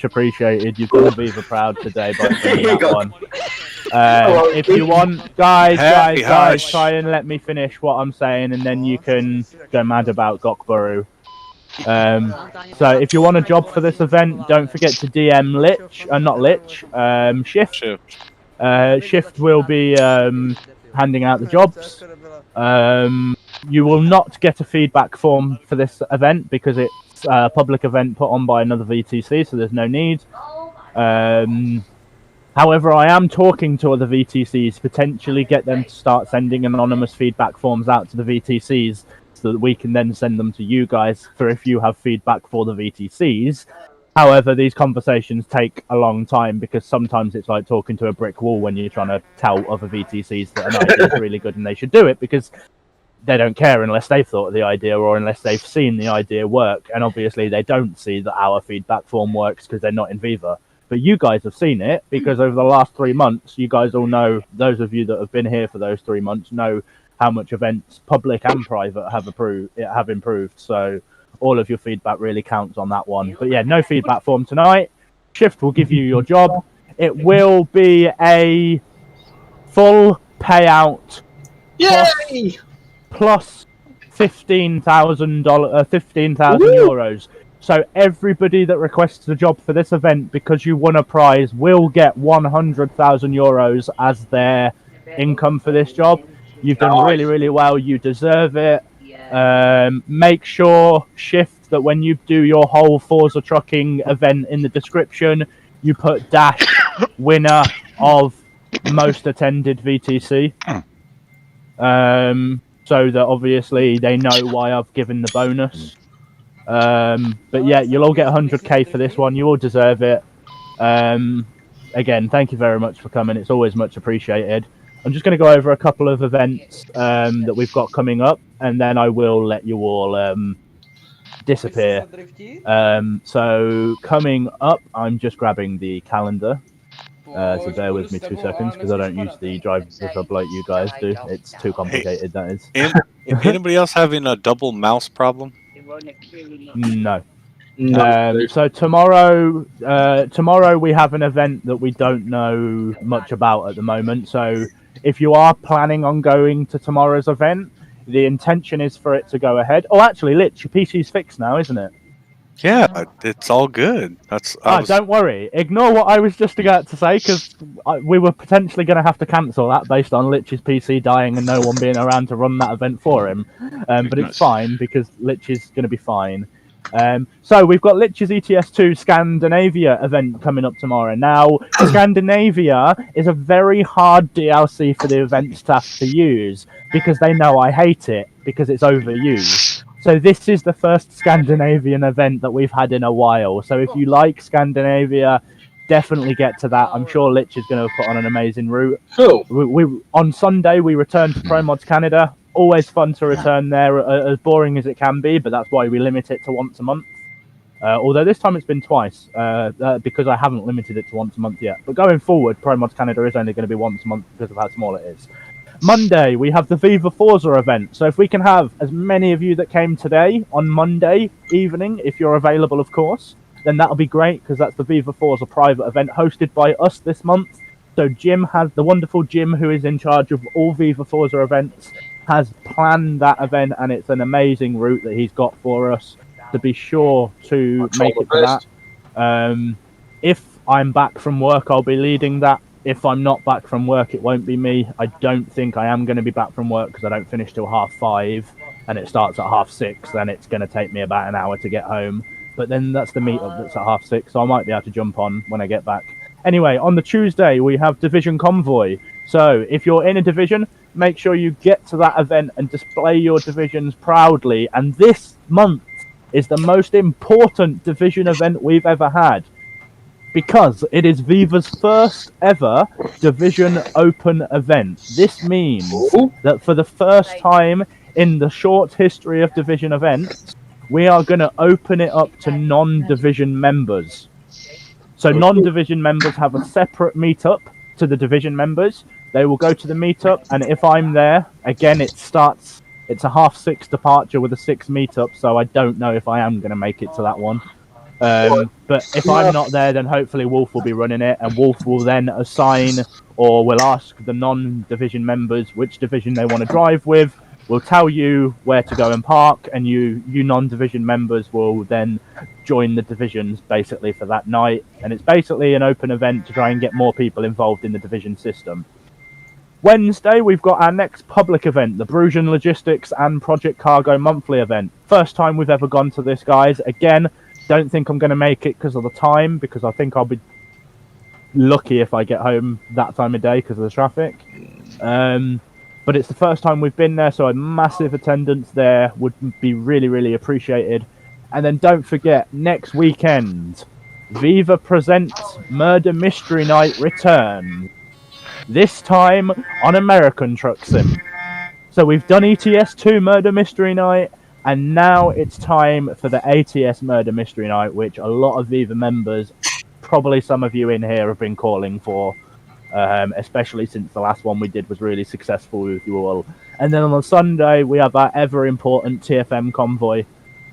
appreciated. You've done Viva proud today by doing that one. If you want, guys, try and let me finish what I'm saying, and then you can go mad about Gokbaru. So if you want a job for this event, don't forget to DM Lich, not Lich, Shift. Shift will be handing out the jobs. You will not get a feedback form for this event because it's a public event put on by another VTC, so there's no need. However, I am talking to other VTCs, potentially get them to start sending anonymous feedback forms out to the VTCs so that we can then send them to you guys for if you have feedback for the VTCs. However, these conversations take a long time because sometimes it's like talking to a brick wall when you're trying to tell other VTCs that an idea is really good and they should do it, because they don't care unless they've thought of the idea or unless they've seen the idea work. And obviously they don't see that our feedback form works because they're not in Viva. But you guys have seen it because over the last 3 months, you guys all know, those of you that have been here for those 3 months know how much events, public and private, have improved. So all of your feedback really counts on that one. But yeah, no feedback form tonight. Shift will give you your job. It will be a full payout. Yay! Plus $15,000, 15,000 euros. So everybody that requests a job for this event because you won a prize will get 100,000 euros as their income for this job. You've done really, really well. You deserve it. Make sure, Shift, that when you do your whole Forza trucking event in the description, you put dash winner of most attended VTC. So that obviously they know why I've given the bonus. But yeah, you'll all get 100k for this one. You all deserve it. Again, thank you very much for coming. It's always much appreciated. I'm just going to go over a couple of events that we've got coming up, and then I will let you all disappear. So coming up, I'm just grabbing the calendar. So bear with me 2 seconds because I don't use the drivers hub like you guys do. It's too complicated, that is. Anybody else having a double mouse problem? No. So tomorrow we have an event that we don't know much about at the moment. So if you are planning on going to tomorrow's event, the intention is for it to go ahead. Oh, actually, Lich, your PC's fixed now, isn't it? Yeah, it's all good. Don't worry. Ignore what I was just about to say, because we were potentially going to have to cancel that based on Lich's PC dying and no one being around to run that event for him. But it's fine because Lich is going to be fine. So we've got Lich's ETS2 Scandinavia event coming up tomorrow. Now, Scandinavia is a very hard DLC for the event staff to use because they know I hate it because it's overused. So this is the first Scandinavian event that we've had in a while. So if you like Scandinavia, definitely get to that. I'm sure Lich is going to put on an amazing route. Cool. We on Sunday, we return to Pro Mods Canada. Always fun to return there, as boring as it can be, but that's why we limit it to once a month. Although this time it's been twice, because I haven't limited it to once a month yet. But going forward, Pro Mods Canada is only going to be once a month because of how small it is. Monday, we have the Viva Forza event. So if we can have as many of you that came today on Monday evening, if you're available, of course, then that'll be great because that's the Viva Forza private event hosted by us this month. So Jim has, the wonderful Jim, who is in charge of all Viva Forza events, has planned that event, and it's an amazing route that he's got for us. To be sure to make it to that. If I'm back from work, I'll be leading that. If I'm not back from work, it won't be me. I don't think I am going to be back from work because I don't finish till 5:30 and it starts at 6:30. Then it's going to take me about an hour to get home. But then that's the meetup that's at 6:30, so I might be able to jump on when I get back. Anyway, on the Tuesday, we have Division Convoy. So if you're in a division, make sure you get to that event and display your divisions proudly. And this month is the most important division event we've ever had, because it is Viva's first ever Division Open event. This means that for the first time in the short history of Division events, we are going to open it up to non-Division members. So non-Division members have a separate meetup to the Division members. They will go to the meetup, and if I'm there, again, it's a 6:30 departure with a 6 meetup, so I don't know if I am going to make it to that one. But if I'm not there, then hopefully Wolf will be running it, and Wolf will then assign or will ask the non-division members which division they want to drive with. We'll tell you where to go and park, and you non-division members will then join the divisions basically for that night. And it's basically an open event to try and get more people involved in the division system. Wednesday, we've got our next public event, the Bruges Logistics and Project Cargo monthly event. First time we've ever gone to this, guys. Again, don't think I'm going to make it because of the time, because I think I'll be lucky if I get home that time of day because of the traffic. But it's the first time we've been there, so a massive attendance there would be really, really appreciated. And then don't forget, next weekend, Viva presents Murder Mystery Night return. This time on American Truck Sim. So we've done ETS2 Murder Mystery Night, and now it's time for the ATS Murder Mystery Night, which a lot of Viva members, probably some of you in here, have been calling for, especially since the last one we did was really successful with you all. And then on the Sunday, we have our ever-important TFM convoy.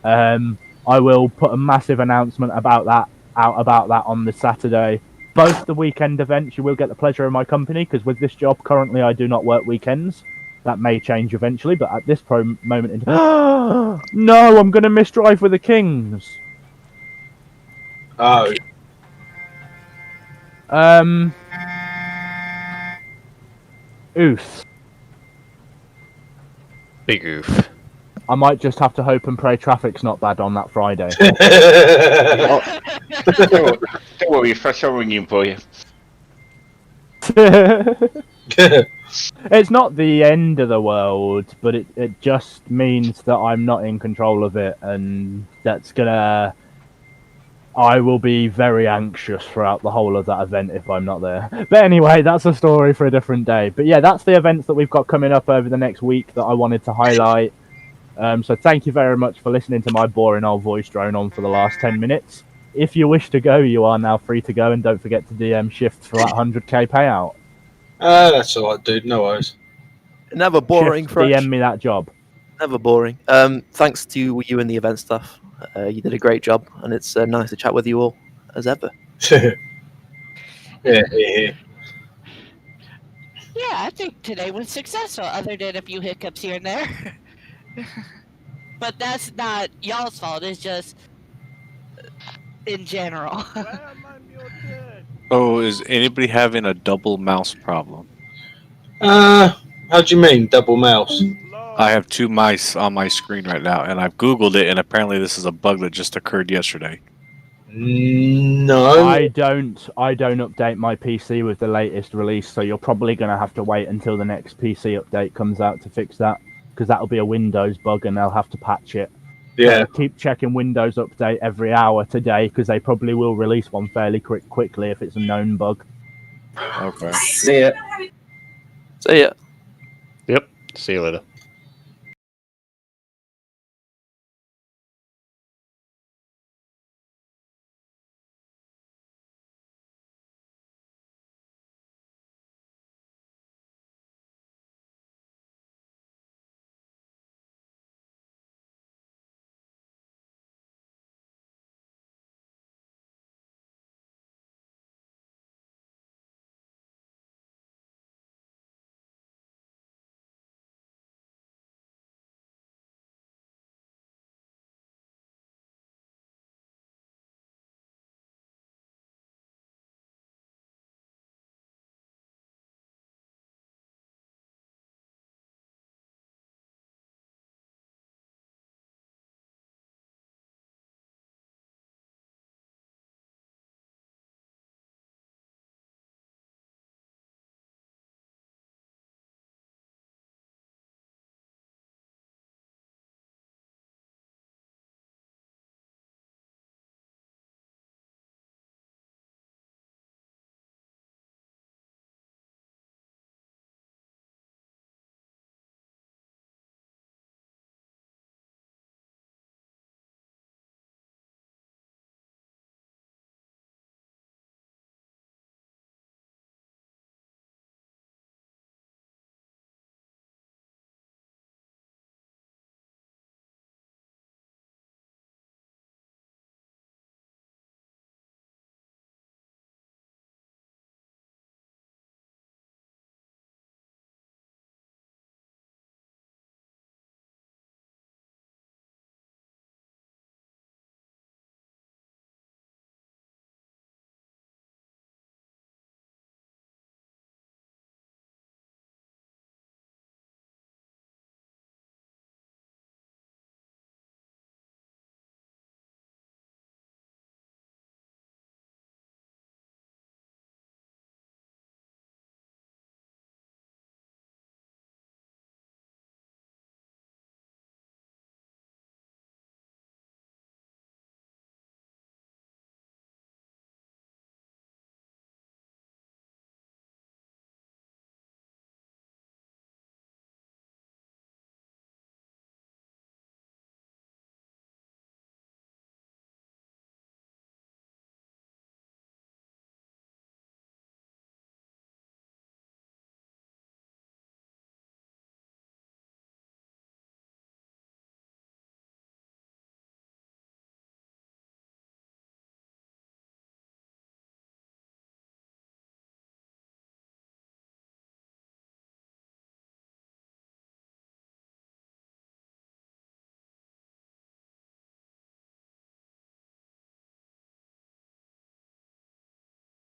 I will put a massive announcement about that on the Saturday. Both the weekend events, you will get the pleasure of my company, because with this job, currently I do not work weekends. That may change eventually, but at this moment in time... No, I'm going to miss Drive with the Kings. Oh. Oof. Big oof. I might just have to hope and pray traffic's not bad on that Friday. Don't worry, fresh I'll ring you for you. It's not the end of the world, but it just means that I'm not in control of it, and that's gonna... I will be very anxious throughout the whole of that event if I'm not there. But anyway, that's a story for a different day. But yeah, that's the events that we've got coming up over the next week that I wanted to highlight. So thank you very much for listening to my boring old voice drone on for the last 10 minutes. If you wish to go, you are now free to go, and don't forget to DM Shift for that 100k payout. That's alright, dude. No worries. Never boring. Shift, DM me that job. Never boring. Thanks to you and the event staff. You did a great job, and it's nice to chat with you all as ever. Yeah. Yeah, I think today was successful, other than a few hiccups here and there. But that's not y'all's fault. It's just in general. Oh, is anybody having a double mouse problem? How do you mean double mouse? I have 2 mice on my screen right now, and I've Googled it, and apparently this is a bug that just occurred yesterday. No. I don't update my PC with the latest release, so you're probably going to have to wait until the next PC update comes out to fix that, because that'll be a Windows bug and they'll have to patch it. Yeah. So keep checking Windows Update every hour today, because they probably will release one fairly quickly if it's a known bug. Okay. See ya. See ya. Yep. See you later.